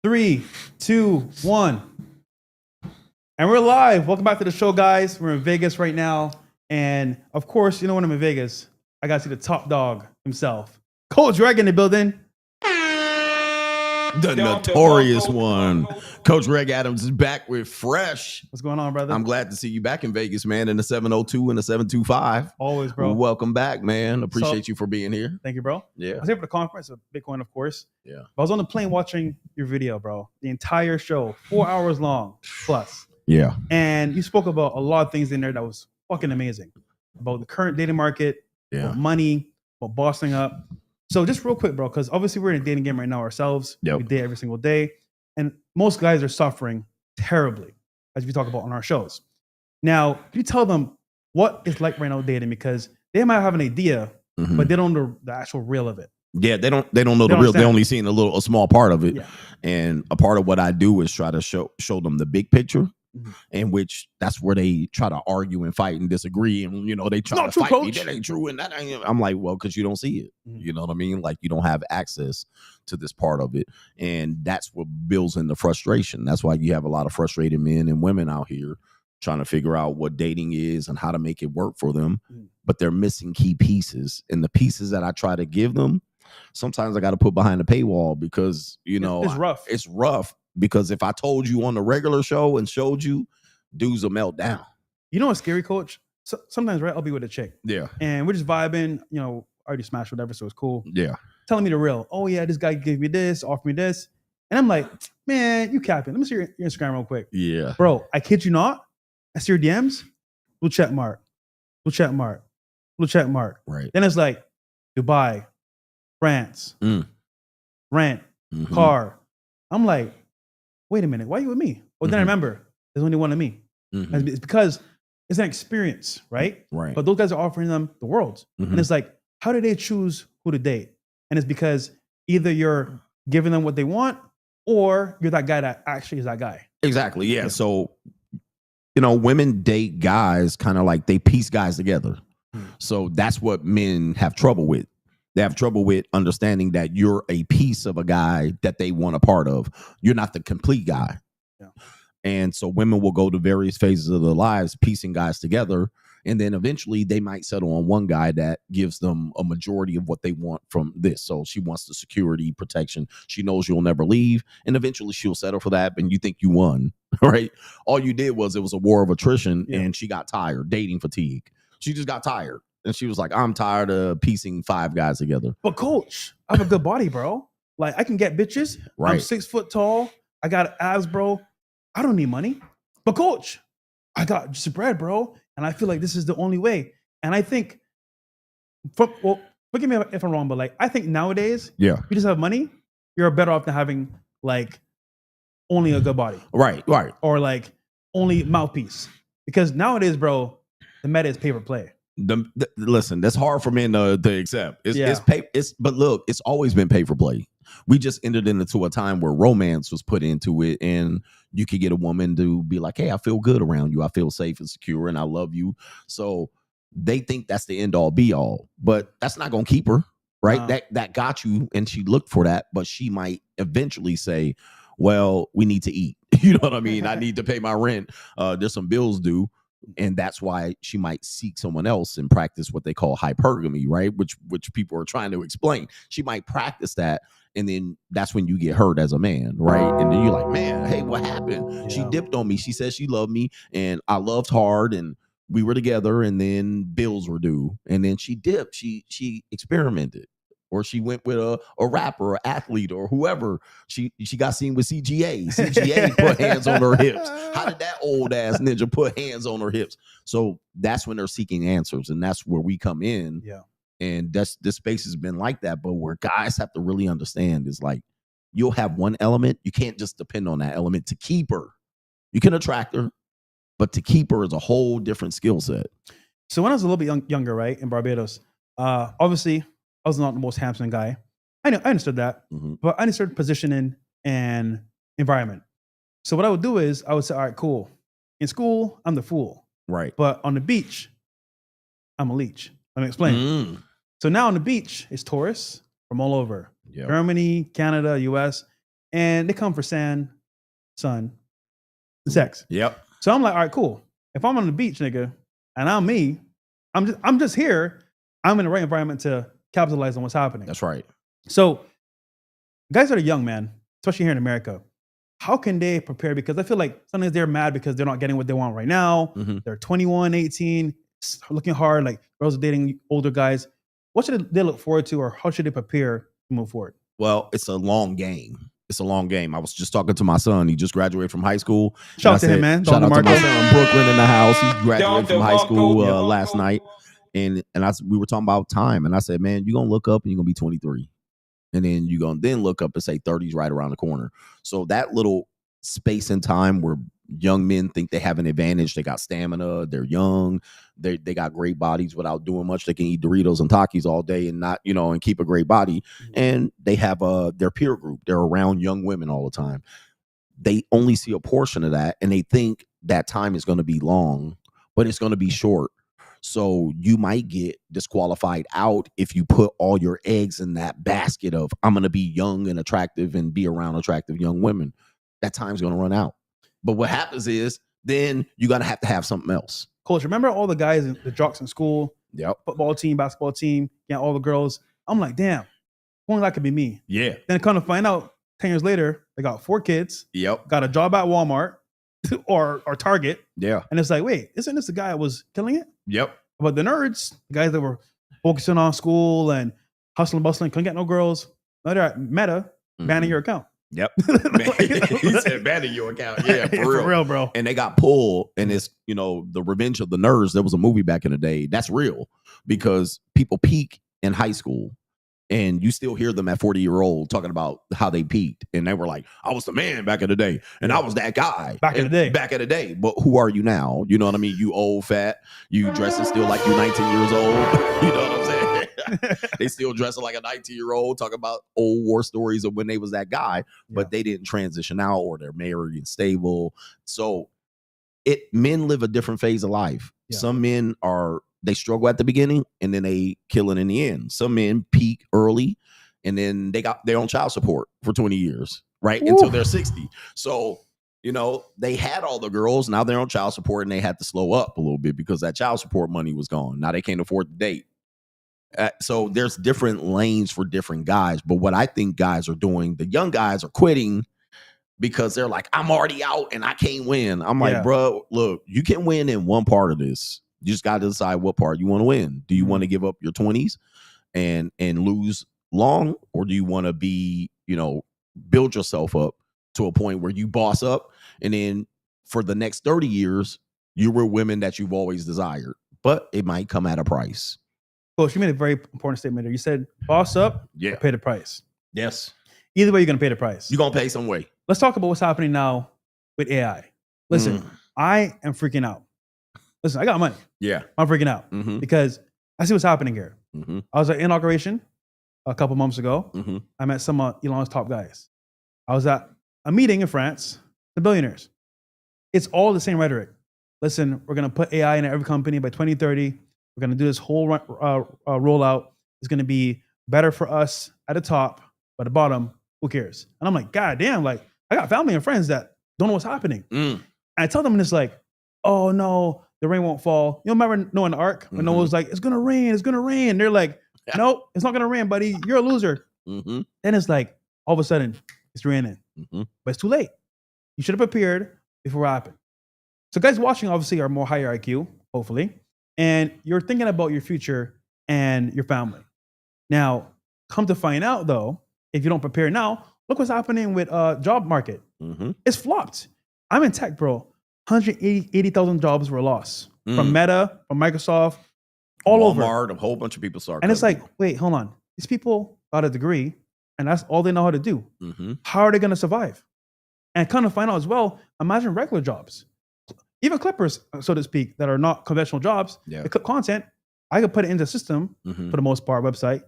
3, 2, 1. And we're live. Welcome back to the show, guys. We're in Vegas right now. And of course, you know when I'm in Vegas, I got to see the top dog himself. Coach Greg in the building. The notorious one. Coach Greg Adams is back with Fresh. What's going on, brother? I'm glad to see you back in Vegas, man, in the 702 and the 725. Always, bro. Welcome back, man. Appreciate you for being here. Thank you, bro. Yeah. I was here for the conference of Bitcoin, of course. Yeah. I was on the plane watching your video, bro. The entire show, 4 hours long plus. Yeah. And you spoke about a lot of things in there that was fucking amazing. About the current dating market, about money, about bossing up. So just real quick, bro, because obviously we're in a dating game right now ourselves. Yep. We date every single day. And most guys are suffering terribly, as we talk about on our shows. Now, can you tell them what it's like right now dating? Because they might have an idea, but they don't know the actual real of it. Yeah, they don't know the real. They only seen a small part of it. Yeah. And a part of what I do is try to show them the big picture. In which that's where they try to argue and fight and disagree, and they try to fight me. That ain't true, and that ain't. I'm like, well, because you don't see it. You know what I mean? Like you don't have access to this part of it, and that's what builds in the frustration. That's why you have a lot of frustrated men and women out here trying to figure out what dating is and how to make it work for them, but they're missing key pieces. And the pieces that I try to give them, sometimes I got to put behind the paywall because it's rough. It's rough. Because if I told you on the regular show and showed you, dudes will melt down. You know what's scary, coach? So, sometimes, right, I'll be with a chick. Yeah. And we're just vibing, I already smashed whatever, so it's cool. Yeah. Telling me the real. Oh, yeah, this guy gave me this, offered me this. And I'm like, man, you capping. Let me see your Instagram real quick. Yeah. Bro, I kid you not. I see your DMs. Blue check mark. Blue check mark. Blue check mark. Right. Then it's like Dubai, France, rent, car. I'm like, wait a minute, why are you with me? Well, then I remember there's only one of me. It's because it's an experience, right? Right. But those guys are offering them the world. And it's like, how do they choose who to date? And it's because either you're giving them what they want or you're that guy that actually is that guy. Exactly. Yeah. So, women date guys kind of like they piece guys together. So that's what men have trouble with. They have trouble with understanding that you're a piece of a guy that they want a part of. You're not the complete guy. Yeah. And so women will go to various phases of their lives piecing guys together. And then eventually they might settle on one guy that gives them a majority of what they want from this. So she wants the security, protection. She knows you'll never leave. And eventually she'll settle for that. And you think you won, right? All you did was it was a war of attrition and she got tired, dating fatigue. She just got tired. And she was like, I'm tired of piecing 5 guys together. But coach, I have a good body, bro. Like I can get bitches. Right. I'm 6 foot tall. I got abs, bro. I don't need money. But coach, I got just bread, bro. And I feel like this is the only way. And I think, forgive me if I'm wrong, but like I think nowadays, you just have money, you're better off than having like only a good body. Right. Or like only mouthpiece. Because nowadays, bro, the meta is pay for play. Listen, that's hard for men to accept. But look, it's always been pay for play. We just entered into a time where romance was put into it, and you could get a woman to be like, "Hey, I feel good around you. I feel safe and secure, and I love you." So they think that's the end all be all, but that's not going to keep her, right? That got you, and she looked for that, but she might eventually say, "Well, we need to eat." You know what I mean? I need to pay my rent. There's some bills due. And that's why she might seek someone else and practice what they call hypergamy, right? Which people are trying to explain. She might practice that, and then that's when you get hurt as a man, right? And then you're like, man, hey, what happened? Yeah. She dipped on me. She said she loved me, and I loved hard, and we were together, and then bills were due, and then she dipped. She experimented. Or she went with a rapper or athlete or whoever. She got seen with CGA. CGA put hands on her hips. How did that old ass ninja put hands on her hips? So that's when they're seeking answers, and that's where we come in. Yeah. And this space has been like that. But where guys have to really understand is like you'll have one element. You can't just depend on that element to keep her. You can attract her, but to keep her is a whole different skill set. So when I was a little bit younger, right, in Barbados, obviously I was not the most handsome guy. I understood that, but I understood positioning and environment. So what I would do is I would say, all right, cool. In school, I'm the fool. Right. But on the beach, I'm a leech. Let me explain. So now on the beach, it's tourists from all over. Germany, Canada, US. and they come for sand, sun, and sex. Yep. So I'm like, all right, cool. If I'm on the beach, nigga, and I'm me, I'm just here. I'm in the right environment to capitalize on what's happening. That's right. So guys that are young, man, especially here in America, how can they prepare? Because I feel like sometimes they're mad because they're not getting what they want right now. Mm-hmm. They're 21, 18, looking hard, like girls are dating older guys. What should they look forward to, or how should they prepare to move forward? Well, it's a long game. It's a long game. I was just talking to my son. He just graduated from high school. Shout out to him, man. Shout out to my son, Brooklyn, in the house. He graduated from high school last night. And we were talking about time. And I said, man, you're going to look up and you're going to be 23. And then you're going to then look up and say 30's right around the corner. So that little space in time where young men think they have an advantage, they got stamina, they're young, they got great bodies without doing much. They can eat Doritos and Takis all day and not, and keep a great body. And they have their peer group. They're around young women all the time. They only see a portion of that, and they think that time is going to be long, but it's going to be short. So you might get disqualified out if you put all your eggs in that basket of, I'm going to be young and attractive and be around attractive young women. That time's going to run out. But what happens is then you're going to have something else. Coach, remember all the guys, the jocks in school, Yep. Football team, basketball team, all the girls. I'm like, damn, only that could be me. Yeah. Then kind of find out 10 years later, they got 4 kids. Yep. Got a job at Walmart or Target. Yeah. And it's like, wait, isn't this the guy that was killing it? Yep. But the nerds, the guys that were focusing on school and hustling, bustling, couldn't get no girls. Now they're at Meta, banning your account. Yep. He said banning your account. Yeah, for real, bro. And they got pulled, and it's, the Revenge of the Nerds. There was a movie back in the day. That's real because people peak in high school, and you still hear them at 40-year-old talking about how they peaked. And they were like, I was the man back in the day, and I was that guy back in the day. But who are you now? You know what I mean? You old, fat, you dressing still like you're 19 years old. You know what I'm saying? They still dressing like a 19-year-old, talking about old war stories of when they was that guy, but they didn't transition out, or they're married and stable. So men live a different phase of life. Yeah. Some men they struggle at the beginning and then they kill it in the end. Some men peak early and then they got their own child support for 20 years, right? Ooh. Until they're 60. So, they had all the girls, now they're on child support, and they had to slow up a little bit because that child support money was gone. Now they can't afford to date. So there's different lanes for different guys. But what I think guys are doing, the young guys are quitting because they're like, I'm already out and I can't win. I'm like, bro, look, you can win in one part of this. You just got to decide what part you want to win. Do you want to give up your 20s and lose long? Or do you want to be, build yourself up to a point where you boss up, and then for the next 30 years, you were women that you've always desired, but it might come at a price. Coach, you made a very important statement there. You said, boss up, or pay the price. Yes. Either way, you're going to pay the price. You're going to pay some way. Let's talk about what's happening now with AI. Listen, I am freaking out. Listen, I got money. Yeah. I'm freaking out because I see what's happening here. Mm-hmm. I was at inauguration a couple months ago. Mm-hmm. I met some of Elon's top guys. I was at a meeting in France, the billionaires. It's all the same rhetoric. Listen, we're going to put AI in every company by 2030. We're going to do this whole rollout. It's going to be better for us at the top, but at the bottom, who cares? And I'm like, God damn, like, I got family and friends that don't know what's happening. And I tell them, and it's like, oh no, the rain won't fall. You remember Noah in the Ark? When Noah was like, it's going to rain. They're like, no, it's not going to rain, buddy. You're a loser. Then it's like, all of a sudden, it's raining. But it's too late. You should have prepared before it happened. So guys watching obviously are more higher IQ, hopefully. And you're thinking about your future and your family. Now, come to find out, though, if you don't prepare now, look what's happening with job market. It's flopped. I'm in tech, bro. 180,000 jobs were lost from Meta, from Microsoft, all over. Walmart, a whole bunch of people started. And it's like, wait, hold on. These people got a degree, and that's all they know how to do. How are they going to survive? And kind of find out as well, imagine regular jobs. Even clippers, so to speak, that are not conventional jobs, they clip content. I could put it into the system for the most part, website,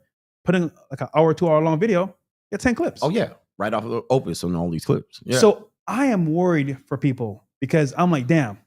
put in like an hour, 2 hour long video, get 10 clips. Oh, yeah. Right off of the Opus on all these clips. Yeah. So I am worried for people because I'm like, damn,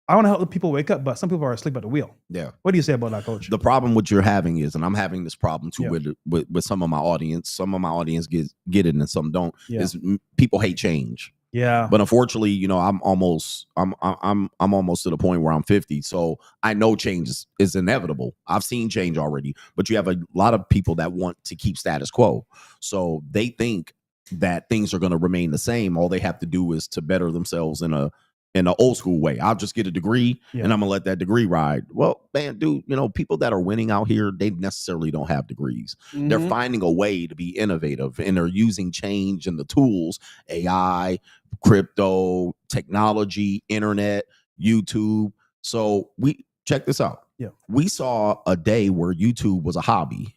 I want to help the people wake up, but some people are asleep at the wheel. Yeah. What do you say about that, Coach? The problem what you're having is, and I'm having this problem too Yeah. with some of my audience. Some of my audience get it and some don't. Yeah. Is people hate change. Yeah. But unfortunately, you know, I'm almost to the point where I'm 50. So I know change is inevitable. I've seen change already, but you have a lot of people that want to keep status quo. So they think that things are going to remain the same. All they have to do is to better themselves in an old school way. I'll just get a degree and I'm gonna let that degree ride. Well, man, dude, you know, people that are winning out here, they necessarily don't have degrees. Mm-hmm. They're finding a way to be innovative, and they're using change and the tools, AI, crypto, technology, internet, YouTube. So we check this out. Yeah. We saw a day where YouTube was a hobby.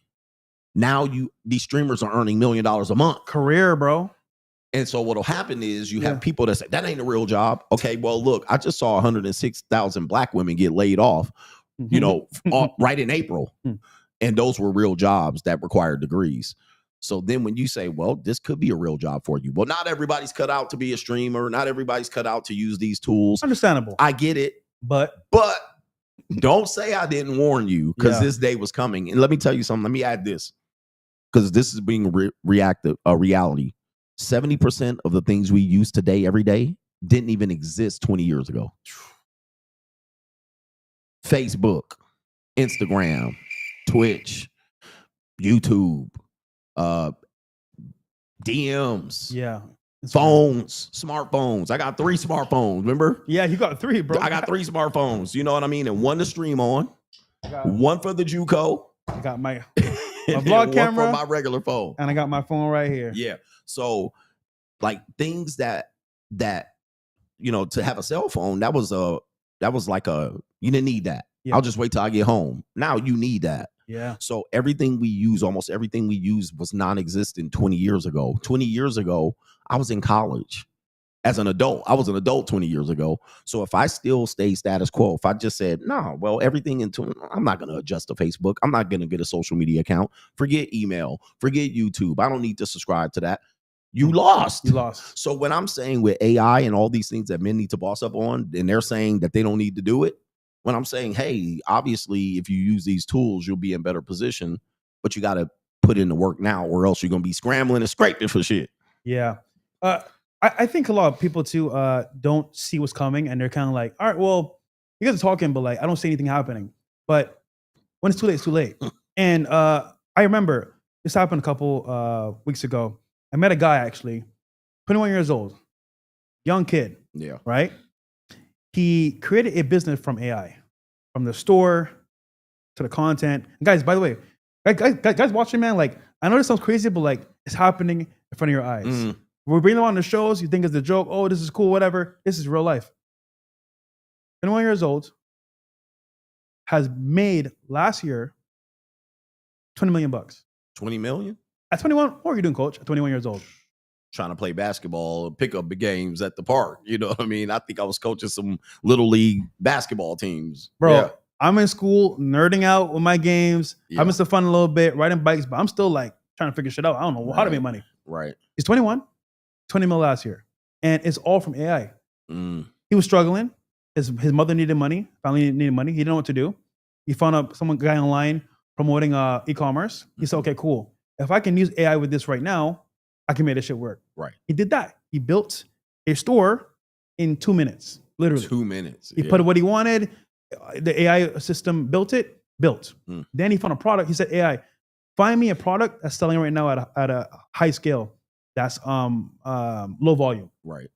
Now these streamers are earning $1 million a month. Career, bro. And so what'll happen is you have people that say, that ain't a real job. Okay, well, look, I just saw 106,000 black women get laid off, you know, right in April. And those were real jobs that required degrees. So then when you say, well, this could be a real job for you. Well, not everybody's cut out to be a streamer. Not everybody's cut out to use these tools. Understandable. I get it. But don't say I didn't warn you, because this day was coming. And let me tell you something. Let me add this, because this is being reality. 70% of the things we use today every day didn't even exist 20 years ago. Facebook, Instagram, Twitch, YouTube, DMs, phones, smartphones. I got 3 smartphones, remember? Yeah, you got 3, bro. I got 3 smartphones, you know what I mean? And one to stream on, one for the JUCO. I got my vlog camera, for my regular phone, and I got my phone right here. Yeah. So like things that you know, to have a cell phone, that was like you didn't need that. I'll just wait till I get home. Now you need that. Yeah. So almost everything we use was non-existent 20 years ago. 20 years ago, I was in college as an adult. I was an adult 20 years ago. So if I still stay status quo, if I just said, no, well, everything I'm not going to adjust to Facebook. I'm not going to get a social media account. Forget email. Forget YouTube. I don't need to subscribe to that. You lost. So when I'm saying with AI and all these things that men need to boss up on, and they're saying that they don't need to do it, when I'm saying, hey, obviously, if you use these tools, you'll be in better position, but you got to put in the work now, or else you're going to be scrambling and scraping for shit. Yeah. I think a lot of people too don't see what's coming, and they're kind of like, all right, well, you guys are talking, but like, I don't see anything happening. But when it's too late, it's too late. And I remember this happened a couple weeks ago. I met a guy, actually, 21 years old, young kid. Yeah. Right? He created a business from AI, from the store to the content. And guys, by the way, guys watching, man, like, I know this sounds crazy, but like, it's happening in front of your eyes. We're bringing them on the shows. You think it's a joke. Oh, this is cool, whatever. This is real life. 21 years old, has made last year $20 million. 20 million? At 21, what are you doing, coach? At 21 years old. Trying to play basketball, pick up the games at the park. You know what I mean? I think I was coaching some little league basketball teams. Bro, I'm in school, nerding out with my games, having some fun a little bit, riding bikes, but I'm still like trying to figure shit out. I don't know how to make money. Right. He's 21, 20 mil last year. And it's all from AI. He was struggling. His mother needed money, family needed money. He didn't know what to do. He found a guy online promoting e-commerce. He said, okay, cool. If I can use AI with this right now, I can make this shit work. Right. He did that. He built a store in 2 minutes, literally. 2 minutes. He put what he wanted. The AI system built. Then he found a product. He said, AI, find me a product that's selling right now at a high scale. That's low volume. Right.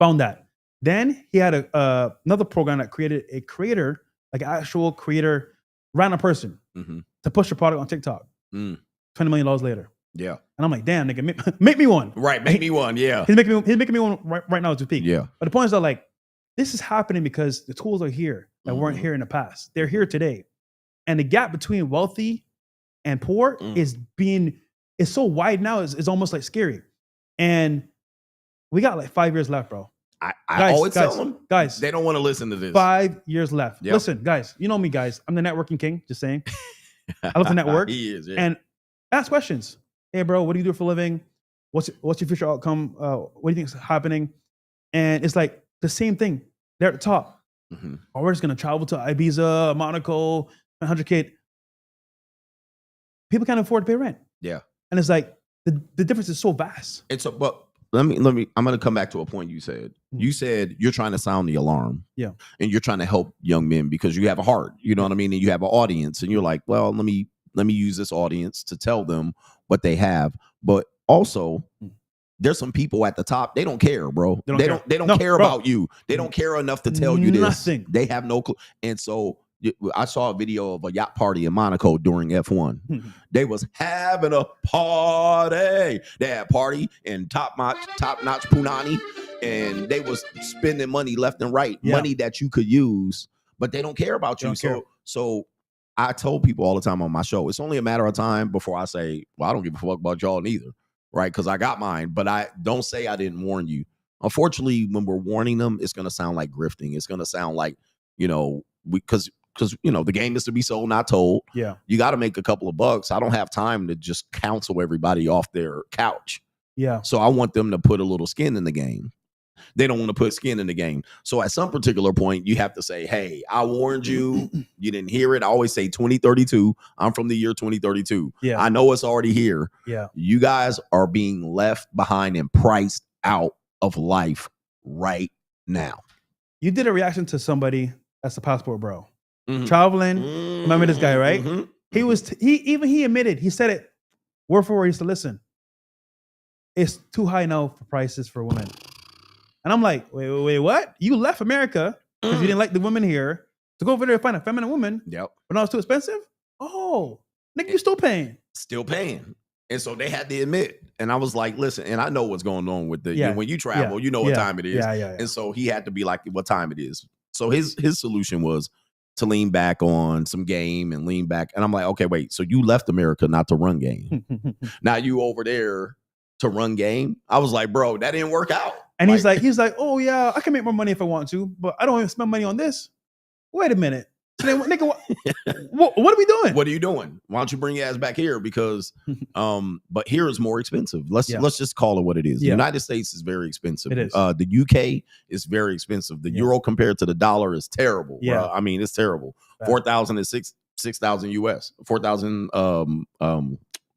Found that. Then he had another program that created a creator, like an actual creator, random person to push the product on TikTok. $20 million later. Yeah. And I'm like, damn, nigga, make me one. Right, make me one, yeah. He's making me one right now to peak. Yeah. But the point is that, like, this is happening because the tools are here that weren't here in the past. They're here today. And the gap between wealthy and poor is so wide now, it's almost like scary. And we got like 5 years left, bro. I always tell them, guys, they don't want to listen to this. 5 years left. Yep. Listen, guys, you know me, guys. I'm the networking king, just saying. I love to network. He is, yeah. And ask questions. Hey, bro, what do you do for a living? What's your future outcome? What do you think is happening? And it's like the same thing. They're at the top. or we're just gonna travel to Ibiza, Monaco, 100K. People can't afford to pay rent. Yeah, and it's like the difference is so vast. It's but let me. I'm gonna come back to a point you said. You said you're trying to sound the alarm. Yeah, and you're trying to help young men because you have a heart. You know what I mean? And you have an audience, and you're like, well, let me use this audience to tell them what they have. But also, there's some people at the top, they don't care, bro. They don't care about you. They don't care enough to tell you this. Nothing. They have no clue. And so I saw a video of a yacht party in Monaco during F1. They was having a party. They had party and top notch punani, and they was spending money left and right, money that you could use, but they don't care about you. So I told people all the time on my show, it's only a matter of time before I say, well, I don't give a fuck about y'all neither. Right, because I got mine, but I don't say I didn't warn you. Unfortunately, when we're warning them, it's going to sound like grifting. It's going to sound like, because the game is to be sold, not told. Yeah, you got to make a couple of bucks. I don't have time to just counsel everybody off their couch. Yeah, so I want them to put a little skin in the game. They don't want to put skin in the game. So at some particular point, you have to say, hey, I warned you. You didn't hear it. I always say 2032. I'm from the year 2032. Yeah, I know it's already here. Yeah, you guys are being left behind and priced out of life right now. You did a reaction to somebody that's a passport bro. Traveling. Remember this guy, right? He admitted, he said it word for word. He said, listen, it's too high now for prices for women. And I'm like, wait, what? You left America because you didn't like the women here to go over there and find a feminine woman? Yep. But now it's too expensive? Oh, nigga, you still paying. Still paying. And so they had to admit. And I was like, listen, and I know what's going on with when you travel, you know what time it is. Yeah. And so he had to be like, what time it is. So his solution was to lean back on some game and lean back. And I'm like, okay, wait. So you left America not to run game. Now you over there to run game. I was like, bro, that didn't work out. And he's like, oh yeah, I can make more money if I want to, but I don't even spend money on this. Wait a minute. So then, nigga, what are we doing? What are you doing? Why don't you bring your ass back here? Because but here is more expensive. Let's just call it what it is. The United States is very expensive. It is. The UK is very expensive. The euro compared to the dollar is terrible. Yeah. I mean, it's terrible. 4,000 is 6,000 US. 4,000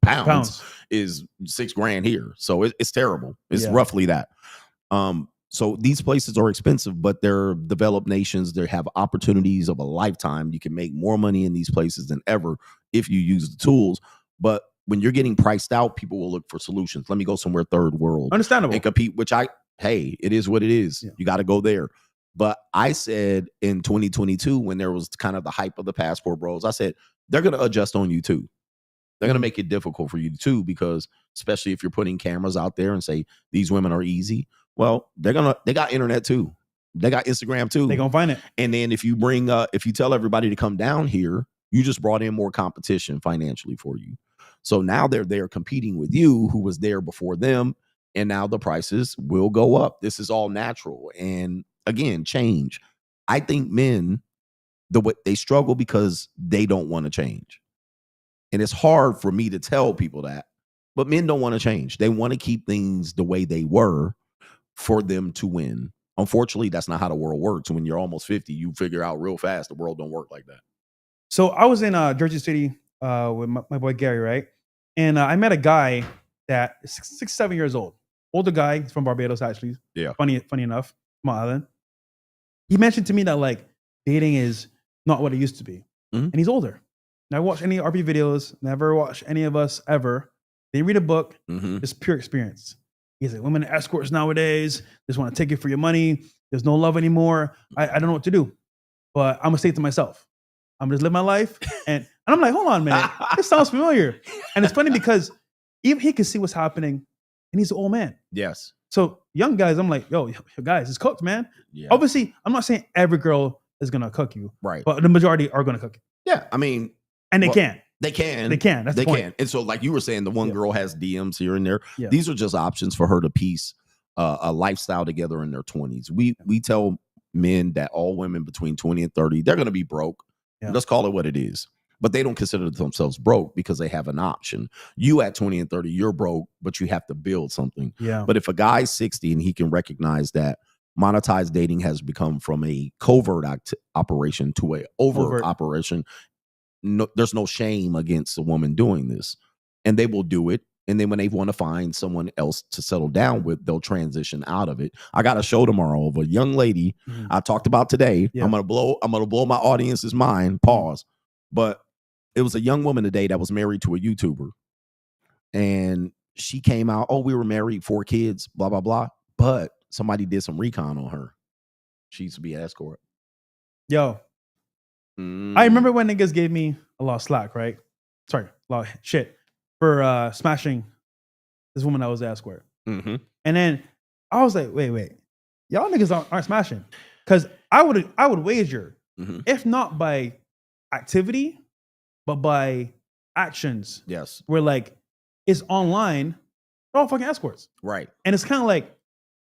pounds is $6,000 here. So it's terrible. It's roughly that. So these places are expensive, but they're developed nations. They have opportunities of a lifetime. You can make more money in these places than ever if you use the tools. But when you're getting priced out, people will look for solutions. Let me go somewhere third world. Understandable. And compete, it is what it is. Yeah. You got to go there. But I said in 2022, when there was kind of the hype of the passport bros, I said, they're going to adjust on you too. They're going to make it difficult for you too, because especially if you're putting cameras out there and say these women are easy. Well, they got internet too. They got Instagram too. They're going to find it. And then if you tell everybody to come down here, you just brought in more competition financially for you. So now they're there competing with you who was there before them. And now the prices will go up. This is all natural. And again, change. I think men, they struggle because they don't want to change. And it's hard for me to tell people that, but men don't want to change. They want to keep things the way they were for them to win. Unfortunately, that's not how the world works. When you're almost 50, you figure out real fast the world don't work like that. So I was in Jersey City with my boy Gary, right? And I met a guy that is 6-7 years old. Older guy. He's from Barbados, actually. Yeah. Funny enough, from my island. He mentioned to me that like dating is not what it used to be. And he's older. Never watched any RP videos, never watched any of us ever. They read a book, just pure experience. He's like, women escorts nowadays just want to take it for your money. There's no love anymore. I don't know what to do, but I'm gonna say it to myself. I'm just live my life. And I'm like, hold on, man. This sounds familiar. And it's funny because even he can see what's happening and he's an old man. Yes. So young guys, I'm like, yo, guys, it's cooked, man. Yeah. Obviously, I'm not saying every girl is gonna cook you. Right. But the majority are gonna cook you. Yeah. I mean, and they can. They can. That's the point. And so, like you were saying, the one girl has DMs here and there. Yeah. These are just options for her to piece a lifestyle together in their 20s. We tell men that all women between 20 and 30, they're going to be broke. Yeah. Let's call it what it is. But they don't consider themselves broke because they have an option. You at 20 and 30, you're broke, but you have to build something. Yeah. But if a guy's 60 and he can recognize that monetized dating has become from a covert operation to a overt operation. No, there's no shame against a woman doing this, and they will do it. And then when they want to find someone else to settle down with, they'll transition out of it. I got a show tomorrow of a young lady I talked about today. Yeah. I'm gonna blow my audience's mind. Pause. But it was a young woman today that was married to a YouTuber, and she came out. Oh, we were married, 4 kids, blah blah blah. But somebody did some recon on her. She used to be an escort. Yo, I remember when niggas gave me a lot of slack, right? Sorry, a lot of shit for smashing this woman that was an escort. And then I was like, wait, y'all niggas aren't smashing, because I would wager, if not by activity, but by actions. Yes, where like it's online, they're all fucking escorts, right? And it's kind of like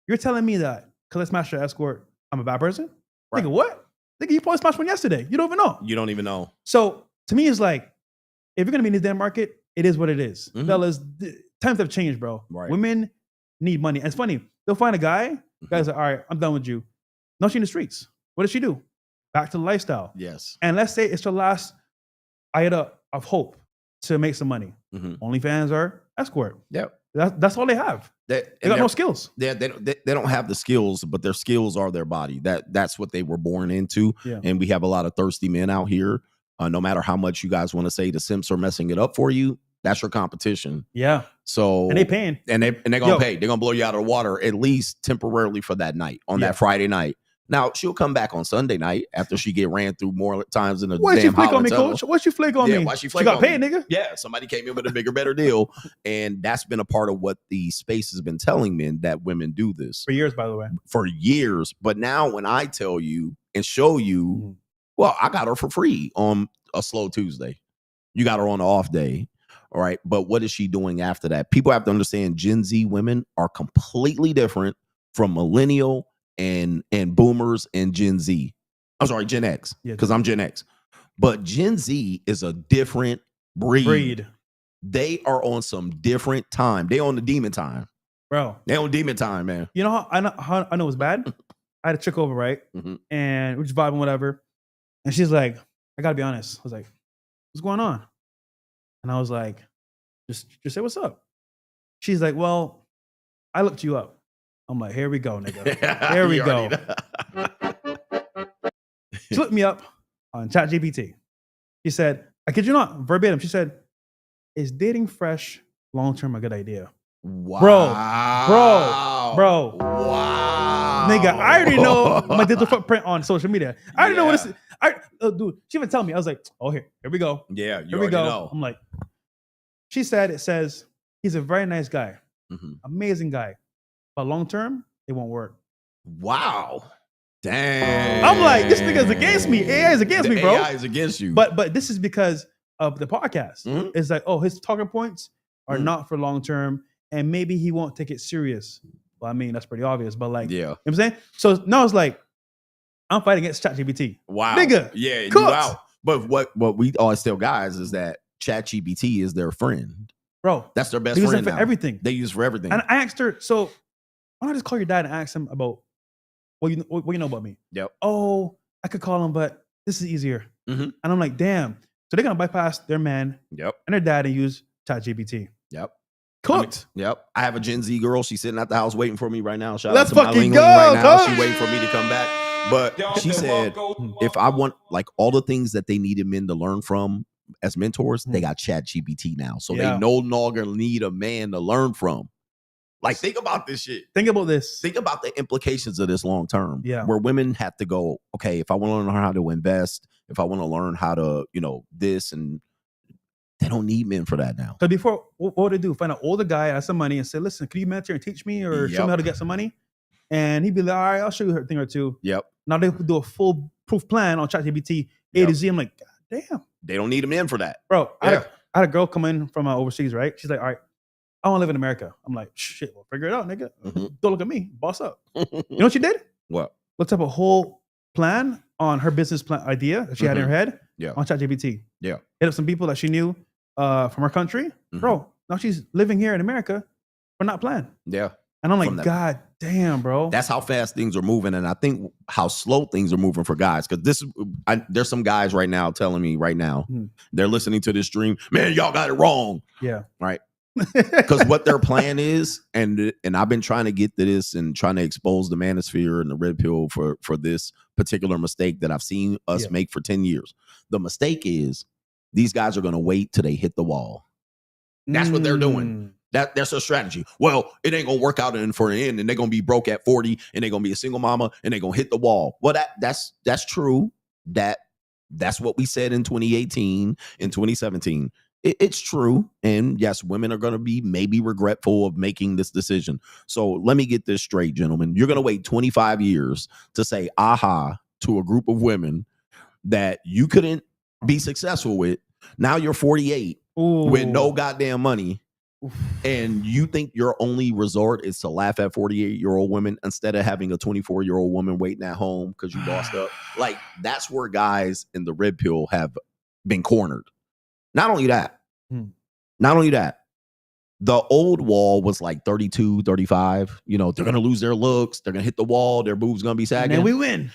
you're telling me that because I smashed your escort, I'm a bad person. Right. Nigga, what? Nigga, you probably smashed one yesterday. You don't even know. You don't even know. So to me, it's like, if you're gonna be in this damn market, it is what it is. Fellas, times have changed, bro. Right. Women need money. And it's funny, they'll find a guy, guy's like, all right, I'm done with you. No, she in the streets. What does she do? Back to the lifestyle. Yes. And let's say it's her last iota of hope to make some money. OnlyFans or escort. Yep. That's all they have. They got no skills. They don't have the skills, but their skills are their body. That's what they were born into. Yeah. And we have a lot of thirsty men out here. No matter how much you guys want to say the simps are messing it up for you, that's your competition. Yeah. So and they paying. And they're gonna pay. They're gonna blow you out of the water at least temporarily for that night, on that Friday night. Now she'll come back on Sunday night after she get ran through more times in the Why'd damn she flake on me, coach? Why'd she flake on me? Why she flake got on paid, me? nigga. Yeah, somebody came in with a bigger, better deal, and that's been a part of what the space has been telling men, that women do this for years. By the way, for years. But now when I tell you and show you, well, I got her for free on a slow Tuesday. You got her on an off day. All right. But what is she doing after that? People have to understand Gen Z women are completely different from millennial and boomers and Gen Z. I'm sorry, Gen X, because I'm Gen X. But Gen Z is a different breed. They are on some different time. They on the demon time. Bro. They on demon time, man. You know how I know it was bad? I had a chick over, right? And we're just vibing, whatever. And she's like, I gotta be honest. I was like, what's going on? And I was like, just say what's up. She's like, well, I looked you up. I'm like, here we go, nigga. Here we go. She looked me up on ChatGPT. She said, I kid you not, verbatim. She said, is dating fresh long-term a good idea? Wow. Bro. Wow. Nigga, I already know my digital footprint on social media. I already know what this is. Dude, she even tell me. I was like, oh, here we go. Yeah, you here we go. Know. I'm like, she said, it says, he's a very nice guy. Amazing guy. But long-term, it won't work. Wow. Dang. I'm like, this nigga's against me. AI is against me, bro. AI is against you. But this is because of the podcast. It's like, oh, his talking points are not for long-term, and maybe he won't take it serious. Well, I mean, that's pretty obvious, but like, you know what I'm saying? So now it's like, I'm fighting against ChatGPT. Wow. Nigga. Yeah, you out. But what we always tell guys is that ChatGPT is their friend. Bro. That's their best friend. They use it for everything. They use it for everything. And I asked her, so why not just call your dad and ask him about what you know about me? Yep. Oh, I could call him, but this is easier. And I'm like, damn. So they're going to bypass their man and their dad and use ChatGPT. Yep. Cooked. I have a Gen Z girl. She's sitting at the house waiting for me right now. Let's fucking go. Right now. She's waiting for me to come back. But she said, if I want like all the things that they needed men to learn from as mentors, they got ChatGPT now. So they no longer need a man to learn from. Like, think about this shit. Think about this. Think about the implications of this long term. Yeah. Where women have to go, okay, if I want to learn how to invest, if I want to learn how to, this, and they don't need men for that now. Because before, what would they do? Find an older guy, have some money, and say, listen, can you mentor and teach me or show me how to get some money? And he'd be like, all right, I'll show you a thing or two. Yep. Now they do a full proof plan on ChatGPT A to Z. I'm like, God damn. They don't need a man for that. Bro, I had a girl come in from overseas, right? She's like, all right, I want to live in America. I'm like, shit, well, figure it out, nigga. Don't look at me. Boss up. You know what she did? What? Looked up a whole plan on her business plan idea that she had in her head on ChatGPT. Yeah. Hit up some people that she knew from her country. Bro, now she's living here in America, but not planned. Yeah. And I'm like, God Damn, bro. That's how fast things are moving, and I think how slow things are moving for guys. Because there's some guys right now telling me right now they're listening to this stream. Man, y'all got it wrong. Yeah, right. Because what their plan is, and I've been trying to get to this and trying to expose the manosphere and the red pill for this particular mistake that I've seen us make for 10 years. The mistake is these guys are going to wait till they hit the wall. That's what they're doing. That's their strategy. Well, it ain't gonna work out for the end, and they're gonna be broke at 40, and they're gonna be a single mama, and they're gonna hit the wall. Well, that's true. That's what we said in 2018, in 2017. It's true, and yes, women are gonna be maybe regretful of making this decision. So let me get this straight, gentlemen. You're gonna wait 25 years to say aha to a group of women that you couldn't be successful with. Now you're 48 with no goddamn money. And you think your only resort is to laugh at 48-year-old women instead of having a 24-year-old woman waiting at home because you lost up? Like, that's where guys in the red pill have been cornered. Not only that, the old wall was like 32, 35. You know, they're going to lose their looks. They're going to hit the wall. Their boobs going to be sagging. And we win.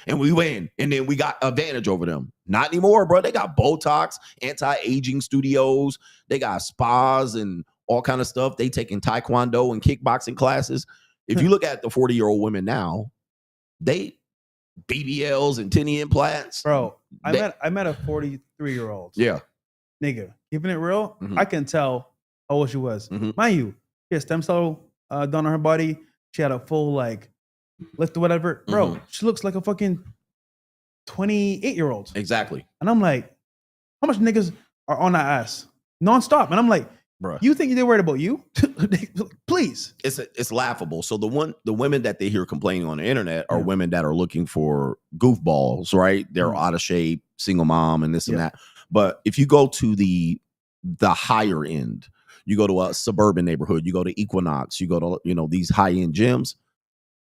And then we got advantage over them. Not anymore, bro. They got Botox, anti-aging studios. They got spas and all kind of stuff. They taking taekwondo and kickboxing classes. If you look at the 40-year-old women now, they BBLs and tinny implants. Bro, I met a 43-year-old. Yeah. Nigga, keeping it real, I can tell how old she was. Mind you, she had stem cell done on her body. She had a full like lift or whatever. Bro, she looks like a fucking 28-year-old. Exactly. And I'm like, how much niggas are on that ass nonstop? And I'm like, bro, you think they're worried about you? Please. It's laughable. So the women that they hear complaining on the internet are women that are looking for goofballs, right? They're out of shape, single mom, and this and that. But if you go to the higher end, you go to a suburban neighborhood, you go to Equinox, you go to these high end gyms,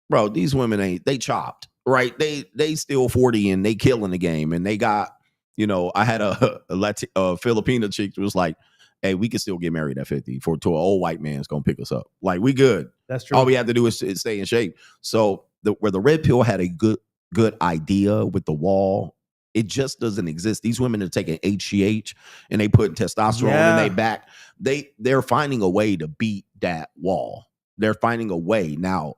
bro. These women they chopped, right? They still 40 and they killing the game, and they got I had a Filipina chick who was like, hey, we can still get married at 50 to an old white man's gonna pick us up. Like, we good. That's true. All we have to do is stay in shape. So where the red pill had a good idea with the wall, it just doesn't exist. These women are taking HGH and they put testosterone in their back. They're finding a way to beat that wall. They're finding a way. Now,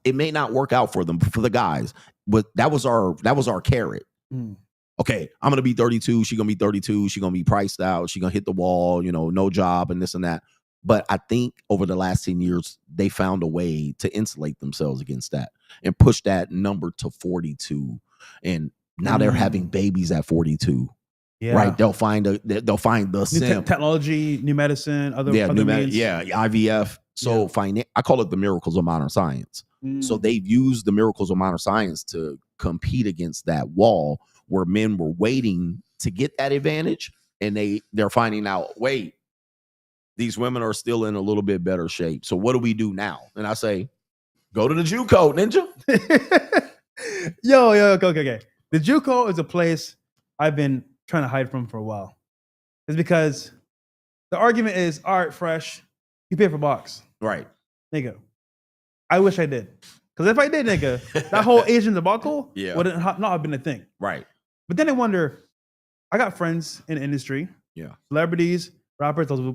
it may not work out for them, for the guys, but that was our carrot. Okay, I'm going to be 32. She's going to be 32. She's going to be priced out. She's going to hit the wall, no job and this and that. But I think over the last 10 years, they found a way to insulate themselves against that and push that number to 42. And now they're having babies at 42. Yeah. Right. They'll find the simp. Technology, new medicine, other means. IVF. So I call it the miracles of modern science. So they've used the miracles of modern science to compete against that wall where men were waiting to get that advantage, and they're finding out, wait, these women are still in a little bit better shape. So what do we do now? And I say, go to the JUCO, ninja. Yo, okay. The JUCO is a place I've been trying to hide from for a while. It's because the argument is, all right, Fresh, you pay for box. Right. Nigga, I wish I did. Because if I did, nigga, that whole Asian debacle would not have been a thing. Right. But then I wonder, I got friends in the industry, celebrities, rappers. I was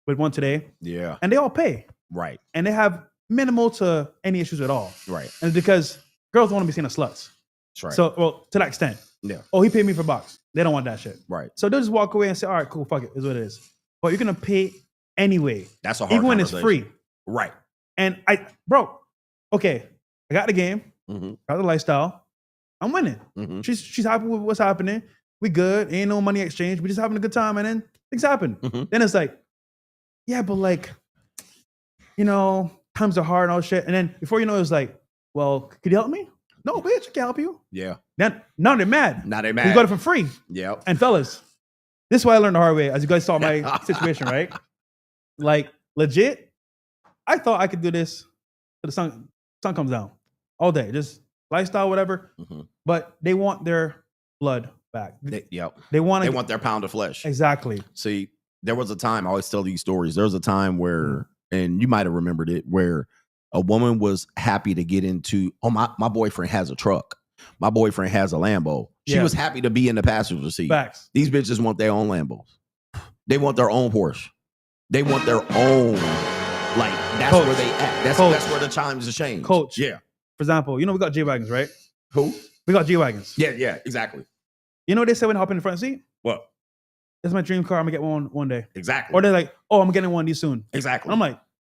with one today, and they all pay, right, and they have minimal to any issues at all, right. And it's because girls don't want to be seen as sluts. That's right. So, well, to that extent, oh, he paid me for box. They don't want that shit, right? So they'll just walk away and say, all right, cool, fuck it, is what it is. But you're gonna pay anyway. That's a hard even when it's free, right? And I got the game, got the lifestyle. I'm winning. She's happy with what's happening. We good. Ain't no money exchange. We just having a good time. And then things happen. Then it's like, yeah, but like, times are hard and all shit. And then before you know, it's like, well, could you help me? No, bitch, I can help you. Yeah. Then now they're mad. Now they're mad. You got it for free. Yeah. And fellas, this is why I learned the hard way. As you guys saw my situation, right? Like, legit, I thought I could do this till the sun comes down all day. Just lifestyle, whatever. But they want their blood back. They want their pound of flesh. Exactly. See, there was a time, I always tell these stories. There was a time where, and you might have remembered it, where A woman was happy to get into, my boyfriend has a truck. My boyfriend has a Lambo. She was happy to be in the passenger seat. Facts. These bitches want their own Lambos. They want their own Porsche. They want their own, like, that's Coach. where they at. That's where the chimes are changed. Coach. Yeah. For example, we got G-Wagons, right? Who? We got G-Wagons. Yeah, exactly. You know what they say when they hop in the front seat? What? It's my dream car. I'm going to get one day. Exactly. Or they're like, oh, I'm getting one of these soon. Exactly. And I'm like,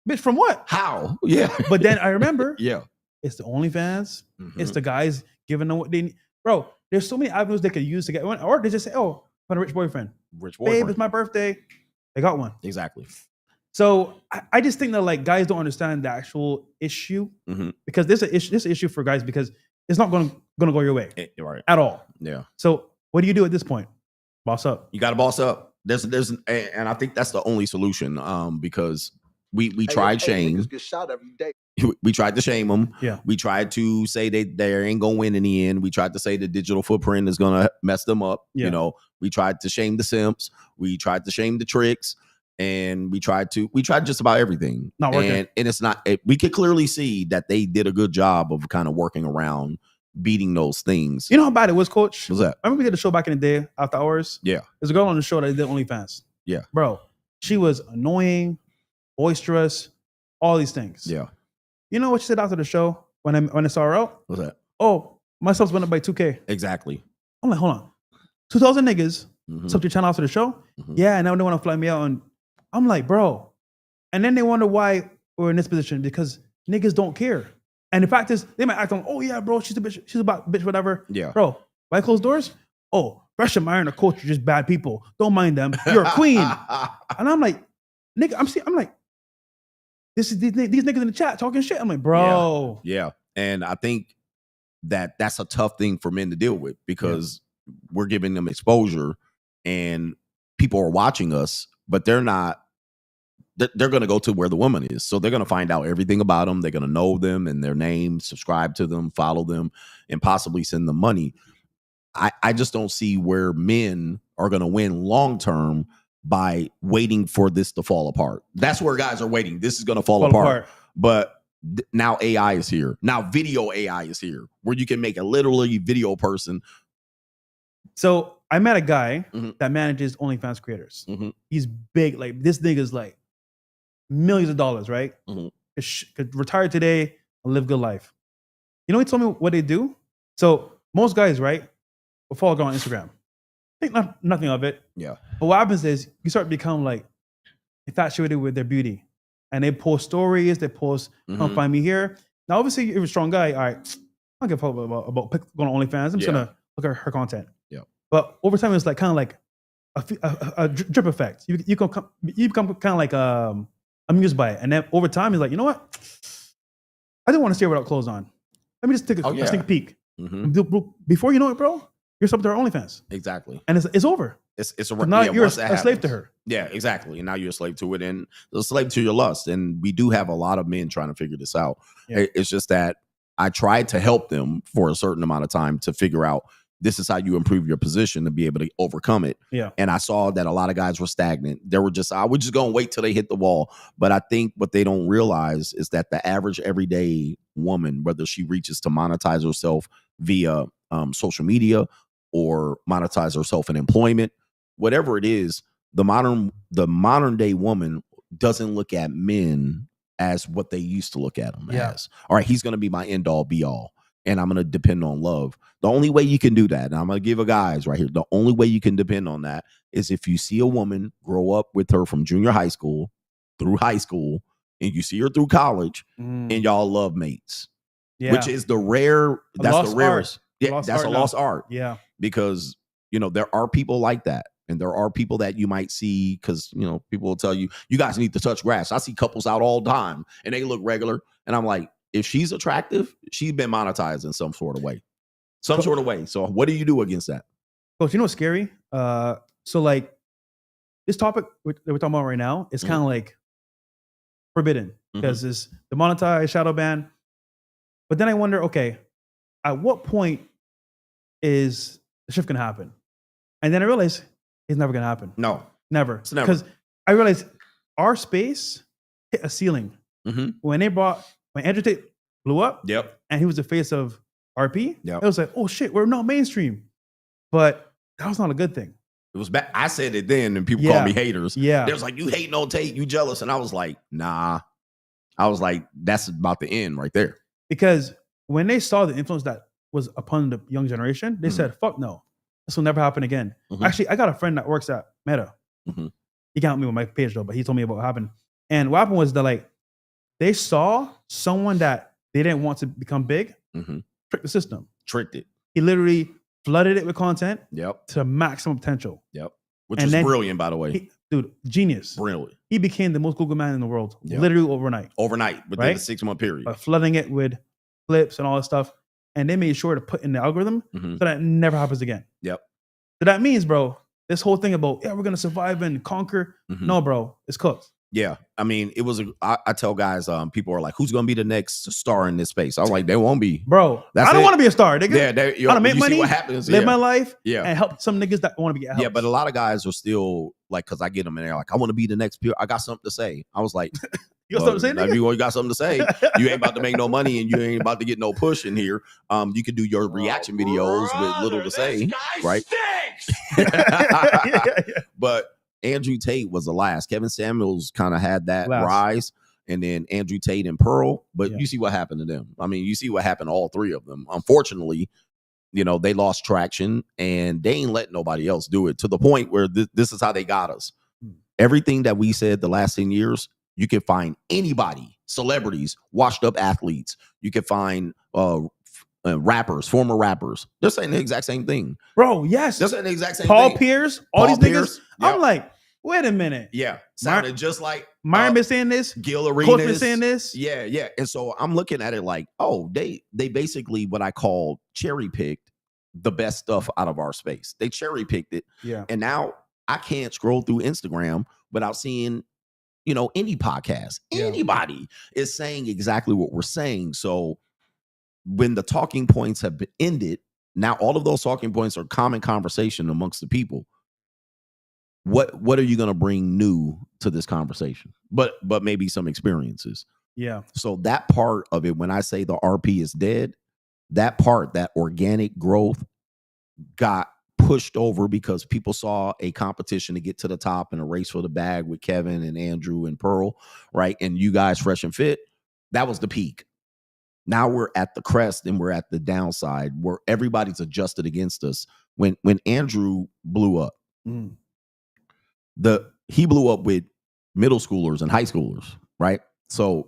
bitch, from what? How? Yeah. But then I remember, yeah. It's the OnlyFans. Mhm. It's the guys giving them what they need. Bro, there's so many avenues they could use to get one. Or they just say, oh, I have a rich boyfriend. Rich boyfriend. Babe, it's my birthday. They got one. Exactly. So I just think that like guys don't understand the actual issue because this is an issue for guys because it's not going to go your way Right. at all. Yeah. So what do you do at this point? Boss up. You got to boss up. And I think that's the only solution. Because we tried shame. Get shot every day. We tried to shame them. Yeah. We tried to say they ain't gonna win in the end. We tried to say the digital footprint is gonna mess them up. Yeah. You know, we tried to shame the simps. We tried to shame the tricks. And we tried just about everything. Not working. And it's not, we could clearly see that they did a good job of kind of working around beating those things. You know how bad it was, Coach? What's that? I remember we did a show back in the day, After Hours. Yeah. There's a girl on the show that did OnlyFans. Yeah. Bro, she was annoying, boisterous, all these things. Yeah. You know what she said after the show when I saw her out? What's that? Oh, my subs went up by 2K. Exactly. I'm like, hold on. 2,000 niggas Mhm. sub to your channel after the show? Mhm. Yeah, and now they want to fly me out. And I'm like, bro. And then they wonder why we're in this position because niggas don't care. And the fact is, they might act on, oh yeah, bro, she's a bitch, she's about bitch, whatever. Yeah. Bro, why close doors? Oh, Fresh and Myron, a coach are just bad people. Don't mind them. You're a queen. And I'm like, nigga, I'm like, these niggas in the chat talking shit. I'm like, bro. Yeah. And I think that's a tough thing for men to deal with because we're giving them exposure and people are watching us, but they're not, they're going to go to where the woman is. So they're going to find out everything about them. They're going to know them and their name, subscribe to them, follow them, and possibly send them money. I just don't see where men are going to win long term by waiting for this to fall apart. That's where guys are waiting. This is going to fall apart. But now AI is here. Now video AI is here where you can make a literally video person. So I met a guy that manages OnlyFans creators. He's big. Like this nigga's like millions of dollars, right? Could retire today and live good life. You know, he told me what they do. So most guys, right, will follow a girl on Instagram. Think nothing of it. Yeah. But what happens is you start to become like infatuated with their beauty. And they post stories, they post, come find me here. Now, obviously, if you're a strong guy, all right, I don't give a fuck about going on OnlyFans. I'm just gonna look at her content. Yeah. But over time, it's like kind of like a drip effect. You become kind of like amused by it. And then over time, it's like, you know what? I didn't want to stay without clothes on. Let me just take a sneak peek. Before you know it, bro, you're sub to her OnlyFans. Exactly. And it's over. It's now you're a slave to her. Yeah, exactly. And now you're a slave to it and a slave to your lust. And we do have a lot of men trying to figure this out. Yeah. It's just that I tried to help them for a certain amount of time to figure out this is how you improve your position to be able to overcome it. Yeah. And I saw that a lot of guys were stagnant. They were just, I was just going to wait till they hit the wall. But I think what they don't realize is that the average everyday woman, whether she reaches to monetize herself via social media or monetize herself in employment, whatever it is, the modern day woman doesn't look at men as what they used to look at them as. All right, he's going to be my end all be all, and I'm going to depend on love. The only way you can do that, and I'm going to give a guys right here, the only way you can depend on that is if you see a woman grow up with her from junior high school through high school, and you see her through college, and y'all love mates, which is the rare. That's the rarest. Yeah, that's a lost art. Yeah, because you know there are people like that. And there are people that you might see because, you know, people will tell you, you guys need to touch grass. I see couples out all the time and they look regular. And I'm like, if she's attractive, she's been monetized in some sort of way. So what do you do against that? Coach, you know what's scary? So like this topic that we're talking about right now is kind of like forbidden because it's demonetized, shadow ban. But then I wonder, okay, at what point is the shift going to happen? And then I realized it's never going to happen. No. Never. It's never. Because I realized our space hit a ceiling. When when Andrew Tate blew up, Yep. and he was the face of RP, Yep. it was like, oh shit, we're not mainstream. But that was not a good thing. It was bad. I said it then, and people Yeah. called me haters. Yeah. They was like, you hating on Tate, you jealous. And I was like, nah. I was like, that's about the end right there. Because when they saw the influence that was upon the young generation, they Mhm. said, fuck no. This will never happen again. Mhm. Actually, I got a friend that works at Meta. Mhm. He can't help me with my page though, but he told me about what happened. And what happened was that like they saw someone that they didn't want to become big, Mhm. trick the system. Tricked it. He literally flooded it with content Yep. to maximum potential. Yep. Which And is then brilliant, by the way. Dude, genius. Brilliant. He became the most Google man in the world, Yep. literally overnight, Overnight, within Right? a 6-month period. by flooding it with clips and all this stuff. And they made sure to put in the algorithm Mhm. so that it never happens again. Yep. So that means, bro, this whole thing about, yeah, we're going to survive and conquer. Mhm. No, bro, it's cooked. Yeah. I mean, it was, I tell guys, people are like, who's going to be the next star in this space? I was like, they won't be. Bro, That's I don't it. want to be a star, nigga. Yeah. I want to make you money, see what happens. live Yeah. my life, Yeah. and help some niggas that want to get help. Yeah, but a lot of guys are still like, because I get them and they're like, I want to be the next peer. I got something to say. I was like, You got something to say, if nigga? you got something to say, you ain't about to make no money and you ain't about to get no push in here. You can do your reaction videos with little to say, right? Yeah. But Andrew Tate was the last. Kevin Samuels kind of had that Last. rise, and then Andrew Tate and Pearl. But Yeah. you see what happened to them. I mean, you see what happened to all three of them. Unfortunately, they lost traction, and they ain't let nobody else do it to the point where this is how they got us. Everything that we said the last 10 years, you can find anybody, celebrities, washed up athletes. You can find rappers, former rappers. They're saying the exact same thing. Bro, yes. They're saying the exact same Paul thing. Pierce, all Paul these niggas. Pierce, yep. I'm like, wait a minute. Yeah, sounded just like Myron been saying this. Gil Coach been Arenas. saying this. Yeah. And so I'm looking at it like, oh, they basically what I call cherry picked the best stuff out of our space. They cherry picked it. Yeah. And now I can't scroll through Instagram without seeing, any podcast. Yeah. Anybody is saying exactly what we're saying. So when the talking points have been ended, now all of those talking points are common conversation amongst the people. What are you going to bring new to this conversation? But maybe some experiences. Yeah. So that part of it, when I say the RP is dead, that part, that organic growth got pushed over because people saw a competition to get to the top and a race for the bag with Kevin and Andrew and Pearl, right? And you guys fresh and fit. That was the peak. Now we're at the crest and we're at the downside where everybody's adjusted against us. When Andrew blew up, he blew up with middle schoolers and high schoolers, right? So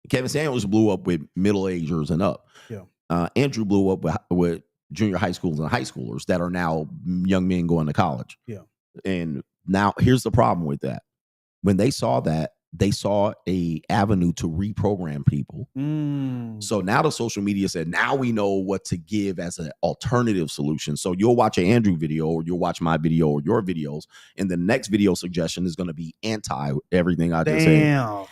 Kevin Samuels blew up with middle agers and up. Yeah. Andrew blew up with junior high schools and high schoolers that are now young men going to college. Yeah. And now here's the problem with that. When they saw that, they saw a avenue to reprogram people. So now the social media said, now we know what to give as an alternative solution. So you'll watch an Andrew video or you'll watch my video or your videos. And the next video suggestion is going to be anti everything I just said. Damn.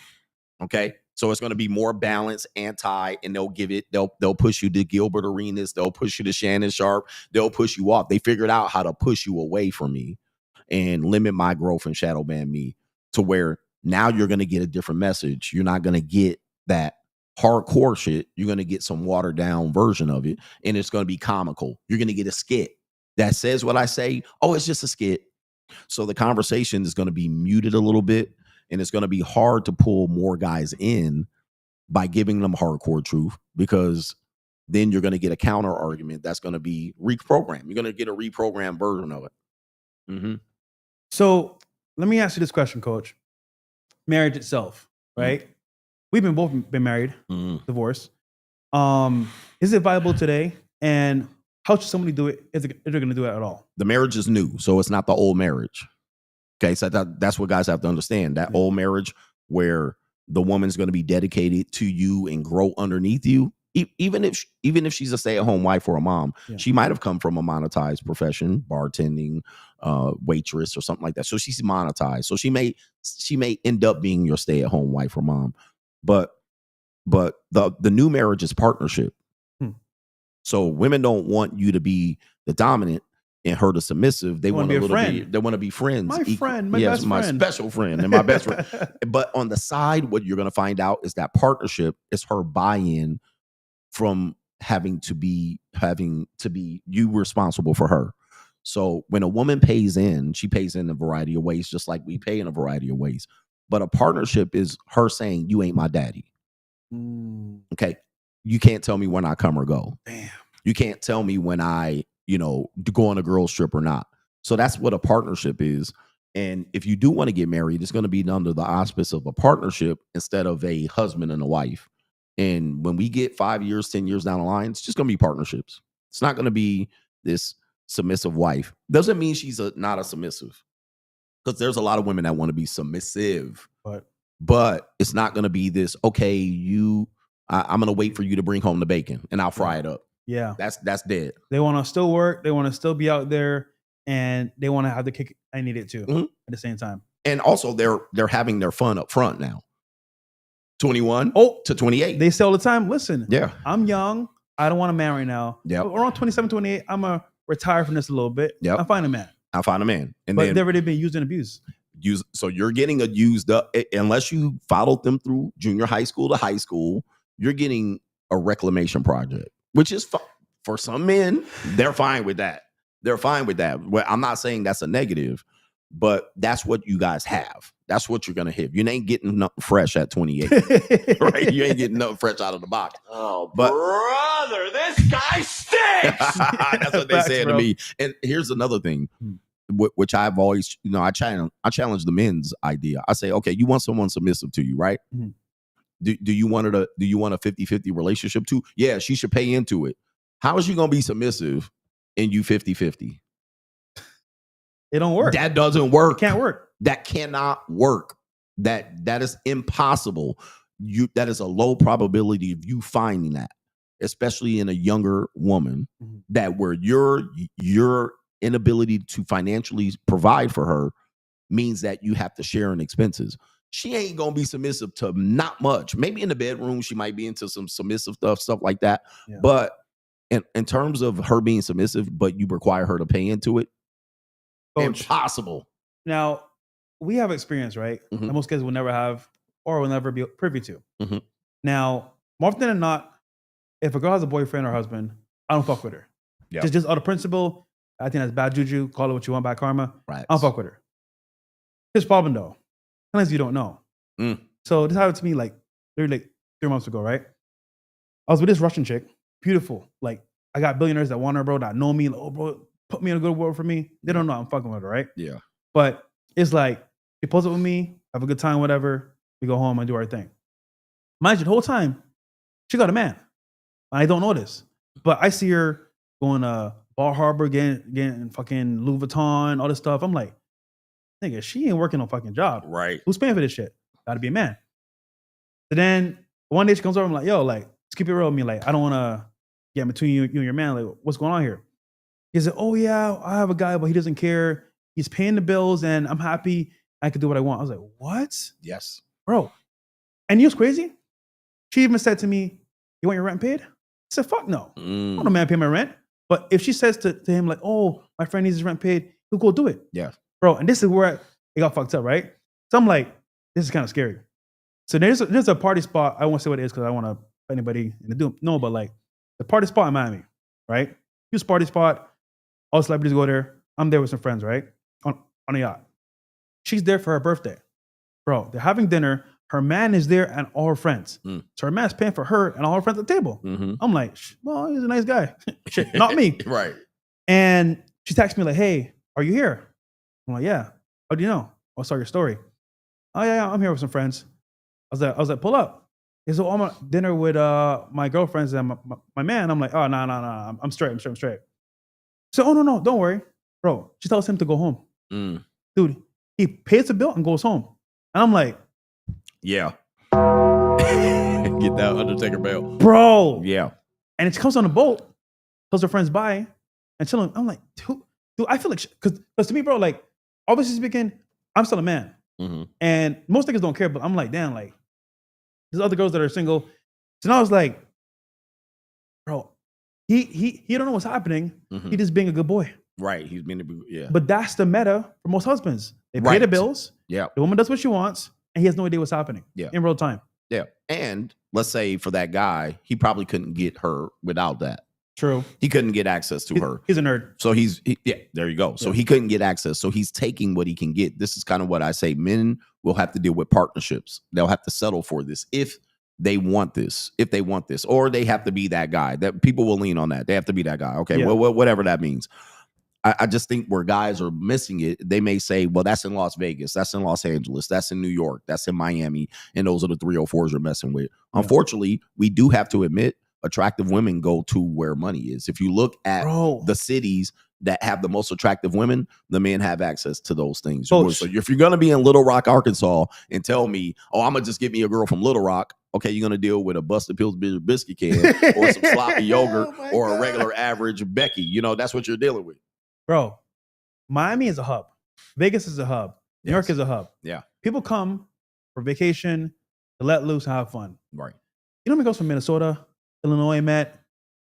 Okay. So it's going to be more balanced, anti, and they'll push you to Gilbert Arenas. They'll push you to Shannon Sharp. They'll push you off. They figured out how to push you away from me and limit my growth and shadow ban me to where now you're going to get a different message. You're not going to get that hardcore shit. You're going to get some watered down version of it. And it's going to be comical. You're going to get a skit that says what I say. Oh, it's just a skit. So the conversation is going to be muted a little bit. And it's going to be hard to pull more guys in by giving them hardcore truth, because then you're going to get a counter argument that's going to be reprogrammed. You're going to get a reprogrammed version of it. So let me ask you this question, Coach. Marriage itself, right? We've both been married, divorced. Is it viable today? And how should somebody do it if they're going to do it at all? The marriage is new, so it's not the old marriage. Okay, so that's what guys have to understand. That old marriage where the woman's going to be dedicated to you and grow underneath you, even if she's a stay-at-home wife or a mom, she might have come from a monetized profession, bartending, waitress or something like that. So she's monetized. So she may end up being your stay-at-home wife or mom. But the new marriage is partnership. So women don't want you to be the dominant and her the submissive, they want a little bit. They want to be friends. My friend, my yes, best my friend. special friend and my best friend. But on the side, what you're going to find out is that partnership is her buy-in from having to be you responsible for her. So when a woman pays in, she pays in a variety of ways, just like we pay in a variety of ways. But a partnership is her saying, "You ain't my daddy." Okay, you can't tell me when I come or go. Damn. You can't tell me when I, go on a girl's trip or not. So that's what a partnership is. And if you do want to get married, it's going to be under the auspice of a partnership instead of a husband and a wife. And when we get 5 years, 10 years down the line, it's just going to be partnerships. It's not going to be this submissive wife. Doesn't mean she's not a submissive, because there's a lot of women that want to be submissive. But it's not going to be this, okay, I'm going to wait for you to bring home the bacon and I'll fry it up. Yeah. That's dead. They want to still work. They want to still be out there, and they want to have the kick. I need it too at the same time. And also they're having their fun up front now. 21 to 28. They say all the time, listen, yeah, I'm young. I don't want to marry now. Yeah. Around 27, 28, I'm going to retire from this a little bit. Yep. I'll find a man. And but they've already been used and abused. So you're getting a used up, unless you followed them through junior high school to high school, you're getting a reclamation project, which is for some men, they're fine with that. Well, I'm not saying that's a negative, but that's what you guys have. That's what you're going to have. You ain't getting nothing fresh at 28, right? You ain't getting nothing fresh out of the box. Oh, but brother, this guy stinks. That's what they said to me. And here's another thing, which I've always, I challenge the men's idea. I say, okay, you want someone submissive to you, right? Mm-hmm. Do you want a 50-50 relationship too? Yeah, she should pay into it. How is she going to be submissive and you 50-50? It don't work. That doesn't work. It can't work. That cannot work. That is impossible. That is a low probability of you finding that, especially in a younger woman, that where your inability to financially provide for her means that you have to share in expenses. She ain't gonna be submissive to not much. Maybe in the bedroom, she might be into some submissive stuff like that. Yeah. But in terms of her being submissive, but you require her to pay into it, impossible. Now, we have experience, right? That most kids will never have or will never be privy to. Now, more often than not, if a girl has a boyfriend or husband, I don't fuck with her. Yep. Just out of principle, I think that's bad juju. Call it what you want, bad karma. Right. I don't fuck with her. Here's the problem, though. Sometimes you don't know. So this happened to me like 3 months ago, right? I was with this Russian chick, beautiful. Like, I got billionaires that want her, bro, that know me. Like, oh, bro, put me in a good world for me. They don't know I'm fucking with her, right? Yeah. But it's like, she pulls up with me, have a good time, whatever. We go home and do our thing. Mind you, the whole time, she got a man. I don't know this. But I see her going to Bar Harbor, getting fucking Louis Vuitton, all this stuff. I'm like, nigga, she ain't working no fucking job. Right. Who's paying for this shit? Gotta be a man. So then one day she comes over, I'm like, yo, like, let's keep it real with me. Like, I don't want to get between you and your man. Like, what's going on here? He said, oh yeah, I have a guy, but he doesn't care. He's paying the bills and I'm happy. I can do what I want. I was like, what? Yes. Bro. And you know what's crazy? She even said to me, you want your rent paid? I said, fuck no. I don't want a man pay my rent. But if she says to him, like, oh, my friend needs his rent paid, he'll go do it. Yeah. Bro, and this is where it got fucked up, right? So I'm like, this is kind of scary. So there's a party spot. I won't say what it is because I don't want to put anybody in the doom. No, but like the party spot in Miami, right? Huge party spot. All celebrities go there. I'm there with some friends, right? On a yacht. She's there for her birthday. Bro, they're having dinner. Her man is there and all her friends. So her man's paying for her and all her friends at the table. I'm like, well, he's a nice guy. Shit, not me. Right. And she texts me like, hey, are you here? I'm like, yeah. How do you know? I saw your story. Oh yeah, I'm here with some friends. I was like, pull up. He said, oh, I'm at dinner with my girlfriends and my man. I'm like, oh, no. I'm straight. So, oh, no, don't worry. Bro, she tells him to go home. Dude, he pays the bill and goes home. And I'm like, yeah. Get that Undertaker belt. Bro. Yeah. And she comes on the boat, tells her friends bye, and chilling. I'm like, dude, I feel like, because to me, bro, like, obviously speaking, I'm still a man. And most niggas don't care, but I'm like, damn, like, there's other girls that are single. So now I was like, bro, he don't know what's happening. He just being a good boy. Right. He's been, yeah. But that's the meta for most husbands. They pay Right. the bills. Yeah. The woman does what she wants, and he has no idea what's happening. Yeah. In real time. Yeah. And let's say for that guy, he probably couldn't get her without that. True. He couldn't get access to her. He's a nerd. So there you go. So he couldn't get access. So he's taking what he can get. This is kind of what I say. Men will have to deal with partnerships. They'll have to settle for this if they want this, or they have to be that guy. That people will lean on that. They have to be that guy. Okay, well, whatever that means. I just think where guys are missing it, they may say, well, that's in Las Vegas, that's in Los Angeles, that's in New York, that's in Miami, and those are the 304s you're messing with. Yeah. Unfortunately, we do have to admit attractive women go to where money is. If you look at the cities that have the most attractive women, the men have access to those things. So if you're going to be in Little Rock, Arkansas, and tell me, oh, I'm going to just get me a girl from Little Rock, okay, you're going to deal with a busted Pillsbury biscuit can or some sloppy yogurt or a regular average Becky. You know, that's what you're dealing with. Bro, Miami is a hub. Vegas is a hub. New York is a hub. Yeah. People come for vacation, to let loose and have fun. Right. You know how many girls from Minnesota, Illinois I met,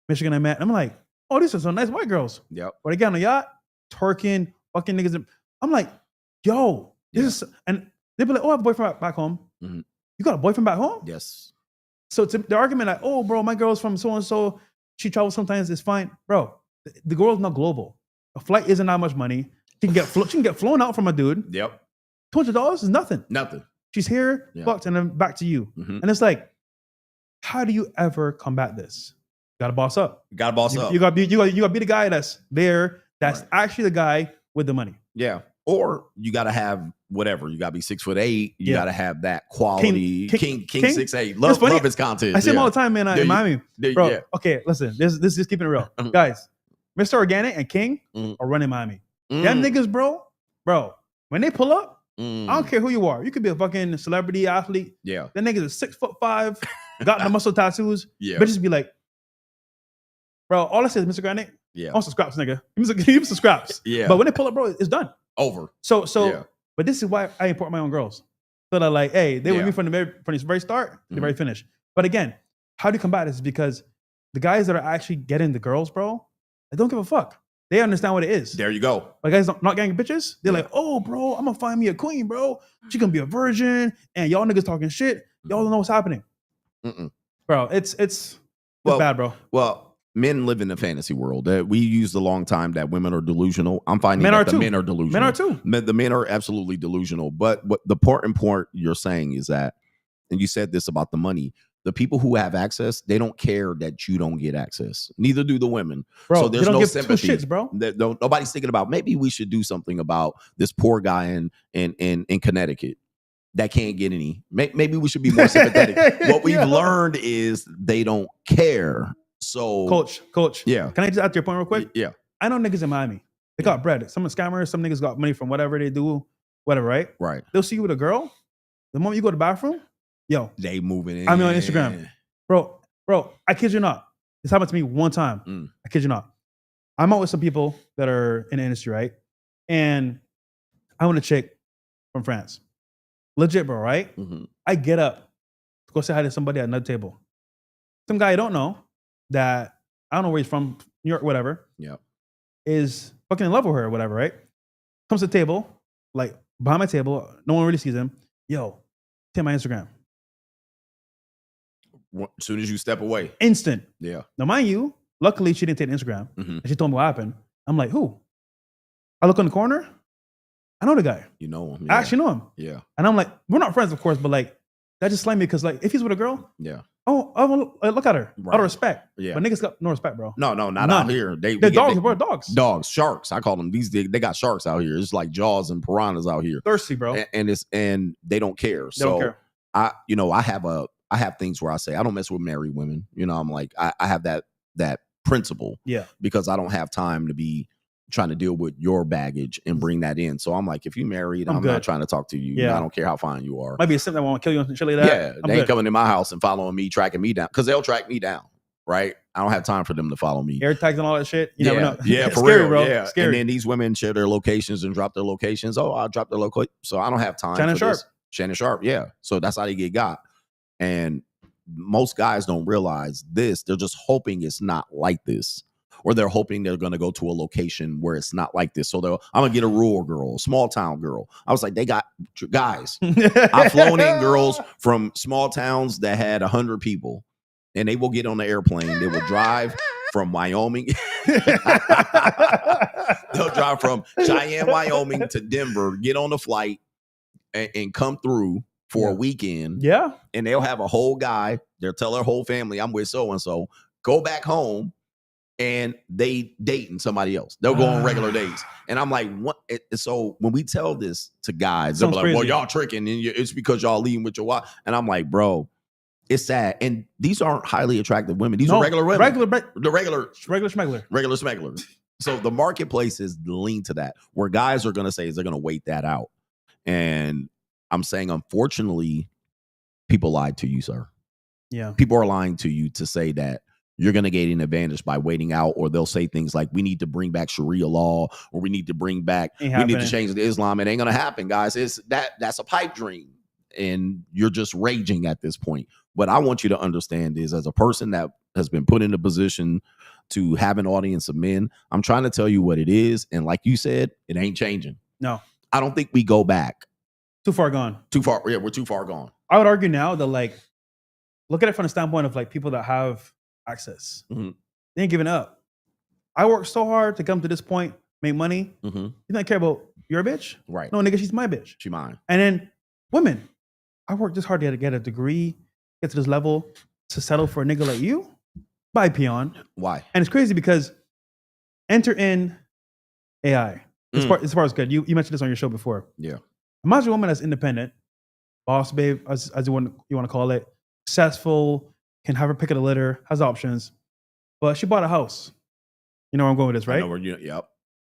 Michigan I met? I'm like, oh, these are some nice white girls. Yep. But they get on the yacht, twerking, fucking niggas. I'm like, yo, this is, and they be like, oh, I have a boyfriend back home. Mm-hmm. You got a boyfriend back home? Yes. So it's the argument like, oh, bro, my girl's from so-and-so. She travels sometimes, it's fine. Bro, the girl's not global. A flight isn't that much money. She can get flown out from a dude. Yep. $200 is nothing. Nothing. She's here, fucked, and then back to you. Mm-hmm. And it's like, how do you ever combat this? You gotta boss up. You gotta boss up. You gotta be the guy that's there, that's actually the guy with the money. Yeah. Or you gotta have whatever. You gotta be 6'8". You gotta have that quality. King 6'8". Love his content. I see him all the time, man, in Miami. Bro, okay, listen, this is keeping it real. Guys, Mr. Organic and King are running Miami. Them niggas, bro, when they pull up, I don't care who you are. You could be a fucking celebrity athlete. Yeah. Them niggas are 6'5", got the muscle tattoos. Yeah. Bitches be like, bro, all I say is Mr. Granite. Yeah. I want some scraps, nigga. Give me some scraps. Yeah. But when they pull up, bro, it's done. Over. So but this is why I import my own girls. So they're like, hey, they with me from the very start to the very finish. But again, how do you combat this? Because the guys that are actually getting the girls, bro, they don't give a fuck. They understand what it is. There you go. Like guys not getting bitches. They're like, oh, bro, I'm gonna find me a queen, bro. She gonna be a virgin, and y'all niggas talking shit. Y'all don't know what's happening, bro. It's bad, bro. Well, men live in the fantasy world. We used a long time that women are delusional. I'm finding men are delusional. Men are too. The men are absolutely delusional. But what the important point you're saying is that, and you said this about the money. The people who have access, they don't care that you don't get access. Neither do the women. Bro, so there's no sympathy. Two shits, bro. Nobody's thinking about maybe we should do something about this poor guy in Connecticut that can't get any. Maybe we should be more sympathetic. What we've learned is they don't care. So coach. Yeah. Can I just add to your point real quick? Yeah. I know niggas in Miami. They got bread. Some scammers, some niggas got money from whatever they do, whatever, right? Right. They'll see you with a girl. The moment you go to the bathroom, yo, they moving in. I'm on Instagram. Bro, I kid you not. This happened to me one time. I kid you not. I'm out with some people that are in the industry, right? And I want a chick from France. Legit, bro, right? I get up to go say hi to somebody at another table. Some guy I don't know that, I don't know where he's from, New York, whatever. Yeah. Is fucking in love with her or whatever, right? Comes to the table, like behind my table, no one really sees him. Yo, take my Instagram. As soon as you step away. Instant. Yeah. Now, mind you, luckily she didn't take Instagram. And she told me what happened. I'm like, who? I look in the corner. I know the guy. You know him. Yeah. I actually know him. Yeah. And I'm like, we're not friends, of course, but like, that just slammed me because like, if he's with a girl, I look at her out of respect. Yeah. But niggas got no respect, bro. No, not out here. They're dogs, bro. Dogs. Dogs, sharks. I call them. They got sharks out here. It's like Jaws and piranhas out here. Thirsty, bro. And they don't care. Don't care. I have things where I say I don't mess with married women. You know, I'm like I have that principle. Yeah. Because I don't have time to be trying to deal with your baggage and bring that in. So I'm like, if you married, I'm not trying to talk to you. Yeah. I don't care how fine you are. Might be a simple that want to kill you and shit like that. Yeah. They ain't coming in my house and following me, tracking me down. Because they'll track me down. Right. I don't have time for them to follow me. Air tags and all that shit. You never know. Yeah, for scary, real, bro. Yeah. Scary. And then these women share their locations and drop their locations. Oh, I'll drop their location. So I don't have time Shannon for Sharp. this. Shannon Sharp. Yeah. So that's how they get got. And most guys don't realize this. They're just hoping it's not like this. or they're hoping they're going to go to a location where it's not like this. So I'm going to get a rural girl, small town girl. I was like, they got guys. I've flown in girls from small towns that had 100 people, and they will get on the airplane. They will drive from Wyoming. They'll drive from Cheyenne, Wyoming to Denver, get on the flight, and come through for a weekend. Yeah. And they'll have a whole guy. They'll tell their whole family, I'm with so-and-so. Go back home, and they dating somebody else. They'll go on regular dates. And I'm like, what? So when we tell this to guys, they're like, well, y'all tricking, and it's because y'all leaving with your wife. And I'm like, bro, it's sad. And these aren't highly attractive women. These are regular women. Regular smegglers. So the marketplace is lean to that, where guys are going to say, they're going to wait that out. And I'm saying, unfortunately, people lied to you, sir. Yeah. People are lying to you to say that you're going to gain an advantage by waiting out, or they'll say things like, we need to bring back Sharia law, or we need to need to change the Islam. It ain't going to happen, guys. That's a pipe dream. And you're just raging at this point. What I want you to understand is, as a person that has been put in a position to have an audience of men, I'm trying to tell you what it is. And like you said, it ain't changing. No. I don't think we go back. Too far gone. Too far. Yeah, we're too far gone. I would argue now that, like, look at it from the standpoint of, like, people that have access. Mm-hmm. They ain't giving up. I worked so hard to come to this point, make money. Mm-hmm. You don't care about your bitch? Right. No, nigga, she's my bitch. She mine. And then women, I worked this hard to get a degree, get to this level, to settle for a nigga like you. Bye, peon. Why? And it's crazy because enter in AI. As far as good. You mentioned this on your show before. Yeah. Imagine a woman that's independent, boss babe, as you want to call it, successful, can have her pick of the litter, has options, but she bought a house. You know where I'm going with this, right? I know yep.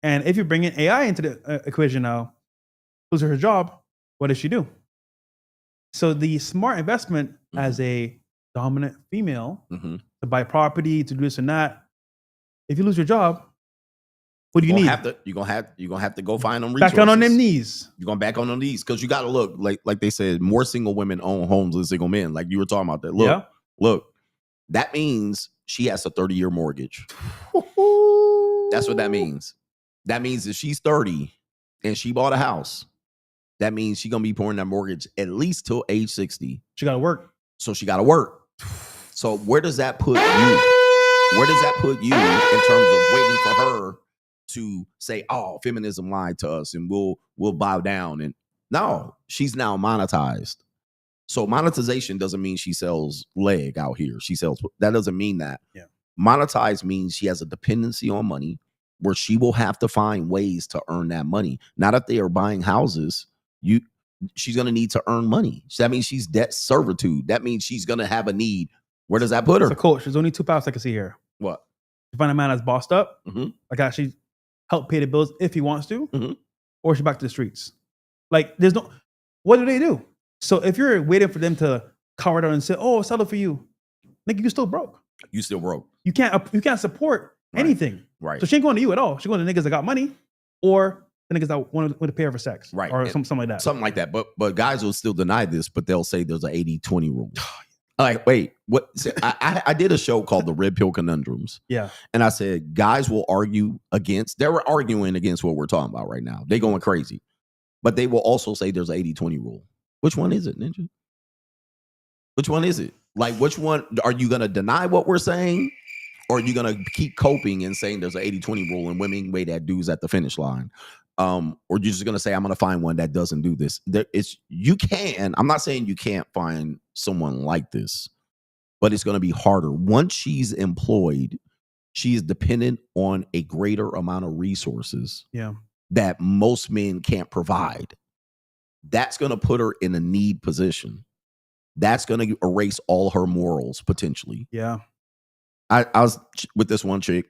And if you bring in AI into the equation now, lose her job, what does she do? So the smart investment as a dominant female to buy property, to do this and that, if you lose your job, what do you need? You're gonna have to go find them resources. Back on them knees. You're going back on them knees, because you got to look like they said, more single women own homes than single men. Like you were talking about that. Look, that means she has a 30-year mortgage. That's what that means. That means if she's 30 and she bought a house, that means she's gonna be pouring that mortgage at least till age 60. She got to work. So she got to work. So where does that put you? Where does that put you in terms of waiting for her to say, oh, feminism lied to us and we'll bow down? And no, she's now monetized. So monetization doesn't mean she sells leg out here. That doesn't mean that. Yeah. Monetized means she has a dependency on money, where she will have to find ways to earn that money. Not if they are buying houses. She's going to need to earn money. So that means she's debt servitude. That means she's going to have a need. Where does that put her? So, coach, there's only two paths I can see here. What? You find a man that's bossed up, like actually help pay the bills if he wants to, or she's back to the streets. Like, what do? So if you're waiting for them to cover down and say, oh, settle for you, nigga, you still broke. You still broke. You can't support anything. Right. So she ain't going to you at all. She's going to niggas that got money, or the niggas that want to pay her for sex. Right. Or something like that. Something like that. But guys will still deny this, but they'll say there's an 80-20 rule. Like, wait, what? I did a show called The Red Pill Conundrums. Yeah. And I said, guys will argue against, they were arguing against what we're talking about right now. They going crazy. But they will also say there's an 80-20 rule. Which one is it, Ninja? Which one is it? Like, which one? Are you going to deny what we're saying? Or are you going to keep coping and saying there's an 80-20 rule and women wait at dudes at the finish line? Or you're just going to say, I'm going to find one that doesn't do this. I'm not saying you can't find someone like this, but it's going to be harder. Once she's employed, she is dependent on a greater amount of resources that most men can't provide. That's going to put her in a need position. That's going to erase all her morals potentially. Yeah. I was with this one chick.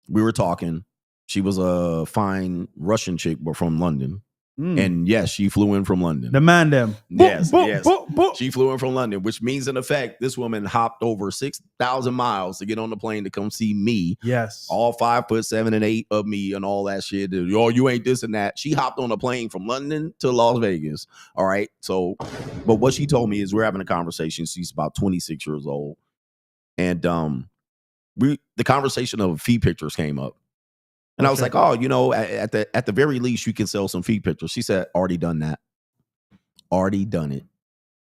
We were talking. She was a fine Russian chick, but from London. And yes, she flew in from London. Demand them. Yes. She flew in from London, which means in effect, this woman hopped over 6,000 miles to get on the plane to come see me. Yes. All 5'7" and 8 of me and all that shit. Oh, you ain't this and that. She hopped on a plane from London to Las Vegas. All right. So, but what she told me is we're having a conversation. She's about 26 years old. And the conversation of feed pictures came up. And I was like, oh, at the very least, you can sell some feed pictures. She said, already done that. Already done it.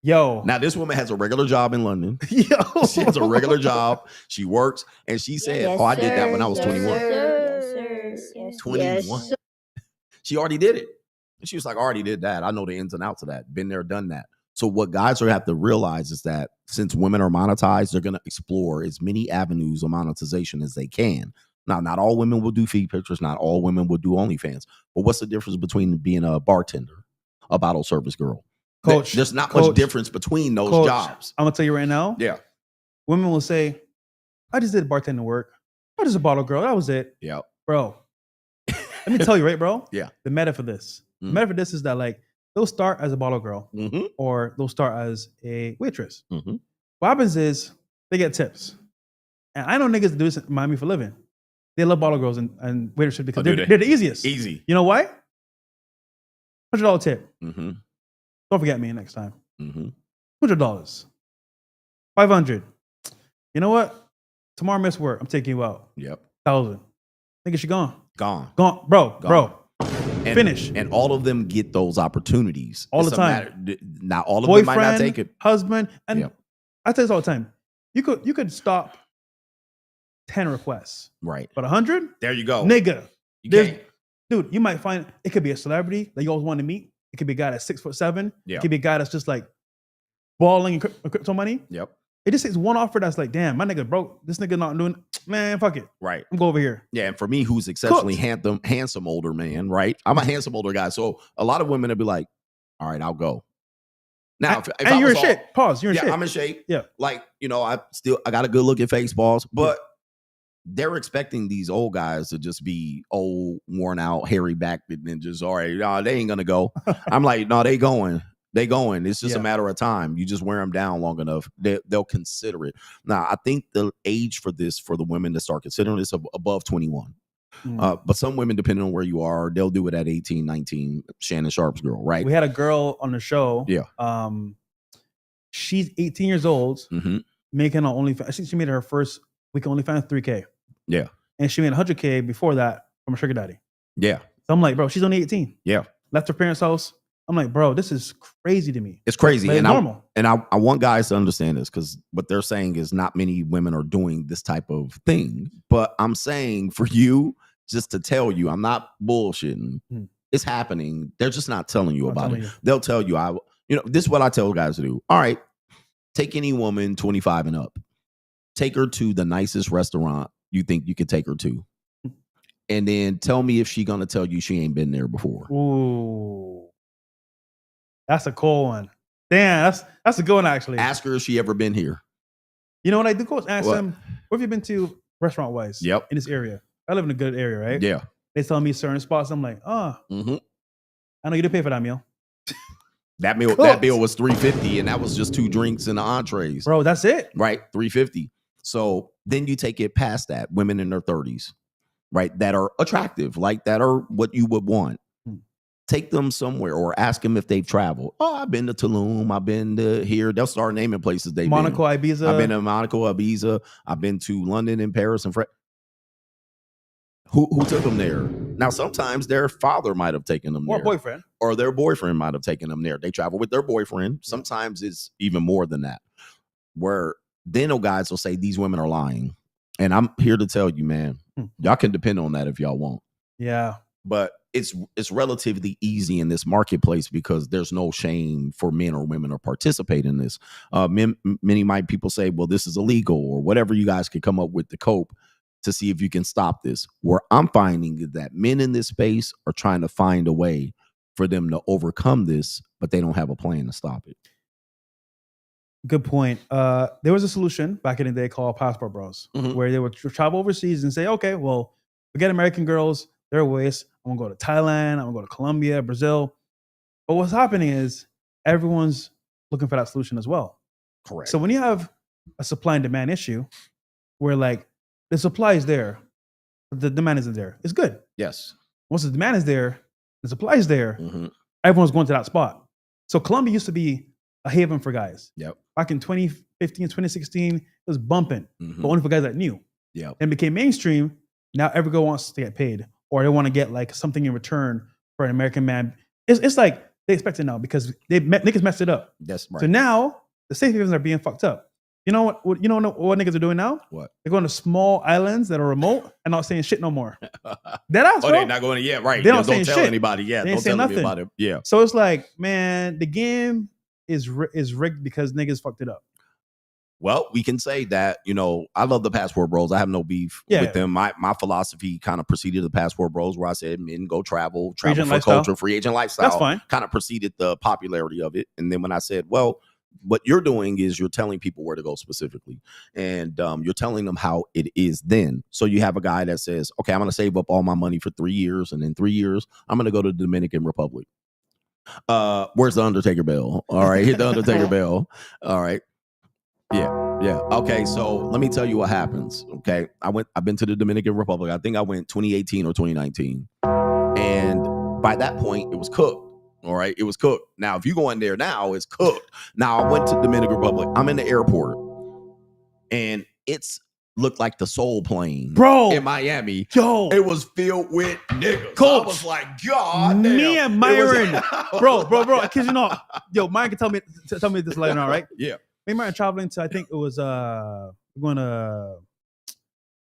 Yo. Now, this woman has a regular job in London. Yo. She has a regular job. She works. And she said, I did that when I was 21. Yes, sir. 21. She already did it. And she was like, I already did that. I know the ins and outs of that. Been there, done that. So what guys are have to realize is that since women are monetized, they're going to explore as many avenues of monetization as they can. Now, not all women will do feed pictures. Not all women will do OnlyFans. But what's the difference between being a bartender, a bottle service girl? Coach, there's not much difference between those jobs. I'm going to tell you right now. Yeah. Women will say, I just did bartending work. I was just a bottle girl. That was it. Yeah. Bro, let me tell you, right, bro? Yeah. The meta for this. The meta for this is that, like, they'll start as a bottle girl or they'll start as a waitress. What happens is they get tips. And I know niggas that do this in Miami for a living. They love bottle girls and waitresses because they're the easiest. Easy. You know why? $100 tip. Don't forget me next time. $100. $500. You know what? Tomorrow miss work. I'm taking you out. Yep. $1,000. Nigga, she gone. Gone. Bro. Finish. And all of them get those opportunities. All the time. Now, all of Boyfriend, them might not take it. Husband. And I tell you this all the time. You could stop 10 requests. Right. But 100? There you go. Nigga. You can't. Dude, you might find it could be a celebrity that you always want to meet. It could be a guy that's 6'7". Yeah. It could be a guy that's just like balling in crypto money. Yep. It just takes one offer that's like, damn, my nigga broke. This nigga not doing, man, fuck it. Right. I'm go over here. Yeah, and for me, who's exceptionally handsome older man, right? I'm a handsome older guy. So a lot of women will be like, all right, I'll go. Now, if and you're in shape. Pause. You're in shape. I'm in shape. Yeah. Like, I got a good looking face, balls, but they're expecting these old guys to just be old, worn out, hairy backed, and then just, all right, no, they ain't gonna go. I'm like, no, they going. It's just a matter of time. You just wear them down long enough, they'll consider it. Now, I think the age for the women to start considering this above 21. But some women, depending on where you are, they'll do it at 18, 19. Shannon Sharp's girl, right? We had a girl on the show. Yeah. She's 18 years old, making on OnlyFans. I think she made her first week OnlyFans $3K. Yeah. And she made $100K before that from a sugar daddy. Yeah. So I'm like, bro, she's only 18. Yeah. Left her parents' house. I'm like, bro, this is crazy to me. It's crazy. But it's normal. I want guys to understand this because what they're saying is not many women are doing this type of thing. But I'm saying for you, just to tell you, I'm not bullshitting. It's happening. They're just not telling you about it. They'll tell you, this is what I tell guys to do. All right, take any woman 25 and up. Take her to the nicest restaurant you think you could take her to. And then tell me if she's going to tell you she ain't been there before. Ooh. That's a cool one. Damn, that's a good one, actually. Ask her if she ever been here. You know what I do, Coach? Ask them, where have you been to restaurant-wise? Yep. In this area. I live in a good area, right? Yeah. They tell me certain spots. I'm like, I know you didn't pay for that meal. That bill was $350, and that was just 2 drinks and the entrees. Bro, that's it. Right, $350. So then you take it past that. Women in their 30s, right, that are attractive, like that are what you would want. Take them somewhere or ask them if they've traveled. Oh, I've been to Tulum. I've been to here. They'll start naming places they've been. Monaco, Ibiza. I've been to Monaco, Ibiza. I've been to London and Paris and Who took them there? Now, sometimes their father might have taken them there. Or boyfriend. Or their boyfriend might have taken them there. They travel with their boyfriend. Sometimes it's even more than that. Where then guys will say these women are lying. And I'm here to tell you, man, y'all can depend on that if y'all want. Yeah. But it's relatively easy in this marketplace because there's no shame for men or women to participate in this. Many people say, well, this is illegal or whatever you guys could come up with to cope to see if you can stop this. Where I'm finding is that men in this space are trying to find a way for them to overcome this, but they don't have a plan to stop it. Good point. There was a solution back in the day called Passport Bros, where they would travel overseas and say, okay, well, forget American girls, their ways. I'm going to go to Thailand. I'm going to go to Colombia, Brazil. But what's happening is everyone's looking for that solution as well. Correct. So when you have a supply and demand issue where like the supply is there, but the demand isn't there, it's good. Yes. Once the demand is there, the supply is there, everyone's going to that spot. So Colombia used to be a haven for guys. Yep. Back in 2015, 2016, it was bumping, but only for guys that knew. Yeah. and became mainstream, now every girl wants to get paid, or they want to get like something in return for an American man. It's like they expect it now because niggas messed it up. That's right. So now the safe havens are being fucked up. You know what? You know what niggas are doing now? What? They're going to small islands that are remote and not saying shit no more. That ass, Oh, bro. they're not going to. Yeah, right. They don't Don't say tell shit. anybody. Yeah, They ain't don't say tell nothing. anybody about it. Yeah. So it's like, man, the game is rigged because niggas fucked it up. Well, we can say that, I love the Passport Bros. I have no beef with them. My philosophy kind of preceded the Passport Bros, where I said men go travel for lifestyle. culture, free agent lifestyle. That's fine. Kind of preceded the popularity of it. And then when I said, well, what you're doing is you're telling people where to go specifically. And you're telling them how it is then. So you have a guy that says, okay, I'm going to save up all my money for 3 years. And in 3 years, I'm going to go to the Dominican Republic. Where's the Undertaker bell? All right. Hit the Undertaker bell. All right. Yeah. Okay. So let me tell you what happens. Okay. I've been to the Dominican Republic. I think I went 2018 or 2019. And by that point, it was cooked. All right. It was cooked. Now, if you go in there now, it's cooked. Now, I went to Dominican Republic. I'm in the airport and it's looked like the Soul Plane, Bro, in Miami. Yo, it was filled with niggas. Coach, I was like, God damn. Me and Myron, bro, because yo, Myron can tell me this later on, right? Yeah. Me and Myron traveling to, I think it was going to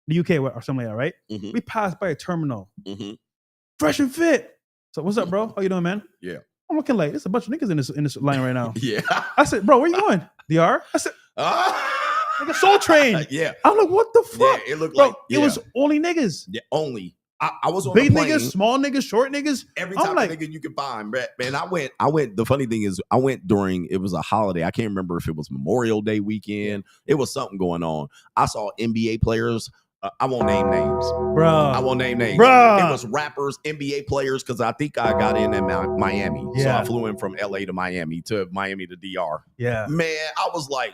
the UK or something like that, right? Mm-hmm. We passed by a terminal, fresh and fit. So what's up, bro? How you doing, man? Yeah. I'm looking like there's a bunch of niggas in this line right now. Yeah. I said, bro, where you going? DR? I said, like a Soul Train. Yeah. I'm like, what the fuck? Yeah, it looked bro, like it was only niggas. Yeah, only. I was on big a plane, niggas, small niggas, short niggas. every type of nigga you can find. Man, I went. The funny thing is, I went during, it was a holiday. I can't remember if it was Memorial Day weekend. It was something going on. I saw NBA players. I won't name names. Bro. I won't name names. Bruh. It was rappers, NBA players, because I think I got in Miami. So Yeah. I flew in from LA to Miami to DR. Yeah. Man, I was like,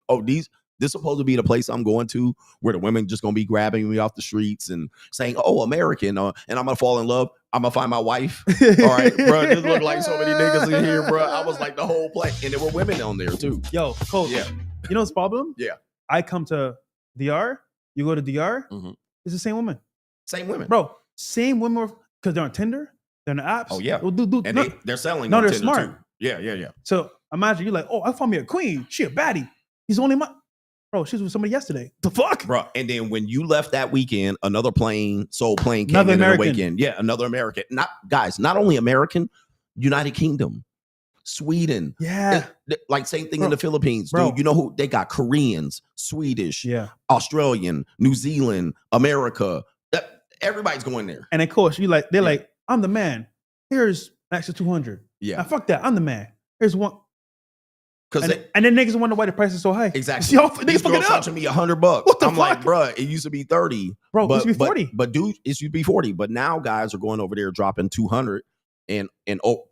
oh, this supposed to be the place I'm going to where the women just gonna be grabbing me off the streets and saying, oh, American, and I'm gonna fall in love. I'm gonna find my wife. All right, bro. This look like so many niggas in here, bro. I was like the whole place, and there were women on there too. Yo, Coach. Yeah. You know what's the problem? Yeah. I come to DR. You go to DR. Mhm. It's the same woman, Same women, bro. Same women because they're on Tinder. They're on the apps. Oh, yeah. Well, and they're selling. No, on they're Tinder, smart. too. Yeah. So imagine you're like, oh, I found me a queen. She a baddie. He's only my bro. She was with somebody yesterday. The fuck, Bro. And then when you left that weekend, another Soul plane came Another in the American. weekend. Yeah, another American. Not only American, United Kingdom, Sweden. Yeah. Like same thing Bro. in the Philippines, Bro. dude. You know who they got? Koreans, Swedish, Yeah. Australian, New Zealand, America. Everybody's going there. And then Coach, they're Yeah. like, I'm the man. Here's an extra 200. Yeah, Now, fuck that. I'm the man. Here's one. because And then niggas wonder why the price is so high. exactly. See, y'all These niggas fucking girls it up. charging me $100. What the I'm like, fuck? bro, it used to be 30. Bro, it used to be 40. But dude, it used to be 40. But now guys are going over there dropping 200 and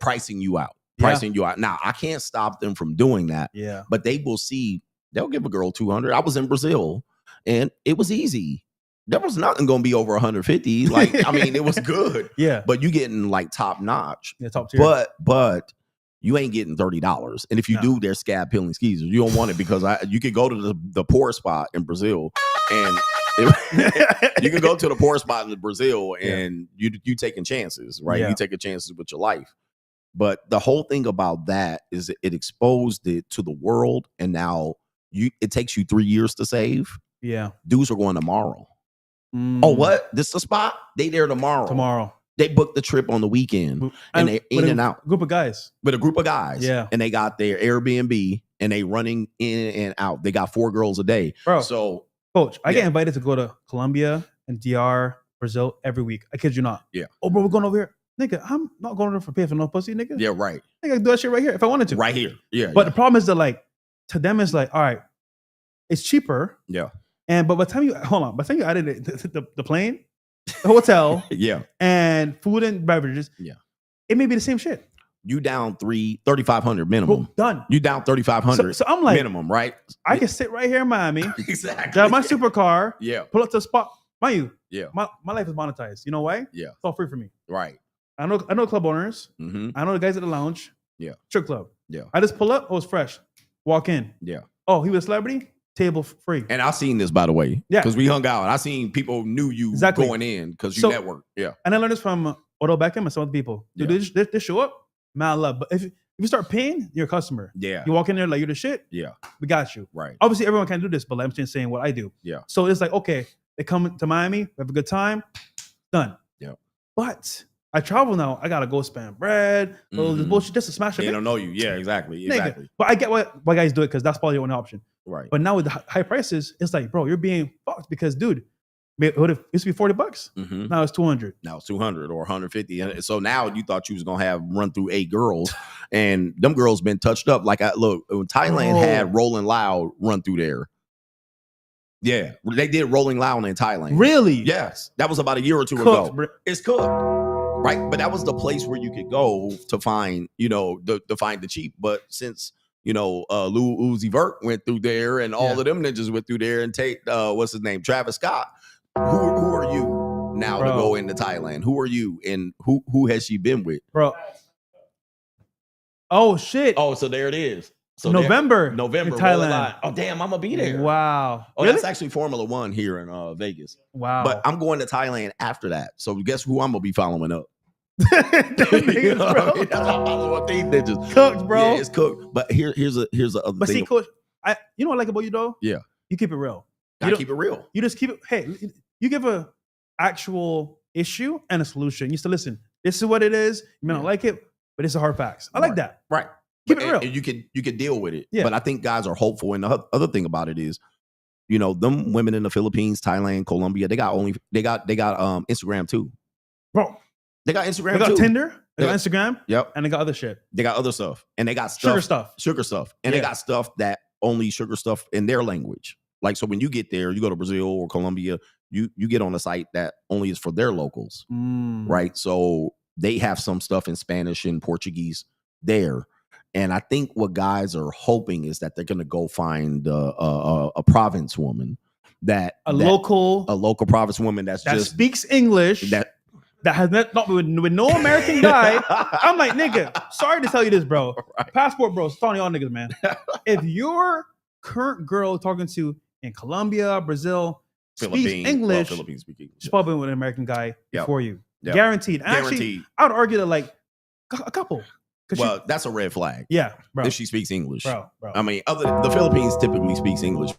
pricing you out. Now I can't stop them from doing that, Yeah. but they will see. They'll give a girl 200. I was in Brazil, and it was easy. There was nothing going to be over 150. Like, I mean, it was good, Yeah. but you getting like top notch. Yeah, top tier. But you ain't getting $30. And if you No. do, they're scab peeling skeezers. You don't want it because you could go to the poor spot in Brazil and you can go to the poor spot in Brazil and you taking chances, right? Yeah. You taking chances with your life. But the whole thing about that is it exposed it to the world, and now it takes you 3 years to save. Yeah. Dudes are going tomorrow. Mm. Oh, what? This the spot? They there tomorrow. Tomorrow. They booked the trip on the weekend and they in with and a out Group of guys. with a group of guys. Yeah. And they got their Airbnb and they running in and out. They got 4 girls a day. Bro. So Coach, I Yeah. get invited to go to Colombia and DR, Brazil every week. I kid you not. Yeah. Oh, bro, we're going over here. Nigga, I'm not going over for pay for no pussy, nigga. yeah, right. Nigga, I can do that shit right here if I wanted to. Right here. Yeah. But the problem is that, like, to them, it's like, all right, it's cheaper. Yeah. And but by the time you added it, the plane, the hotel, yeah. and food and beverages, Yeah. it may be the same shit. You down 3,500 minimum. Boom, done. You down 3,500 So I'm like, minimum, right? I can sit right here in Miami, Exactly. drive my supercar, Yeah. pull up to the spot. Mind you, Yeah. my life is monetized. You know why? Yeah. It's all free for me. Right. I know club owners. Mm-hmm. I know the guys at the lounge. Yeah. Strip club. Yeah. I just pull up. Oh, it's fresh. Walk in. Yeah. Oh, he was a celebrity. table free. And I seen this, by the way. Yeah. Because we hung out. I seen people knew you Exactly. going in because you So- network. Yeah. And I learned this from Odell Beckham and some other people. Dude, they show up, man, love. But if you start paying, you're a customer. Yeah. You walk in there like you're the shit. Yeah. We got you. Right. Obviously, everyone can't do this, but I'm just saying what I do. Yeah. So it's like, okay, they come to Miami, we have a good time, done. Yeah. But I travel now. I gotta go spend bread, all this Mhm. bullshit just to smash They it. don't know you. Yeah, exactly. Nigga. Exactly. But I get why guys do it because that's probably the only option. Right. But now with the high prices, it's like, bro, you're being fucked because, dude, it would have used to be $40. Mhm. Now it's 200. Now it's 200 or 150. And so now you thought you was gonna have run through 8 girls, and them girls been touched up. Like when Thailand Bro. had Rolling Loud run through there. Yeah, they did Rolling Loud in Thailand. Really? Yes, that was about a year or two Cooked, ago. bro. It's cooked, right? But that was the place where you could go to find, to find the cheap. But since Lil Uzi Vert went through there, and all Yeah. of them ninjas went through there, and what's his name, Travis Scott. Who are you now to Bro. go into Thailand? Who are you, and who has she been with? Bro. Oh, shit. Oh, so there it is. So November. November, in Rolling Thailand. Loud. Oh, damn, I'm gonna be there. Wow. Oh, Really? that's actually Formula One here in Vegas. Wow. But I'm going to Thailand after that. So guess who I'm gonna be following up? Them You know niggas, what I bro. mean? That's how I follow up these ninjas. Cooked, bro. Yeah, it's cooked. But here's a other But thing. see, coach, you know what I like about you though? Yeah. You keep it real. I you don't- keep it real. You just keep it. Hey, you give a actual issue and a solution. You say, listen, this is what it is. You may not Yeah. like it, but it's a hard facts. I like Right. that. Right. Keep But- it real. and you can deal with it. Yeah. But I think guys are hopeful. And the other thing about it is, them women in the Philippines, Thailand, Colombia, they got Instagram too. Bro, They got Instagram they got too. Tinder, they got Yeah. Instagram, Yep. and they got other shit. They got other stuff. And they got Sugar stuff. Sugar stuff. And Yeah. they got stuff that only sugar stuff in their language. Like, so when you get there, you go to Brazil or Colombia, you get on a site that only is for their locals. Mm. Right. So they have some stuff in Spanish and Portuguese there. And I think what guys are hoping is that they're going to go find a province woman A local province woman that's that just speaks English that has not with no American guy. I'm like, nigga, sorry to tell you this, bro. Right. Passport, bro. It's on y'all niggas, man. If your current girl talking to in Colombia, Brazil, speaks English, Philippines speak English. she's probably with an American guy Yep. before you. Yep. Guaranteed. And actually, Guaranteed. I would argue that like a couple. 'Cause Well, that's a red flag yeah, bro. if she speaks English. Bro. I mean, the Philippines typically speaks English.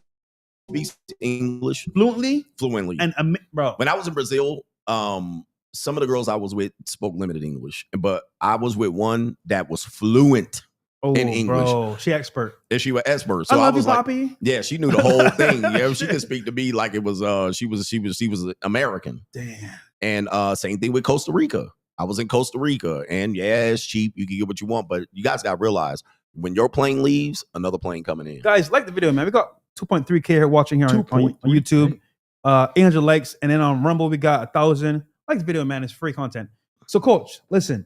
Speaks English Fluently fluently. and bro. When I was in Brazil, some of the girls I was with spoke limited English, but I was with one that was fluent in English. Bro, she expert. and she was expert. So I love was you, like, Poppy. yeah, she knew the whole thing. Yeah, she could speak to me like it was she was American. Damn. And same thing with Costa Rica. I was in Costa Rica, and yeah, it's cheap. You can get what you want, but you guys got to realize when your plane leaves, another plane coming in. Guys, like the video, man. We got 2.3K here watching here on 2.3K. YouTube. 800 likes, and then on Rumble we got 1,000. Like the video, man. It's free content. So, coach, listen.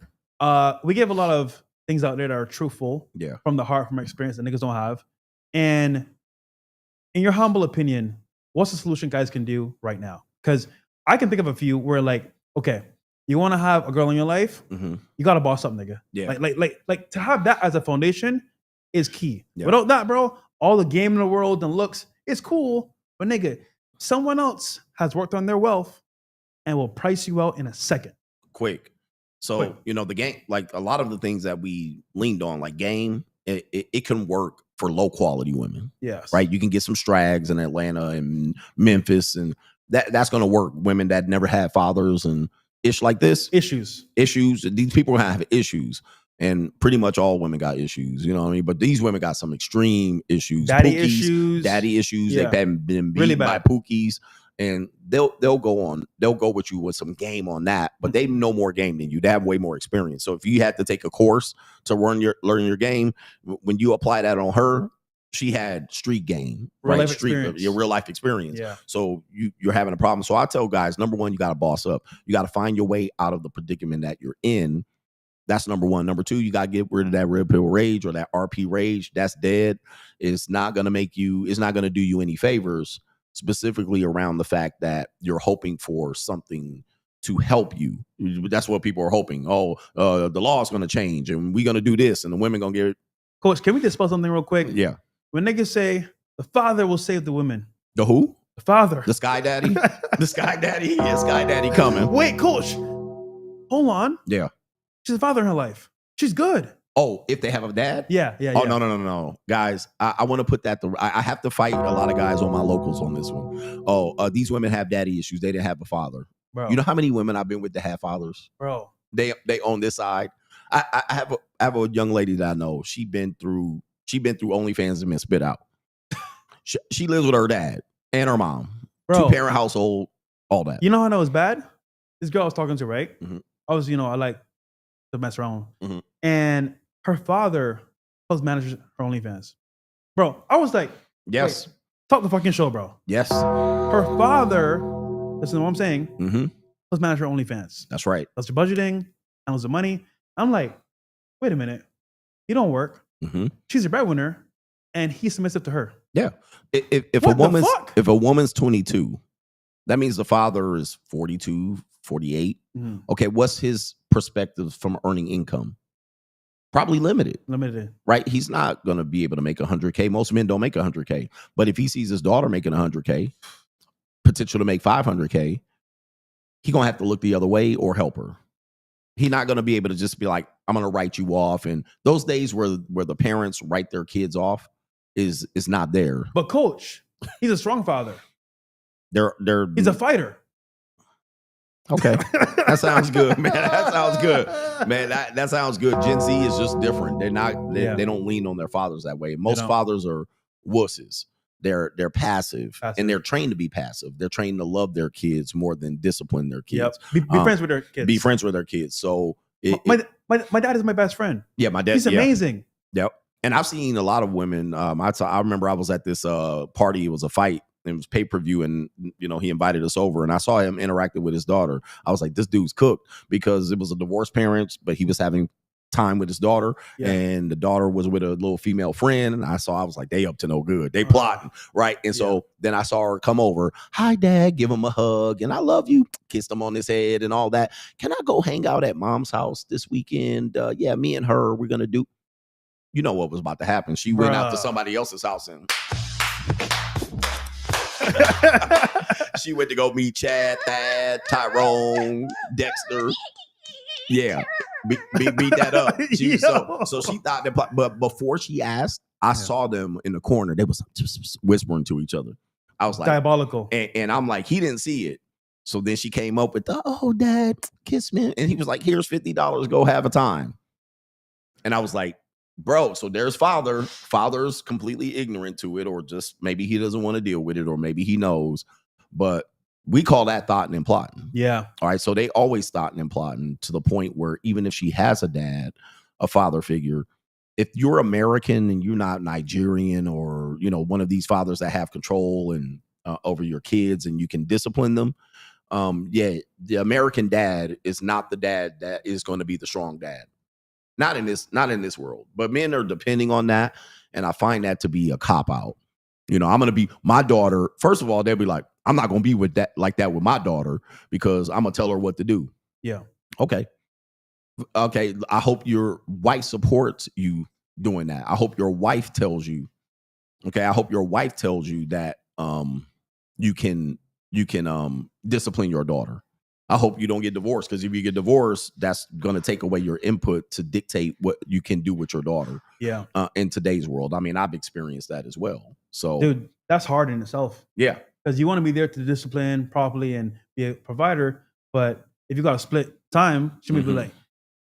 We give a lot of things out there that are truthful, Yeah. from the heart, from experience that niggas don't have. And in your humble opinion, what's the solution guys can do right now? Because I can think of a few where, like, okay, you want to have a girl in your life, Mm-hmm. you got to boss up, nigga. Yeah. Like to have that as a foundation is key. Yeah. Without that, bro, all the game in the world and looks, it's cool, but nigga, someone else has worked on their wealth and will price you out in a second. Quick. So, Quick. the game, like a lot of the things that we leaned on, like game, it can work for low quality women, Yes. right? You can get some strags in Atlanta and Memphis, and that's going to work. Women that never had fathers and ish like this. Issues. Issues. These people have issues, and pretty much all women got issues. You know what I mean? But these women got some extreme issues. Daddy Pookies, issues. daddy issues. Yeah. They've been beat Really by bad. pookies, and they'll go with you with some game on that. But they know more game than you. They have way more experience. So if you had to take a course to learn your game, when you apply that on her, she had street game, Real right? life Street, experience. your real life experience. Yeah. So you're having a problem. So I tell guys, number one, you got to boss up. You got to find your way out of the predicament that you're in. That's number one. Number two, you got to get rid of that red pill rage or that RP rage. That's dead. It's not going to do you any favors, specifically around the fact that you're hoping for something to help you. That's what people are hoping. Oh, the law is going to change and we're going to do this and the women going to get it. Coach, can we dispel something real quick? Yeah. When niggas say The father will save the women. The who? The father. The Sky Daddy? The Sky Daddy? Yeah, Sky Daddy coming. Wait, coach. Hold on. Yeah. She's a father in her life. She's good. Oh, if they have a dad? Yeah. Oh, no. Guys, I want to put that, I have to fight a lot of guys on my locals on this one. Oh, these women have daddy issues. They didn't have a father. Bro. You know how many women I've been with that have fathers? Bro. They on this side. I have a young lady that I know. She been through OnlyFans and been spit out. She lives with her dad and her mom. Bro. 2-parent household, all that. You know how I know it's bad? This girl I was talking to, right? Mm-hmm. I was, I like to mess around. Mm-hmm. And her father was manager for OnlyFans. Bro, I was like, yes. wait, talk the fucking show, bro. Yes. Her father, listen to what I'm saying, Mm-hmm. was manager for OnlyFans. That's right. That's the budgeting, that was the money. I'm like, wait a minute. He don't work. Mm-hmm. She's a breadwinner, and he's submissive to her. Yeah. If What the fuck? a woman's 22, that means the father is 42, 48. Mm-hmm. Okay, what's his perspective from earning income? Probably limited, right? He's not going to be able to make 100K. Most men don't make 100K. But if he sees his daughter making 100K, potential to make 500K, he's going to have to look the other way or help her. He's not going to be able to just be like, I'm going to write you off. And those days where the parents write their kids off is not there. But coach, he's a strong father. He's a fighter. Okay. That sounds good, man. That sounds good. Man, that sounds good. Gen Z is just different. They don't lean on their fathers that way. Most fathers are wusses. They're passive, and they're trained to be passive. They're trained to love their kids more than discipline their kids. Yep. Be friends with their kids. Be friends with their kids. So my dad is my best friend. Yeah, my dad. He's amazing. Yep. And I've seen a lot of women. I remember I was at this party. It was a fight. It was pay-per-view, and he invited us over, and I saw him interacting with his daughter. I was like, this dude's cooked, because it was a divorced parents, but he was having time with his daughter, and the daughter was with a little female friend, and I was like, they up to no good. They plotting, right? And so then I saw her come over. Hi, Dad. Give him a hug, and I love you. Kissed him on his head and all that. Can I go hang out at Mom's house this weekend? Yeah, me and her, we're gonna do. You know what was about to happen. She went out to somebody else's house and she went to go meet Chad, Thad, Tyrone, Dexter. Yeah, beat that up. So she thought that, but before she asked, I saw them in the corner. They was just whispering to each other. I was like, diabolical. And I'm like, he didn't see it. So then she came up with oh, Dad, kiss me. And he was like, here's $50. Go have a time. And I was like, bro, so there's father. Father's completely ignorant to it, or just maybe he doesn't want to deal with it, or maybe he knows. But we call that thoughting and plotting. Yeah. All right. So they always thoughting and plotting, to the point where even if she has a dad, a father figure, if you're American and you're not Nigerian, or one of these fathers that have control and over your kids and you can discipline them, the American dad is not the dad that is going to be the strong dad. Not in this world, but men are depending on that, and I find that to be a cop out. I'm going to be my daughter. First of all, they'll be like, I'm not going to be with that with my daughter, because I'm going to tell her what to do. Yeah. Okay. I hope your wife supports you doing that. I hope your wife tells you. Okay. I hope your wife tells you that you can discipline your daughter. I hope you don't get divorced, because if you get divorced, that's going to take away your input to dictate what you can do with your daughter. Yeah. In today's world. I mean, I've experienced that as well. So, dude, that's hard in itself. Yeah. Because you want to be there to discipline properly and be a provider. But if you got to split time, she may be like,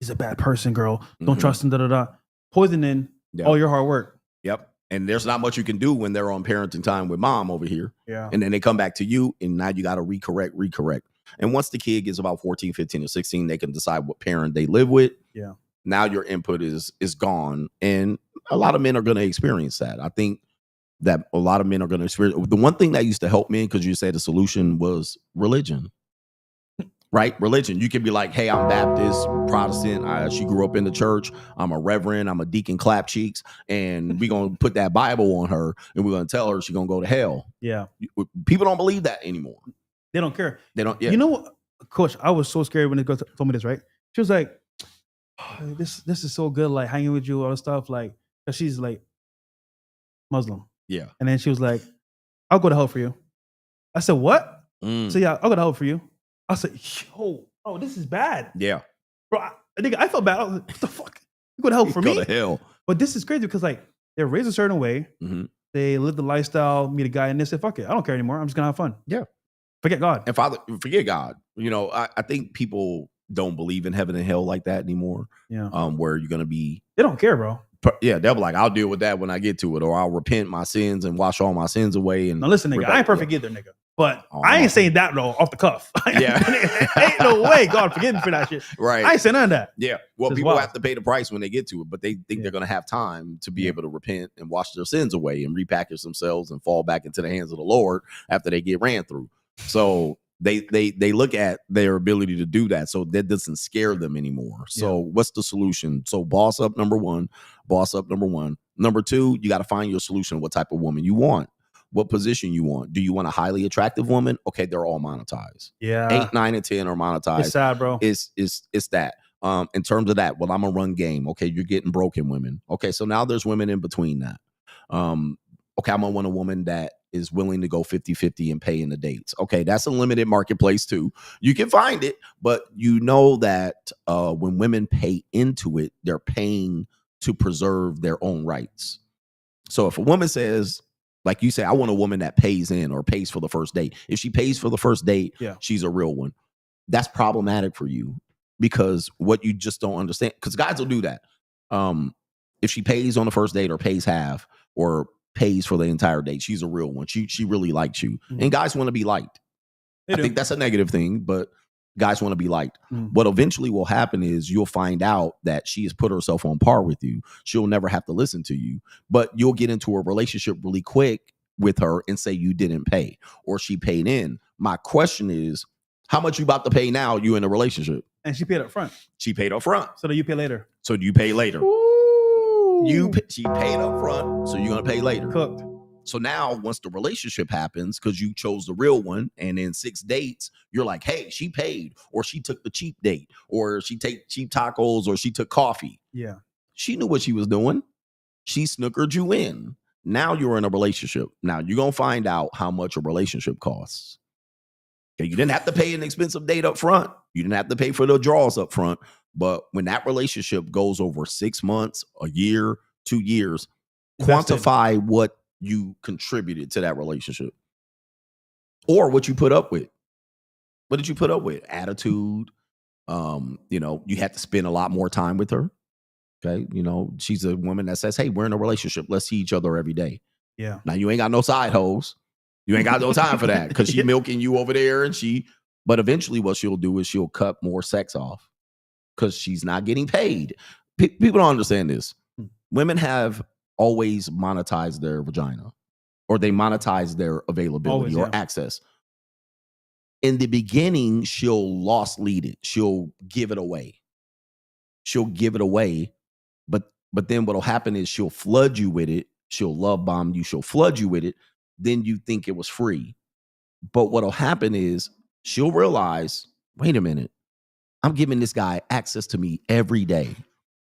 he's a bad person, girl. Don't trust him, poisoning all your hard work. Yep. And there's not much you can do when they're on parenting time with mom over here. Yeah. And then they come back to you, and now you got to recorrect. And once the kid gets about 14, 15, or 16, they can decide what parent they live with. Yeah. Now your input is gone. And a lot of men are going to experience that. I think that a lot of men are going to experience. The one thing that used to help men, because you said the solution was religion. Right? Religion. You can be like, hey, I'm Baptist, Protestant. She grew up in the church. I'm a reverend. I'm a deacon, clap cheeks. And we're going to put that Bible on her, and we're going to tell her she's going to go to hell. Yeah. People don't believe that anymore. They don't care. They don't. Yeah. You know what, Coach? I was so scared when the girl told me this, right? She was like, oh, this is so good, like hanging with you, all this stuff. Like, 'cause she's like Muslim. Yeah. And then she was like, I'll go to hell for you. I said, what? Mm. So yeah, I'll go to hell for you. I said, yo, oh, this is bad. Yeah. Bro, I felt bad. I was like, what the fuck? You go to hell for Go me? to hell. But this is crazy because like they're raised a certain way. Mm-hmm. They live the lifestyle, meet a guy, and they said, fuck it. I don't care anymore. I'm just gonna have fun. Yeah. Forget God. And Father, forget God. You know, I think people don't believe in heaven and hell like that anymore. Yeah. Where you're gonna be. They don't care, bro. Yeah, they'll be like, I'll deal with that when I get to it, or I'll repent my sins and wash all my sins away. And Now listen, nigga, I ain't perfect either, nigga. But Oh, I ain't saying that though off the cuff. Yeah. Ain't no way. God forgive me for that shit. Right. I ain't saying none of that. Yeah. Well, It's people wild. have to pay the price when they get to it, but they think they're going to have time to be able to repent and wash their sins away and repackage themselves and fall back into the hands of the Lord after they get ran through. So they look at their ability to do that. So that doesn't scare them anymore. So what's the solution? So boss up number one. Number two, you got to find your solution. What type of woman you want? What position you want? Do you want a highly attractive woman? Okay, they're all monetized. Yeah. 8, 9, and 10 are monetized. It's sad, bro. It's that. In terms of that, well, I'm a run game. Okay, you're getting broken women. Okay, so now there's women in between that. Okay, I'm gonna want a woman that is willing to go 50-50 and pay in the dates. Okay, that's a limited marketplace too. You can find it, but you know that when women pay into it, they're paying to preserve their own rights. So if a woman says, like you say, I want a woman that pays in or pays for the first date. If she pays for the first date, she's a real one. That's problematic for you because what you just don't understand, because guys will do that. If she pays on the first date or pays half or pays for the entire date, she's a real one. She really likes you. Mm-hmm. And guys want to be liked. I think that's a negative thing, but guys want to be liked. Mm-hmm. What eventually will happen is you'll find out that she has put herself on par with you. She'll never have to listen to you, but you'll get into a relationship really quick with her and say you didn't pay or she paid in. My question is, how much you about to pay now? You in a relationship? And she paid up front. She paid up front. So do you pay later? So do you pay later? Ooh. She paid up front, so you're gonna pay later. Cooked. So now, once the relationship happens, because you chose the real one, and in 6 dates, you're like, hey, she paid, or she took the cheap date, or she take cheap tacos, or she took coffee. Yeah. She knew what she was doing. She snookered you in. Now you're in a relationship. Now you're gonna find out how much a relationship costs. Okay, you didn't have to pay an expensive date up front. You didn't have to pay for the draws up front. But when that relationship goes over 6 months, a year, 2 years, quantify what you contributed to that relationship or what you put up with. What did you put up with? Attitude. You had to spend a lot more time with her. Okay. She's a woman that says, hey, we're in a relationship. Let's see each other every day. Yeah. Now you ain't got no side hoes. You ain't got no time for that because she's milking you over there but eventually what she'll do is she'll cut more sex off because she's not getting paid. People don't understand this. Women have always monetize their vagina or they monetize their availability or access. In the beginning, she'll loss lead it. She'll give it away. But then what'll happen is she'll flood you with it. She'll love bomb you. She'll flood you with it. Then you think it was free. But what'll happen is she'll realize, wait a minute, I'm giving this guy access to me every day.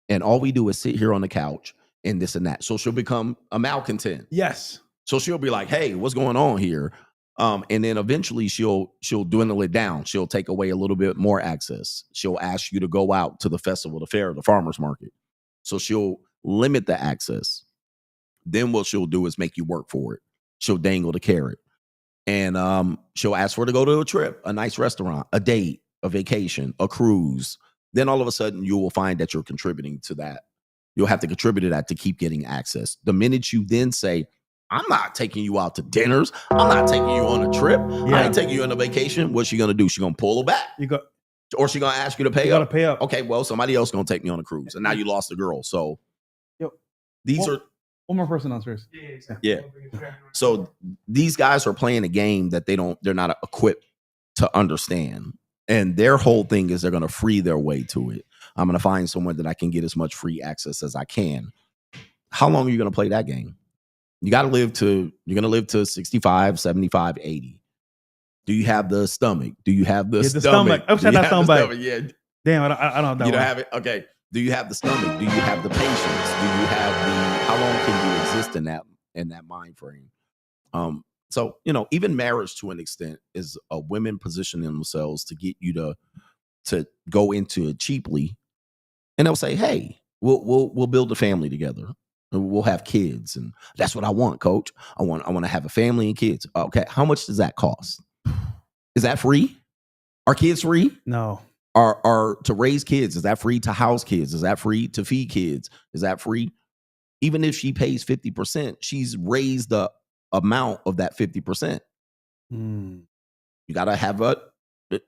And all we do is sit here on the couch and this and that. So she'll become a malcontent. Yes. So she'll be like, hey, what's going on here? And then eventually she'll dwindle it down. She'll take away a little bit more access. She'll ask you to go out to the festival, the fair, the farmer's market. So she'll limit the access. Then what she'll do is make you work for it. She'll dangle the carrot. And she'll ask for her to go to a trip, a nice restaurant, a date, a vacation, a cruise. Then all of a sudden you will find that you're contributing to that. You'll have to contribute to that to keep getting access. The minute you then say, I'm not taking you out to dinners. I'm not taking you on a trip. Yeah. I ain't taking you on a vacation. What's she going to do? She's going to pull her back. Or she's going to ask you to pay up. Pay up. Okay, well, somebody else going to take me on a cruise. And now you lost the girl. So these are... One more person downstairs. Yeah. So these guys are playing a game that they're not equipped to understand. And their whole thing is they're going to free their way to it. I'm going to find someone that I can get as much free access as I can. How long are you going to play that game? You're going to live to 65, 75, 80. Do you have the stomach? Do you have the stomach? I'm saying that stomach. Yeah. Damn, I don't have that. You don't have it? Okay. Do you have the stomach? Do you have the patience? Do you have how long can you exist in that in that mind frame. So even marriage to an extent is a women positioning themselves to get you to go into it cheaply, and they'll say, "Hey, we'll build a family together, and we'll have kids, and that's what I want, coach. I want to have a family and kids. Okay, how much does that cost? Is that free? Are kids free? No. Are to raise kids? Is that free? To house kids? Is that free? To feed kids? Is that free? Even if she pays 50%, she's raised the amount of that 50%. You got to have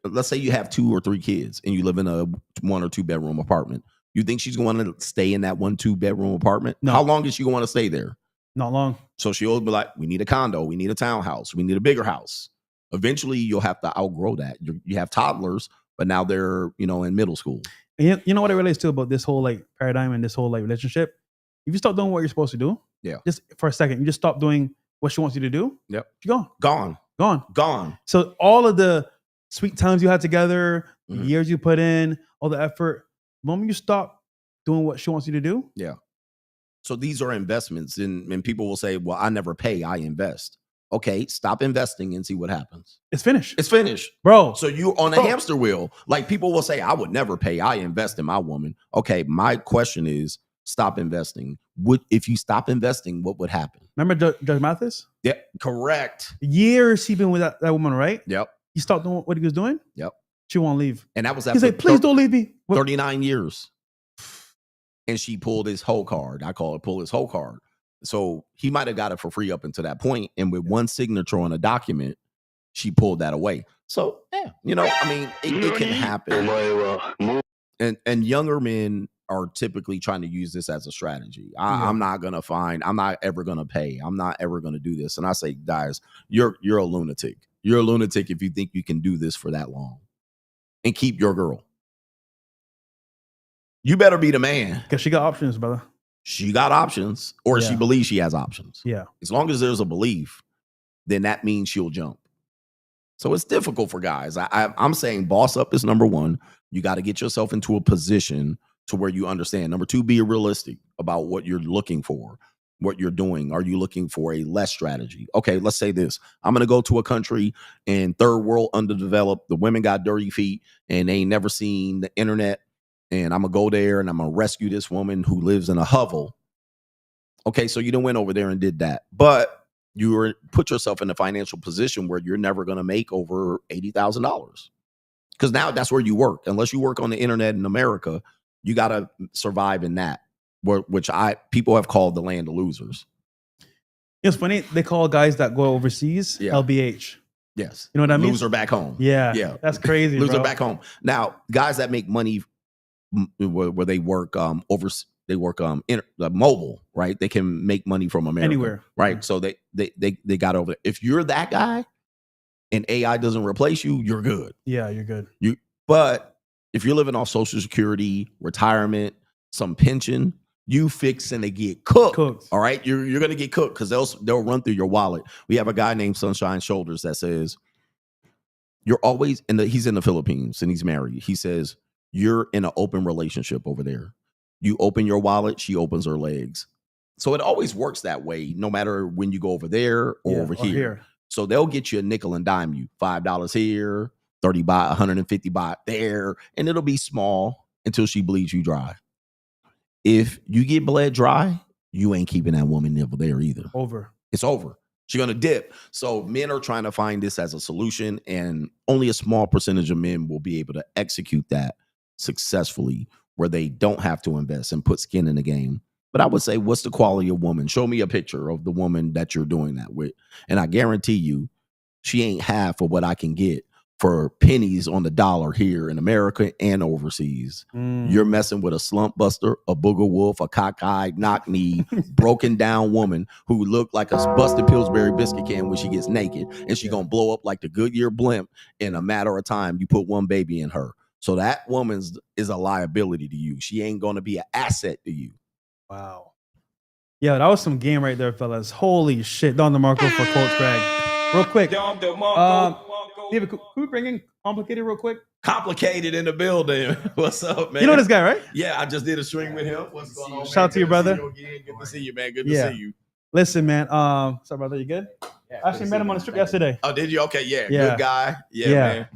let's say you have 2 or 3 kids and you live in a 1 or 2 bedroom apartment. You think she's going to stay in that 1-2 bedroom apartment? No. How long is she going to stay there? Not long. So she'll be like, we need a condo. We need a townhouse. We need a bigger house. Eventually, you'll have to outgrow that. You have toddlers, but now they're, in middle school. And you know what it relates to about this whole like paradigm and this whole like relationship? If you stop doing what you're supposed to do, just for a second, you just stop doing what she wants you to do. Yep. You're Gone. Gone. So all of the sweet times you had together, the years you put in, all the effort, the moment you stop doing what she wants you to do. Yeah. So these are investments, and people will say, well, I never pay, I invest. Okay, stop investing and see what happens. It's finished. It's finished. Bro. So you're on a hamster wheel. Like people will say, I would never pay, I invest in my woman. Okay, my question is, stop investing. If you stop investing, what would happen? Remember Judge Mathis? Yeah, correct. Years he been with that woman, right? Yep. He stopped doing what he was doing. Yep. She won't leave. And that was He's like, please don't leave me. 39 years. And she pulled his whole card. I call it pull his whole card. So he might have got it for free up until that point. And with one signature on a document, she pulled that away. So, yeah, it can happen. And younger men are typically trying to use this as a strategy. I'm not ever going to pay. I'm not ever going to do this. And I say, guys, you're a lunatic. You're a lunatic if you think you can do this for that long and keep your girl. You better be the man. Because she got options, brother. She got options, or she believes she has options. Yeah. As long as there's a belief, then that means she'll jump. So it's difficult for guys. I'm saying boss up is number one. You got to get yourself into a position to where you understand. Number two, be realistic about what you're looking for, what you're doing. Are you looking for a less strategy? Okay, let's say this. I'm going to go to a country in third world, underdeveloped. The women got dirty feet and they ain't never seen the internet. And I'm going to go there and I'm going to rescue this woman who lives in a hovel. Okay, so you done went over there and did that. But you put yourself in a financial position where you're never going to make over $80,000. Because now that's where you work. Unless you work on the internet in America, you got to survive in that, which people have called the land of losers. It's funny. They call guys that go overseas LBH. Yes. You know what I mean? Loser back home. Yeah. That's crazy, Loser bro. back home. Now, guys that make money where they work mobile, right? They can make money from America, anywhere, right? So they got over there. If you're that guy and AI doesn't replace you, you're good. Yeah, you're good. But if you're living off Social Security, retirement, some pension, you fixing to get cooked. All right, you're gonna get cooked because they'll run through your wallet. We have a guy named Sunshine Shoulders that says you're always he's in the Philippines and he's married. He says, you're in an open relationship over there. You open your wallet, she opens her legs. So it always works that way, no matter when you go over there or over here. So they'll get you a nickel and dime you, $5 here, 30 baht, 150 baht there, and it'll be small until she bleeds you dry. If you get bled dry, you ain't keeping that woman over there either. It's over. She's going to dip. So men are trying to find this as a solution, and only a small percentage of men will be able to execute that successfully where they don't have to invest and put skin in the game. But I would say, what's the quality of woman? Show me a picture of the woman that you're doing that with. And I guarantee you, she ain't half of what I can get for pennies on the dollar here in America and overseas. You're messing with a slump buster, a booger wolf, a cockeyed, knock-knee, broken down woman who looked like a busted Pillsbury biscuit can when she gets naked. And she gonna blow up like the Goodyear blimp in a matter of time. You put one baby in her. So that woman is a liability to you. She ain't going to be an asset to you. Wow. Yeah, that was some game right there, fellas. Holy shit. Don DeMarco for Coach Greg. Real quick. David, could we bring in Complicated real quick? Complicated in the building. What's up, man? You know this guy, right? Yeah, I just did a string with him. What's going on, man? Shout out to your brother. Good to see you, man. Good to see you. Listen, man. Sorry, brother. You good? I actually met him on the strip yesterday. Oh, did you? Okay, yeah. Yeah. Good guy. Yeah, Yeah. man.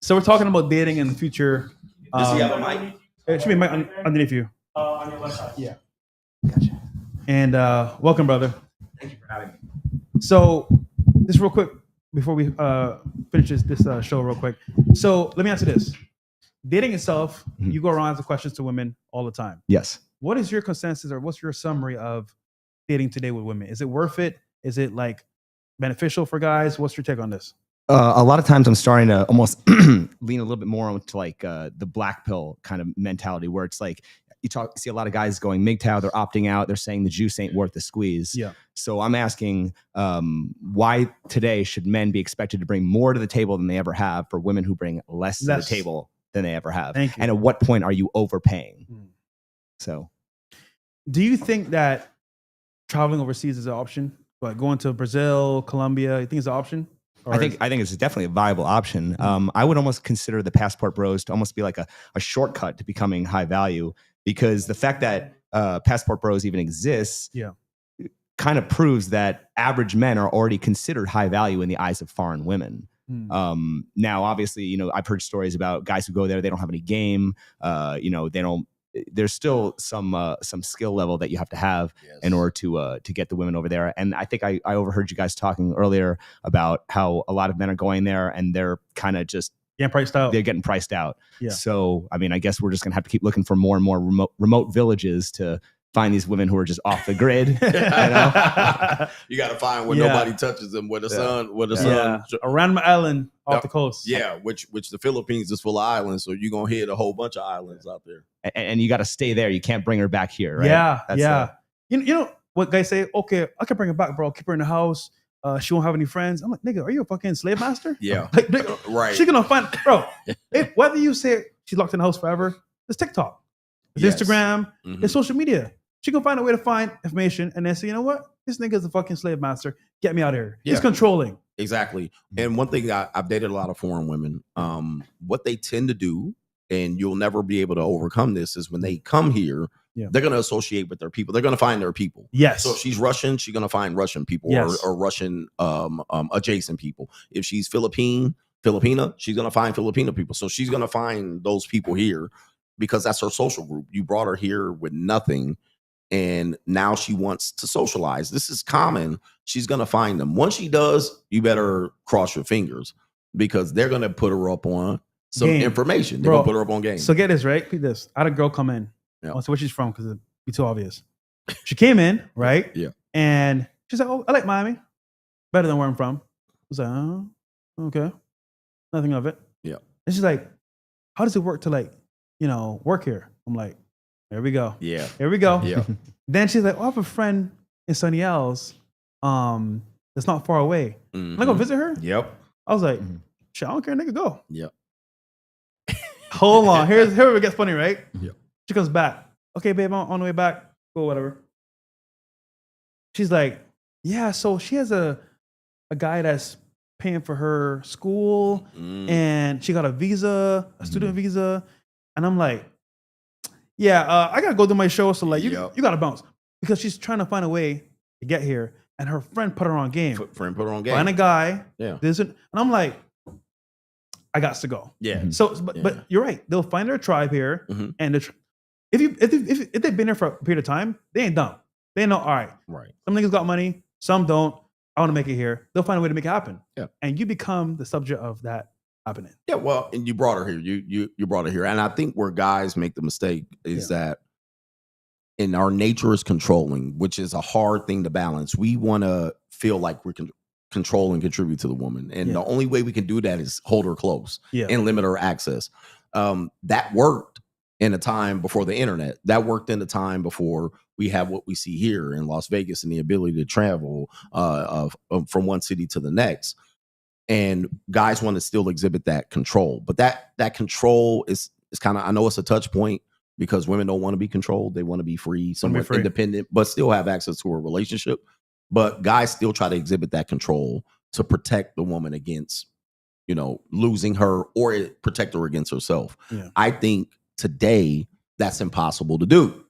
So we're talking about dating in the future. Does he have a mic? It should be a mic underneath you. On your left side. Yeah. Gotcha. And welcome, brother. Thank you for having me. So, just real quick before we finish this show, real quick. So, let me answer this: dating itself, you go around asking questions to women all the time. Yes. What is your consensus, or what's your summary of dating today with women? Is it worth it? Is it like beneficial for guys? What's your take on this? A lot of times I'm starting to almost lean a little bit more onto like the black pill kind of mentality, where it's like see a lot of guys going MGTOW, they're opting out, they're saying the juice ain't worth the squeeze. Yeah. So I'm asking, why today should men be expected to bring more to the table than they ever have for women who bring less to the table than they ever have? Thank you. And at what point are you overpaying? So, do you think that traveling overseas is an option? Like going to Brazil, Colombia, you think it's an option? Or I think it's definitely a viable option. I would almost consider the Passport Bros to almost be like a shortcut to becoming high value, because the fact that Passport Bros even exists kind of proves that average men are already considered high value in the eyes of foreign women. Now, obviously, I've heard stories about guys who go there, they don't have any game. They don't. There's still some skill level that you have to have in order to get the women over there. And I think I overheard you guys talking earlier about how a lot of men are going there and they're kind of just getting priced out. They're getting priced out. Yeah. So, I mean, I guess we're just gonna have to keep looking for more and more remote villages to find these women who are just off the grid. You got to find where nobody touches them, where the sun, a random island off the coast. Yeah, which the Philippines is full of islands, so you're gonna hit a whole bunch of islands out there, and you got to stay there. You can't bring her back here, right? Yeah. You know what guys say? Okay, I can bring her back, bro. Keep her in the house. She won't have any friends. I'm like, nigga, are you a fucking slave master? Yeah, like, nigga, right. She gonna find, bro. Whether you say she's locked in the house forever, it's TikTok, it's Instagram, it's social media. She can find a way to find information and then say, you know what? This nigga's a fucking slave master. Get me out of here. He's controlling. Exactly. And one thing, I've dated a lot of foreign women. What they tend to do, and you'll never be able to overcome this, is when they come here, they're going to associate with their people. They're going to find their people. Yes. So if she's Russian, she's going to find Russian people or Russian adjacent people. If she's Filipina, she's going to find Filipino people. So she's going to find those people here because that's her social group. You brought her here with nothing. And now she wants to socialize. This is common. She's going to find them. Once she does, you better cross your fingers because they're going to put her up on some information. They're going to put her up on game. So get this, right? Get this. I had a girl come in. I don't say where she's from because it'd be too obvious. She came in, right? Yeah. And she's like, oh, I like Miami. Better than where I'm from. I was like, oh, okay. Nothing of it. Yeah. And she's like, how does it work to work here? I'm like, there we go. Yeah. Here we go. Yeah. Then she's like, I have a friend in Sunny Isles that's not far away. Am I going to visit her? Yep. I was like, shit, I don't care, nigga, go. Yep. Hold on. Here it gets funny, right? Yep. She comes back. Okay, babe, I'm on the way back. Cool, whatever. She's like, yeah, so she has a guy that's paying for her school and she got a visa, a student visa. And I'm like, yeah, I gotta go do my show. So like, you gotta bounce because she's trying to find a way to get here, and her friend put her on game. Friend put her on game. Find a guy. Yeah. And I'm like, I got to go. Yeah. So, but you're right. They'll find their tribe here, and if they've been there for a period of time, they ain't dumb. They know. All right. Right. Some niggas got money. Some don't. I want to make it here. They'll find a way to make it happen. Yeah. And you become the subject of that happening. Yeah, well, and you brought her here. You brought her here. And I think where guys make the mistake is that in our nature is controlling, which is a hard thing to balance. We want to feel like we can control and contribute to the woman. And the only way we can do that is hold her close and limit her access. That worked in a time before the internet. That worked in a time before we have what we see here in Las Vegas and the ability to travel from one city to the next. And guys want to still exhibit that control, but that control is kind of, I know it's a touch point because women don't want to be controlled. They want to be free, somewhat independent, but still have access to a relationship. But guys still try to exhibit that control to protect the woman against, losing her or protect her against herself. Yeah. I think today that's impossible to do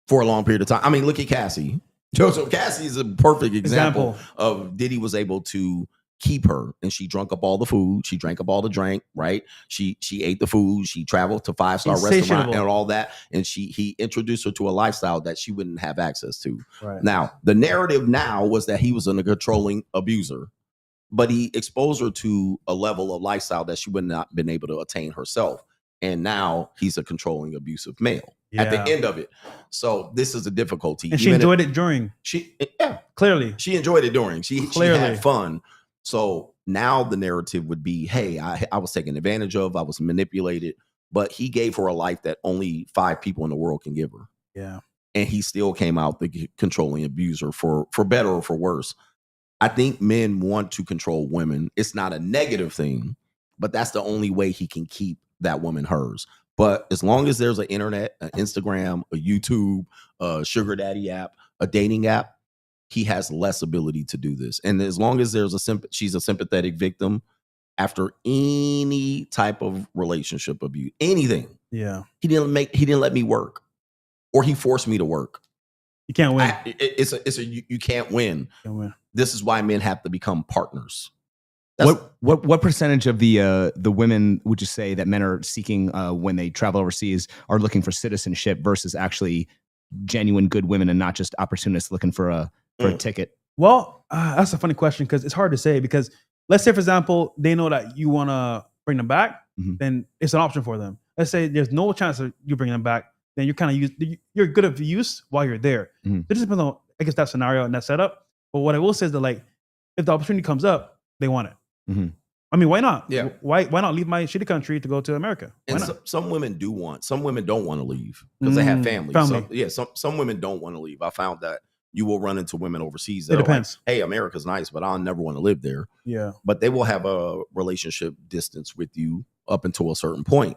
for a long period of time. I mean, look at Cassie. So Cassie is a perfect example of Diddy was able to keep her, and she drunk up all the food. She drank up all the drink, right? She ate the food. She traveled to 5-star restaurant and all that. And he introduced her to a lifestyle that she wouldn't have access to. Right. Now, the narrative now was that he was a controlling abuser, but he exposed her to a level of lifestyle that she would not been able to attain herself. And now he's a controlling, abusive male at the end of it. So this is a difficulty. And she enjoyed it during. Clearly. She enjoyed it during. She had fun. So now the narrative would be, hey, I was taken advantage of. I was manipulated. But he gave her a life that only 5 people in the world can give her. Yeah. And he still came out the controlling abuser for better or for worse. I think men want to control women. It's not a negative thing, but that's the only way he can keep that woman hers. But as long as there's an internet, an Instagram, a YouTube, a sugar daddy app, a dating app, he has less ability to do this. And as long as there's she's a sympathetic victim after any type of relationship abuse, anything. Yeah. He didn't let me work, or he forced me to work. You can't win. You can't win. Can't win. This is why men have to become partners. What percentage of the women would you say that men are seeking when they travel overseas are looking for citizenship versus actually genuine good women and not just opportunists looking for a ticket? Well, that's a funny question because it's hard to say, because let's say, for example, they know that you want to bring them back, then it's an option for them. Let's say there's no chance of you bringing them back, then you're kind of you're good of use while you're there. It just depends on, I guess, that scenario and that setup. But what I will say is that, like, if the opportunity comes up, they want it. I mean, why not? Yeah. Why not leave my shitty country to go to America? Why And not? some women do want. Some women don't want to leave because they have families. Family. Some women don't want to leave. I found that you will run into women overseas that It depends. Like, hey, America's nice, but I'll never want to live there. Yeah. But they will have a relationship distance with you up until a certain point.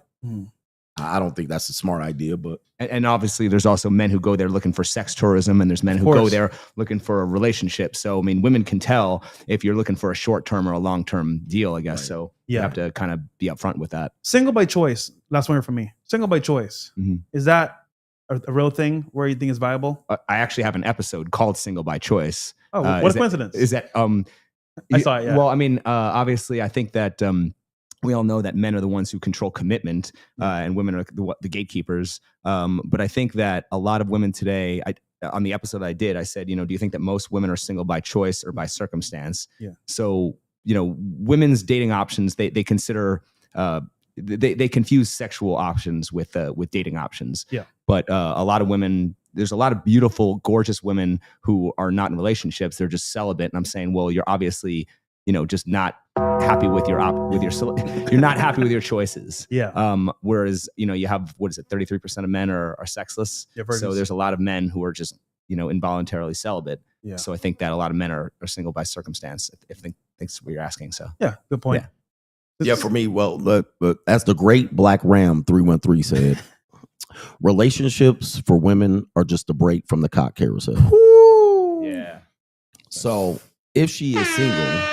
I don't think that's a smart idea, but and obviously there's also men who go there looking for sex tourism, and there's men who go there looking for a relationship. So I mean, women can tell if you're looking for a short-term or a long-term deal, I guess. Right. So you have to kind of be upfront with that. Single by choice. Last one here for me. Single by choice. Is that a real thing where you think is viable? I actually have an episode called Single by Choice. Oh, what a coincidence. Is that I saw it, yeah. Well, I mean, obviously I think that we all know that men are the ones who control commitment, and women are the gatekeepers. But I think that a lot of women today, on the episode I did, I said, do you think that most women are single by choice or by circumstance? Yeah. So, women's dating options, they consider, they confuse sexual options with dating options. Yeah. But a lot of women, there's a lot of beautiful, gorgeous women who are not in relationships. They're just celibate. And I'm saying, well, you're obviously, just not happy with you're not happy with your choices. Yeah. Whereas, you have, 33% of men are sexless. Yeah, so there's a lot of men who are just, involuntarily celibate. Yeah. So I think that a lot of men are single by circumstance, if that's what you're asking. So yeah, good point. Yeah, for me, well, look, as the great Black Ram 313 said, relationships for women are just a break from the cock carousel. Yeah. So if she is single,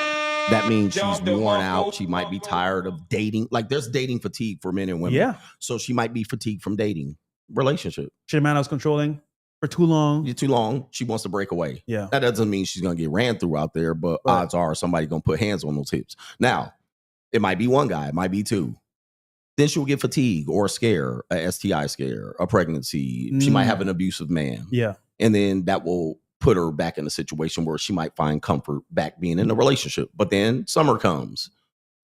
that means she's worn out. She might be tired of dating. Like, there's dating fatigue for men and women. Yeah. So she might be fatigued from dating. Relationship. She a man I was controlling for too long. You're too long. She wants to break away. Yeah. That doesn't mean she's going to get ran through out there, but odds are somebody's going to put hands on those hips. Now, it might be one guy. It might be two. Then she'll get fatigue or a scare, a STI scare, a pregnancy. She might have an abusive man. Yeah. And then that will put her back in a situation where she might find comfort back being in a relationship. But then summer comes,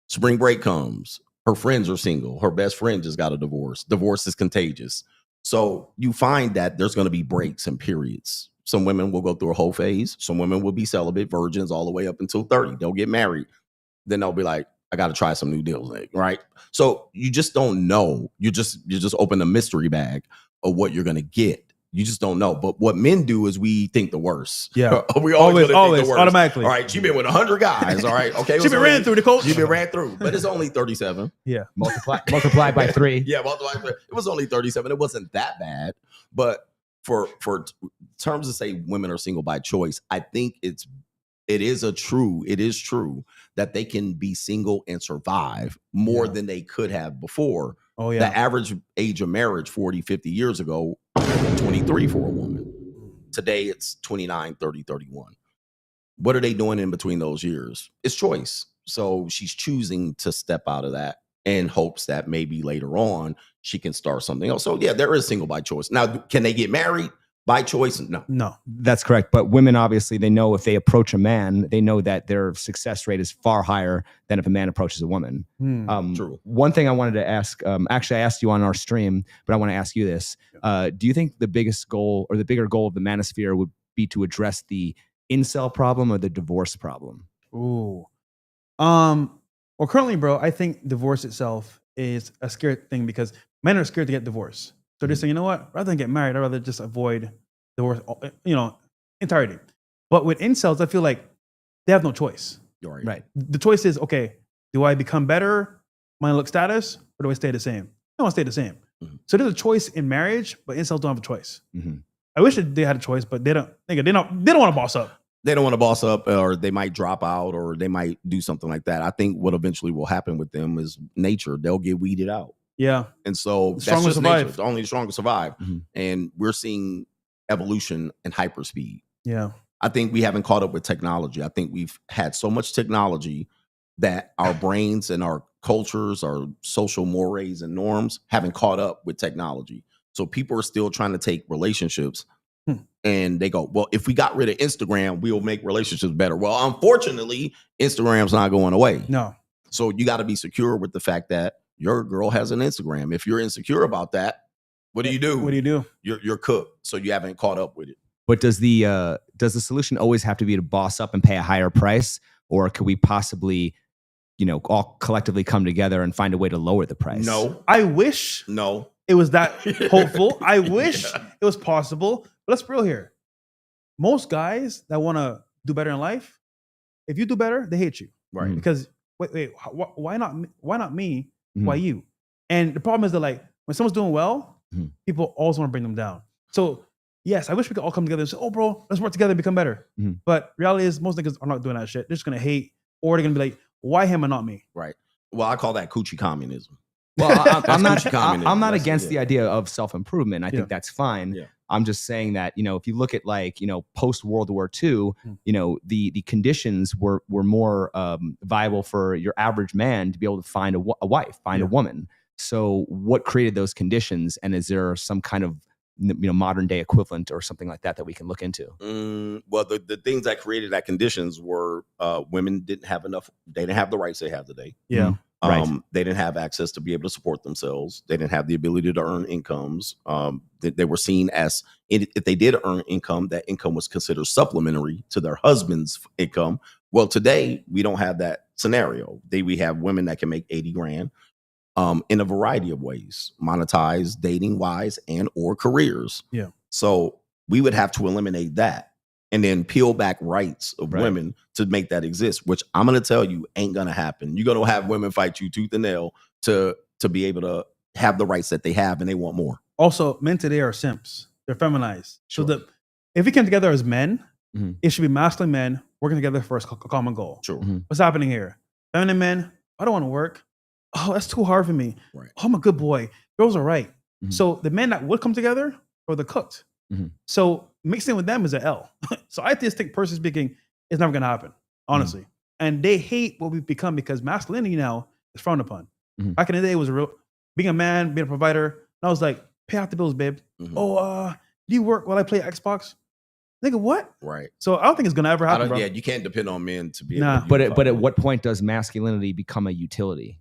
spring break comes, her friends are single, her best friend just got a divorce. Divorce is contagious. So you find that there's going to be breaks and periods. Some women will go through a whole phase. Some women will be celibate virgins all the way up until 30. They'll get married. Then they'll be like, I got to try some new deals, right? So you just don't know. You just open the mystery bag of what you're going to get. You just don't know. But what men do is we think the worst. Yeah. We always think the worst. Automatically. All right. She been with 100 guys. All right. Okay. She been ran through the coach. She been ran through, but it's only 37. Yeah. Multiply by 3. Yeah. Multiply by 3. It was only 37. It wasn't that bad. But for terms to say women are single by choice, I think it is true that they can be single and survive more than they could have before. Oh, yeah. The average age of marriage 40, 50 years ago, 23 for a woman. Today it's 29, 30, 31. What are they doing in between those years? It's choice. So she's choosing to step out of that in hopes that maybe later on she can start something else. So yeah, there is single by choice. Now, can they get married by choice? No. That's correct. But women, obviously, they know if they approach a man, they know that their success rate is far higher than if a man approaches a woman. True. One thing I wanted to ask, actually, I asked you on our stream, but I want to ask you this. Do you think the biggest goal or the bigger goal of the manosphere would be to address the incel problem or the divorce problem? Ooh. Well, currently, bro, I think divorce itself is a scary thing because men are scared to get divorced. So they're saying, you know what? Rather than get married, I'd rather just avoid divorce, entirety. But with incels, I feel like they have no choice. Right. The choice is, okay, do I become better, my look status, or do I stay the same? I want to stay the same. Mhm. So there's a choice in marriage, but incels don't have a choice. Mm-hmm. I wish they had a choice, but they don't. They don't want to boss up. They don't want to boss up, or they might drop out, or they might do something like that. I think what eventually will happen with them is nature. They'll get weeded out. Yeah. And so The strong that's will just survive. nature. Only the strong will survive. Mm-hmm. And we're seeing evolution and hyperspeed. Yeah. I think we haven't caught up with technology. I think we've had so much technology that our brains and our cultures, our social mores and norms haven't caught up with technology. So people are still trying to take relationships and they go, well, if we got rid of Instagram, we'll make relationships better. Well, unfortunately, Instagram's not going away. No. So you got to be secure with the fact that your girl has an Instagram. If you're insecure about that, what do you do? What do you do? You're cooked. So you haven't caught up with it. But does the solution always have to be to boss up and pay a higher price, or could we possibly, all collectively come together and find a way to lower the price? No, I wish no. it was that hopeful. I wish it was possible. But let's be real here. Most guys that want to do better in life, if you do better, they hate you. Right. Because wait, why not? Why not me? Mhm. Why you? And the problem is that when someone's doing well, Mhm. people always want to bring them down. So yes, I wish we could all come together and say, "Oh, bro, let's work together and become better." Mhm. But reality is, most niggas are not doing that shit. They're just gonna hate, or they're gonna be like, "Why him and not me?" Right. Well, I call that coochie communism. Well, I'm That's communism. I'm not That's- against yeah. the idea of self-improvement. I Yeah. think that's fine. Yeah. I'm just saying that, if you look at post World War II, the conditions were more viable for your average man to be able to find a wife, find a woman. So what created those conditions? And is there some kind of modern day equivalent or something like that we can look into? Well, the things that created that conditions were women didn't have enough. They didn't have the rights they have today. Yeah. Right. They didn't have access to be able to support themselves. They didn't have the ability to earn incomes. They were seen as, if they did earn income, that income was considered supplementary to their husband's income. Well, today we don't have that scenario. We have women that can make 80 grand in a variety of ways, monetized, dating wise, and or careers. Yeah. So we would have to eliminate that and then peel back rights of women to make that exist, which I'm going to tell you ain't going to happen. You're going to have women fight you tooth and nail to be able to have the rights that they have, and they want more. Also, men today are simps. They're feminized. Sure. So if we came together as men, Mhm. it should be masculine men working together for a common goal. Sure. Mhm. What's happening here? Feminine men, I don't want to work. Oh, that's too hard for me. Right. Oh, I'm a good boy. Girls are right. Mhm. So the men that would come together are the cooked. Mhm. So mixing with them is an L. So I just think, personally speaking, it's never going to happen, honestly. And they hate what we've become because masculinity now is frowned upon. Mhm. Back in the day, it was being a man, being a provider. And I was like, pay out the bills, babe. Mhm. Oh, do you work while I play Xbox? Nigga, what? Right. So I don't think it's going to ever happen, bro. Yeah, you can't depend on men to be Nah. able to But unify. at what point does masculinity become a utility?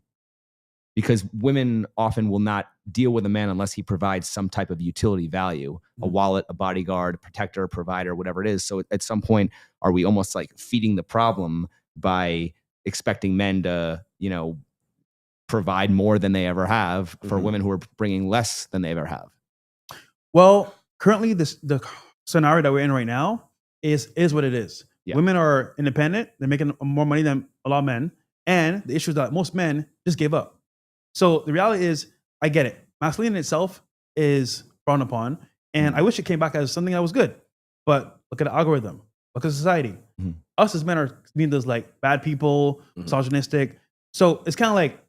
Because women often will not deal with a man unless he provides some type of utility value, a wallet, a bodyguard, a protector, a provider, whatever it is. So at some point, are we almost like feeding the problem by expecting men to, provide more than they ever have for Mhm. women who are bringing less than they ever have? Well, currently the scenario that we're in right now is what it is. Yeah. Women are independent. They're making more money than a lot of men. And the issue is that most men just gave up. So the reality is, I get it. Masculinity in itself is frowned upon. And I wish it came back as something that was good. But look at the algorithm. Look at society. Mhm. Us as men are viewed as like bad people, Mhm. misogynistic. So it's kind of like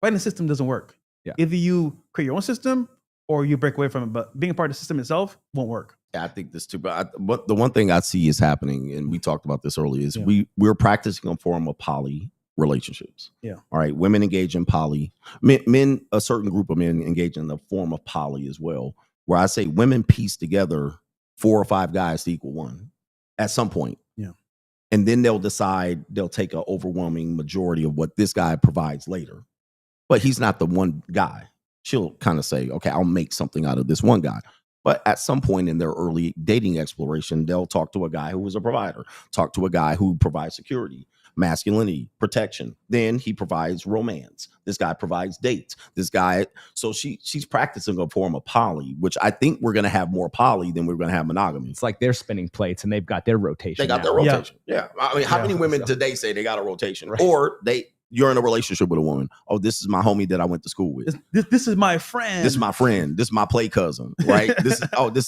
fighting the system doesn't work. Yeah. Either you create your own system or you break away from it. But being a part of the system itself won't work. I think this too. But the one thing I see is happening, and we talked about this earlier, is Yeah. we're practicing a form of poly relationships. Yeah. All right. Women engage in poly. Men, a certain group of men engage in the form of poly as well, where I say women piece together 4 or 5 guys to equal one at some point. Yeah. And then they'll decide they'll take an overwhelming majority of what this guy provides later. But he's not the one guy. She'll kind of say, okay, I'll make something out of this one guy. But at some point in their early dating exploration, they'll talk to a guy who is a provider, talk to a guy who provides security, masculinity, protection. Then he provides romance. This guy provides dates. This guy. So she's practicing a form of poly, which I think we're going to have more poly than we're going to have monogamy. It's like they're spinning plates and they've got their rotation. They got now. their rotation. Yeah. I mean, how Yeah. many women So- today say they got a rotation? Right. Or you're in a relationship with a woman. Oh, this is my homie that I went to school with. This is my friend. This is my friend. This is my play cousin, right? This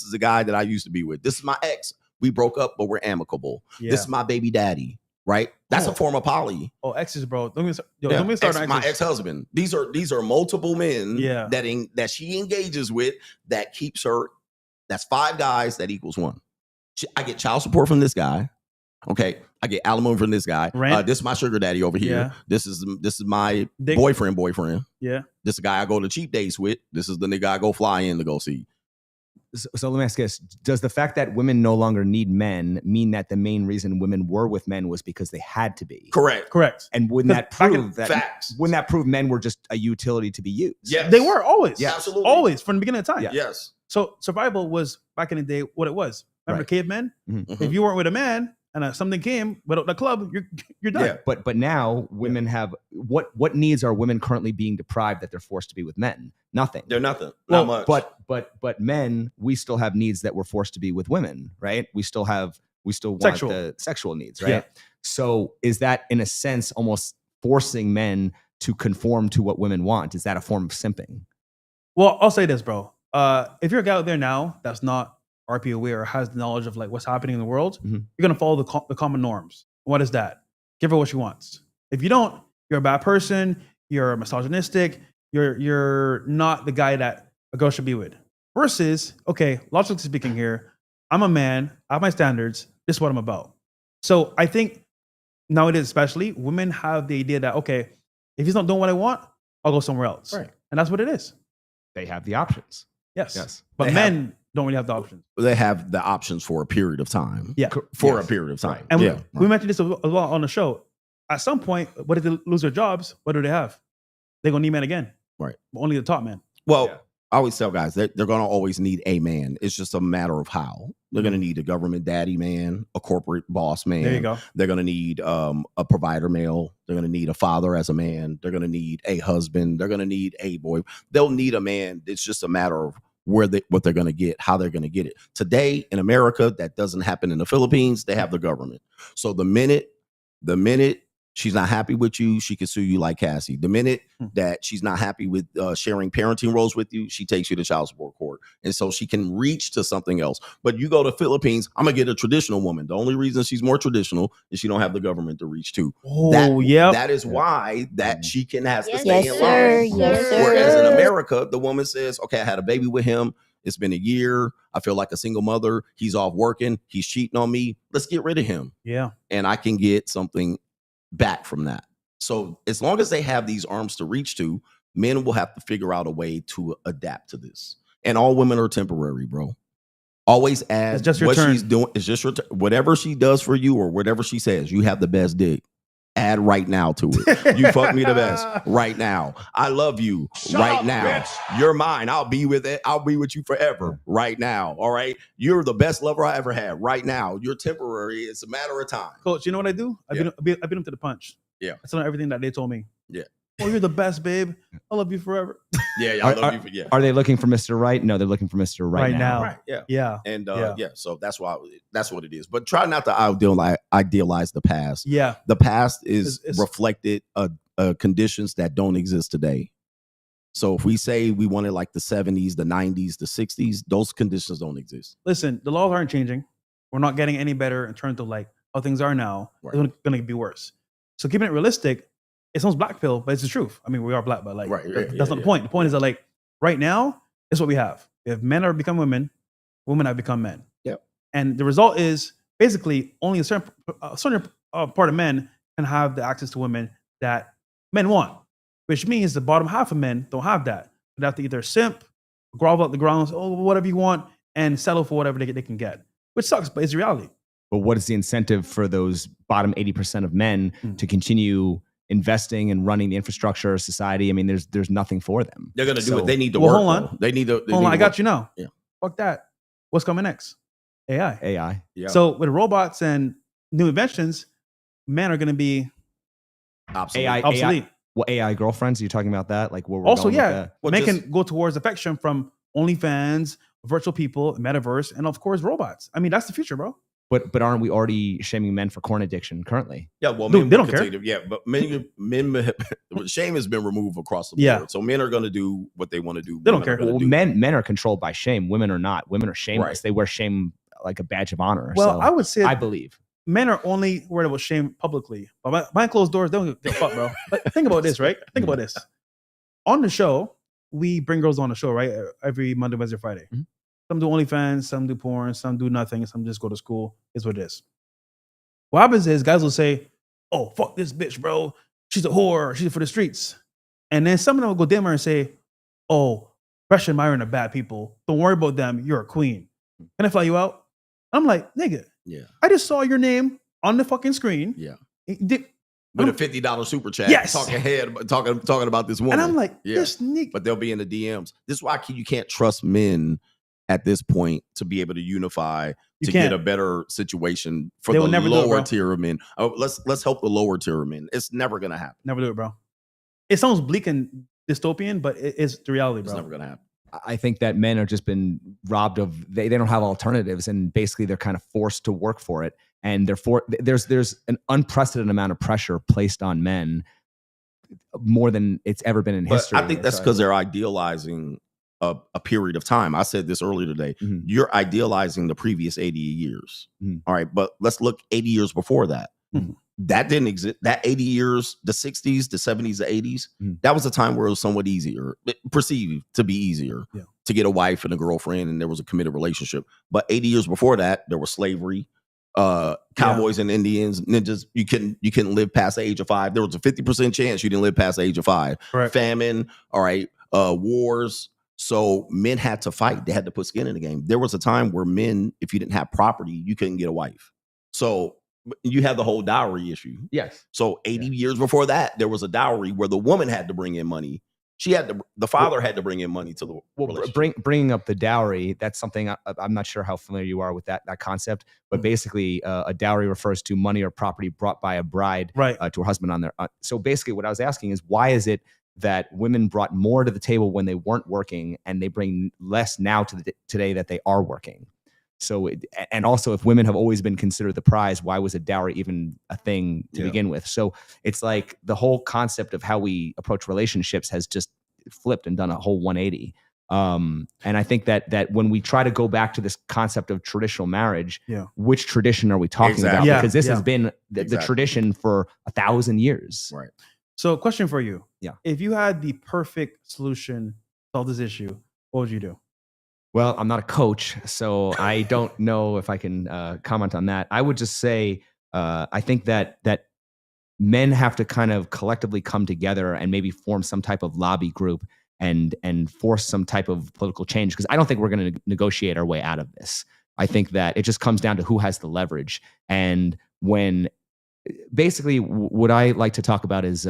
is the guy that I used to be with. This is my ex. We broke up, but we're amicable. Yeah. This is my baby daddy, right? That's Oh. a form of poly. Oh, exes, bro. Don't get Yeah. don't get started on My exes. ex-husband. These are multiple men Yeah. that she engages with that keeps her. That's 5 guys that equals 1. I get child support from this guy. Okay, I get alimony from this guy. Rent. This is my sugar daddy over here. Yeah. This is my Dick. boyfriend. Yeah. This is the guy I go to cheap dates with. This is the nigga I go fly in to go see. So let me ask you this. Does the fact that women no longer need men mean that the main reason women were with men was because they had to be? Correct. And wouldn't that Back in- prove that? Facts. Wouldn't that prove men were just a utility to be used? Yes. They were always. Yeah, absolutely. Always from the beginning of time. Yeah. Yes. So survival was back in the day what it was. Remember Right. cavemen? Mhm. If you weren't with a man and something came without the club, you're done. Yeah. But now women have what needs are women currently being deprived that they're forced to be with men? Nothing. They're nothing. Well, Not much. But men, we still have needs that we're forced to be with women, right? We still want Sexual. the sexual needs, right? Yeah. So is that in a sense almost forcing men to conform to what women want? Is that a form of simping? Well, I'll say this, bro. If you're a guy out there now that's not RP aware or has the knowledge of like what's happening in the world, Mhm. you're gonna follow the common norms. What is that? Give her what she wants. If you don't, you're a bad person. You're misogynistic. You're not the guy that a girl should be with. Versus, okay, logically speaking, here, I'm a man. I have my standards. This is what I'm about. So I think nowadays, especially, women have the idea that okay, if he's not doing what I want, I'll go somewhere else. Right. And that's what it is. They have the options. Yes. Yes. But They men don't really have the options. they have the options for a period of time. Yeah. For Yes. a period of time. And yeah. we mentioned this as well on the show. At some point, what if they lose their jobs? What do they have? They're gonna need men again. Right. Only the top men. Well, Yeah. I always tell guys they're going to always need a man. It's just a matter of how. They're going to need a government daddy man, a corporate boss man. There you go. They're going to need a provider male. They're going to need a father as a man. They're going to need a husband. They're going to need a boy. They'll need a man. It's just a matter of what they're going to get, how they're going to get it. Today in America, that doesn't happen in the Philippines. They have the government. So the minute she's not happy with you, she can sue you like Cassie. The minute that she's not happy with sharing parenting roles with you, she takes you to child support court. And so she can reach to something else. But you go to Philippines, I'm going to get a traditional woman. The only reason she's more traditional is she don't have the government to reach to. Oh, yeah. That is why that she has to Yes, stay yes, in sir. line. Yes, sir. Whereas in America, the woman says, okay, I had a baby with him. It's been a year. I feel like a single mother. He's off working. He's cheating on me. Let's get rid of him. Yeah. And I can get something back from that. So as long as they have these arms to reach to, men will have to figure out a way to adapt to this. And all women are temporary, bro. Always add It's just your what turn. she's doing. It's just your whatever she does for you or whatever she says, you have the best dick. Add right now to it. You fuck me the best right now. I love you right up, now. bitch. You're mine. I'll be with it. I'll be with you forever right now. All right. You're the best lover I ever had right now. You're temporary. It's a matter of time. Coach, you know what I do? I beat them to the punch. Yeah. I tell them everything that they told me. Yeah. Oh, you're the best, babe. I love you forever. Yeah. Are- I love you. For, yeah. Are they looking for Mr. Right? No, they're looking for Mr. Right, Right now. Right. Yeah. Yeah. And Yeah. yeah, so that's what it is. But try not to idealize the past. Yeah. The past is It's- reflected conditions that don't exist today. So if we say we wanted like the 70s, the 90s, the 60s, those conditions don't exist. Listen, the laws aren't changing. We're not getting any better in terms of like how things are now. Right. It's going to be worse. So keeping it realistic, it sounds black pill, but it's the truth. I mean, we are black, but like Right, that's yeah, not the yeah. point. The point is that like right now, It's what we have. If men are become women, women have become men. Yep. And the result is basically only a certain part of men can have the access to women that men want, which means the bottom half of men don't have that. They have to either simp, grovel at the ground, whatever you want, and settle for whatever they can get, which sucks, but it's reality. But what is the incentive for those bottom 80% of men to continue investing and running the infrastructure of society? I mean, there's nothing for them. They're going to do it. They need to Well, work. hold on. Though. They need to. Hold on, I got you now. Yeah. Fuck that. What's coming next? AI. AI. Yeah. So with robots and new inventions, men are going to be Absolutely. obsolete. Well, AI girlfriends, are you talking about that? Like, where we're Also, going with yeah, that? Well, men just- can go towards affection from OnlyFans, virtual people, metaverse, and of course, robots. I mean, that's the future, bro. But aren't we already shaming men for porn addiction currently? Yeah, well, Dude, men they will don't care. continue- Yeah, but men shame has been removed across the board. Yeah. So men are going to do what they want to do. They don't Women care. are gonna Well, do- men are controlled by shame. Women are not. Women are shameless. Right. They wear shame like a badge of honor. Well, so I would say I believe. men are only worried about shame publicly, but behind closed doors, they don't give a fuck, bro. But think about this, right? Think about this. On the show, we bring girls on the show, right? Every Monday, Wednesday, Friday. Mhm. Some do OnlyFans, some do porn, some do nothing, some just go to school. Is what it is. What happens is guys will say, "Oh, fuck this bitch, bro. She's a whore. She's for the streets." And then some of them will go dimmer and say, "Oh, Fresh and Myron are bad people. Don't worry about them. You're a queen. Can I fly you out?" I'm like, nigga, Yeah. I just saw your name on the fucking screen. Yeah. Did- With a I'm- $50 super chat. Yes. Talking about this woman. and I'm like, Yeah. this nigga. But they'll be in the DMs. This is why you can't trust men at this point to be able to unify You to can't. get a better situation for They the will never do it, lower bro. tier of men. Oh, let's help the lower tier of men. It's never gonna happen. Never do it, bro. It sounds bleak and dystopian, but it's the reality, It's bro. never gonna happen. I think that men are just been robbed of they don't have alternatives, and basically they're kind of forced to work for it. And there's an unprecedented amount of pressure placed on men, more than it's ever been in But history. I think that's because they're idealizing a period of time. I said this earlier today. Mhm. You're idealizing the previous 80 years. Mhm. All right, but let's look 80 years before that. Mhm. That didn't exist. That 80 years, the 60s, the 70s, the 80s, Mhm. that was a time where it was somewhat easier, perceived to be easier Yeah. to get a wife and a girlfriend, and there was a committed relationship. But 80 years before that, there was slavery, cowboys and Indians, ninjas. You couldn't live past the age of 5. There was a 50% chance you didn't live past the age of 5. Correct. Famine, all right, wars. So men had to fight. They had to put skin in the game. There was a time where men, if you didn't have property, you couldn't get a wife. So you have the whole dowry issue. yes. So 80 years before that, there was a dowry where the woman had to bring in money. The father had to bring in money to the Well, relationship. bringing up the dowry, that's something I'm not sure how familiar you are with that concept, but basically a dowry refers to money or property brought by a bride Right. to her husband on their. So basically, what I was asking is, why is it that women brought more to the table when they weren't working, and they bring less now to today that they are working? So, and also, if women have always been considered the prize, why was a dowry even a thing to Yeah. begin with? So it's like the whole concept of how we approach relationships has just flipped and done a whole 180. And I think that when we try to go back to this concept of traditional marriage, Yeah. which tradition are we talking about? Exactly. Yeah, Because this yeah. has been the Exactly. tradition for 1,000 years. Right. So, question for you. Yeah. If you had the perfect solution to solve this issue, what would you do? Well, I'm not a coach, so I don't know if I can comment on that. I would just say I think that men have to kind of collectively come together and maybe form some type of lobby group and force some type of political change, because I don't think we're going to negotiate our way out of this. I think that it just comes down to who has the leverage. And when basically what I like to talk about is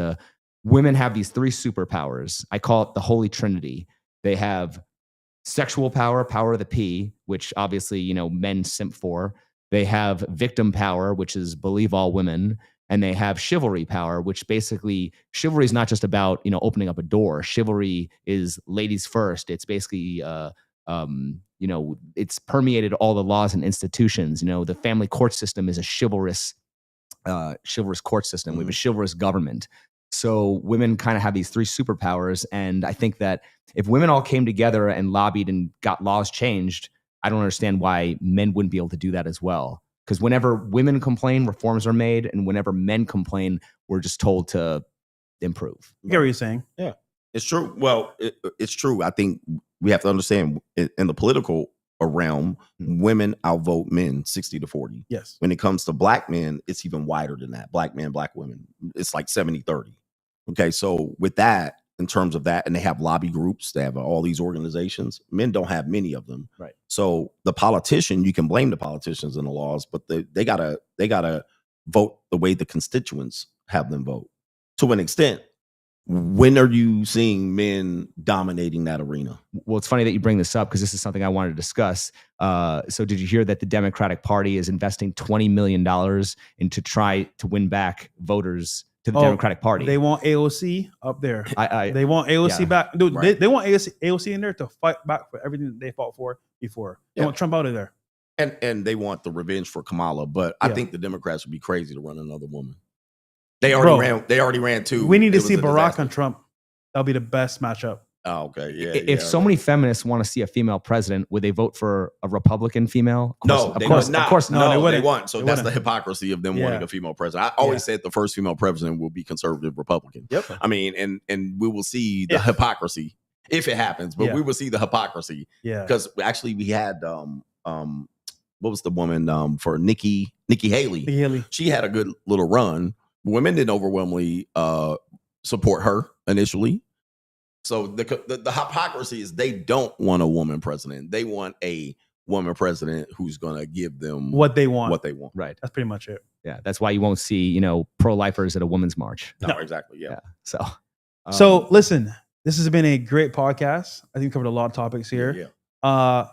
women have these 3 superpowers. I call it the Holy Trinity. They have sexual power, power of the P, which obviously, men simp for. They have victim power, which is believe all women. And they have chivalry power, which basically chivalry is not just about, opening up a door. Chivalry is ladies first. It's basically, it's permeated all the laws and institutions. The family court system is a chivalrous court system. We have a chivalrous government. So women kind of have these 3 superpowers. And I think that if women all came together and lobbied and got laws changed, I don't understand why men wouldn't be able to do that as well. Because whenever women complain, reforms are made. And whenever men complain, we're just told to improve. I get what you're saying. It's true. Well, it's true. I think we have to understand in the political realm, women outvote men 60-40. Yes. When it comes to black men, it's even wider than that. Black men, black women, it's like 70-30. Okay, so with that, in terms of that, and they have lobby groups, they have all these organizations. Men don't have many of them. Right. So the politician, you can blame the politicians and the laws, but they gotta vote the way the constituents have them vote. To an extent, when are you seeing men dominating that arena? Well, it's funny that you bring this up because this is something I wanted to discuss. So did you hear that the Democratic Party is investing $20 million into try to win back voters to the Democratic Party? They want AOC up there. They want AOC yeah. back. Dude, Right. they want AOC in there to fight back for everything that they fought for before. They Yeah. want Trump out of there. And they want the revenge for Kamala, but I Yeah. think the Democrats would be crazy to run another woman. They already ran two. We need to It was see a Barack disaster. on Trump. That'll be the best matchup. Oh, okay. Yeah. If so many feminists want to see a female president, would they vote for a Republican female? No, Of course not. No, they they wouldn't. wouldn't. So They that's wouldn't. the hypocrisy of them Yeah. wanting a female president. I always Yeah. said the first female president will be conservative Republican. Yep. I mean, and we will see the If. hypocrisy if it happens, but Yeah. we will see the hypocrisy Yeah. because actually we had what was the woman for Nikki Haley? Nikki Haley. She had a good little run. Women didn't overwhelmingly support her initially. So the hypocrisy is they don't want a woman president. They want a woman president who's going to give them What they want. what they want. Right. That's pretty much it. Yeah. That's why you won't see, pro-lifers at a women's march. No, No. exactly. Yeah. So, So listen, this has been a great podcast. I think we covered a lot of topics here. Yeah.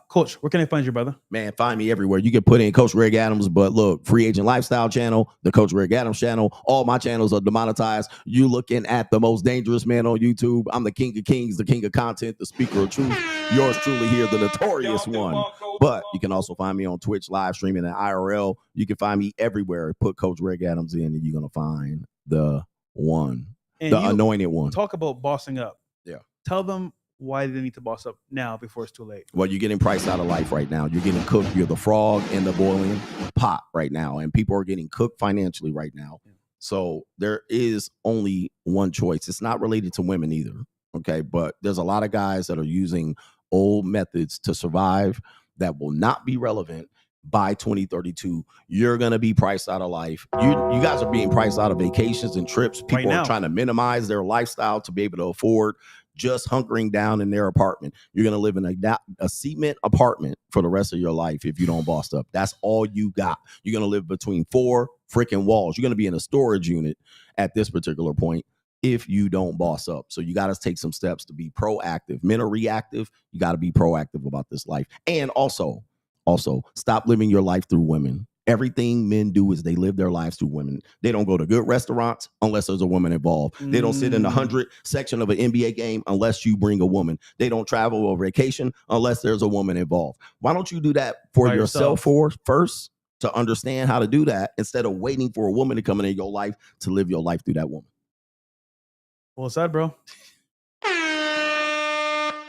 Coach, where can I find you, brother? Man, find me everywhere. You can put in Coach Greg Adams, but look, Free Agent Lifestyle channel, the Coach Greg Adams channel. All my channels are demonetized. You looking at the most dangerous man on YouTube. I'm the king of kings, the king of content, the speaker of truth. Yours truly here, the notorious one. But you can also find me on Twitch, live streaming and IRL. You can find me everywhere. Put Coach Greg Adams in, and you're gonna find the one, And the you anointed one. talk about bossing up. Yeah. Tell them why they need to boss up now before it's too late. Well, you're getting priced out of life right now. You're getting cooked. You're the frog in the boiling pot right now, and people are getting cooked financially right now. So there is only one choice. It's not related to women either. Okay, but there's a lot of guys that are using old methods to survive that will not be relevant by 2032. You're gonna be priced out of life. You guys are being priced out of vacations and trips. People Right now. are trying to minimize their lifestyle to be able to afford just hunkering down in their apartment. You're gonna live in a cement apartment for the rest of your life if you don't boss up. That's all you got. You're gonna live between 4 freaking walls. You're gonna be in a storage unit at this particular point if you don't boss up. So you got to take some steps to be proactive. Men are reactive. You got to be proactive about this life. And also stop living your life through women. Everything men do is they live their lives through women. They don't go to good restaurants unless there's a woman involved. They don't sit in the 100 section of an NBA game unless you bring a woman. They don't travel or vacation unless there's a woman involved. Why don't you do that for By yourself first to understand how to do that instead of waiting for a woman to come into your life to live your life through that woman? Well said, bro.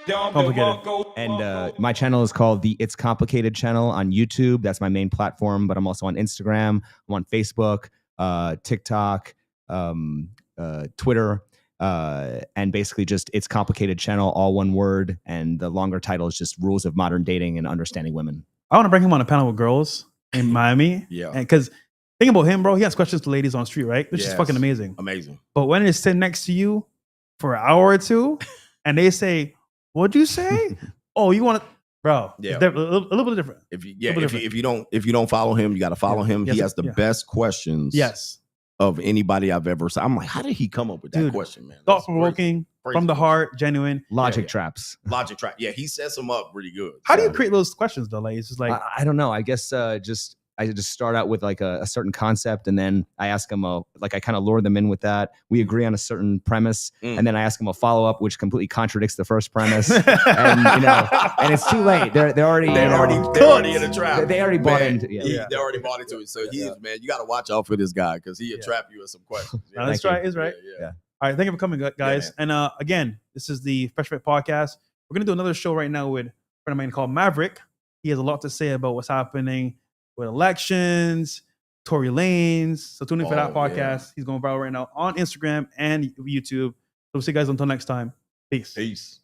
Complicated. and my channel is called the It's Complicated channel on YouTube. That's my main platform, but I'm also on Instagram. I'm on Facebook, TikTok, Twitter, and basically just It's Complicated channel, all one word. And the longer title is just Rules of Modern Dating and Understanding Women. I want to bring him on a panel with girls in Miami. Yeah. And because think about him, bro. He has questions to ladies on the street, right? Which is Yes. fucking amazing. Amazing. But when it's sitting next to you for an hour or two and they say, what'd you say? Oh, you want to, bro. Yeah. It's a little bit different. If you, Little bit if you don't follow him, you got to follow him. Yes, He has the yeah. best questions Yes. of anybody I've ever seen. I'm like, how did he come up with that Dude, question, man? That's Thought provoking, crazy. from the heart, genuine. Logic yeah. traps. Logic track. Yeah, he sets them up pretty good. How do you So, create those questions though? Like, it's just like, I don't know. I guess I just start out with like a certain concept, and then I ask them I kind of lure them in with that. We agree on a certain premise, and then I ask them a follow up, which completely contradicts the first premise. and and it's too late. They're already They're cooked. already in a trap. They already bought Man, into. Yeah. They already bought into it. So man, you got to watch out for this guy because he'll trap you with some questions. No, that's right. Is right. Yeah. All right, thank you for coming, guys. man. And again, this is the Fresh Fit Podcast. We're gonna do another show right now with a friend of mine called Maverick. He has a lot to say about what's happening with elections, Tory Lanez. So tune in for that Oh, yeah. podcast. He's going viral right now on Instagram and YouTube. So we'll see you guys until next time. Peace. Peace.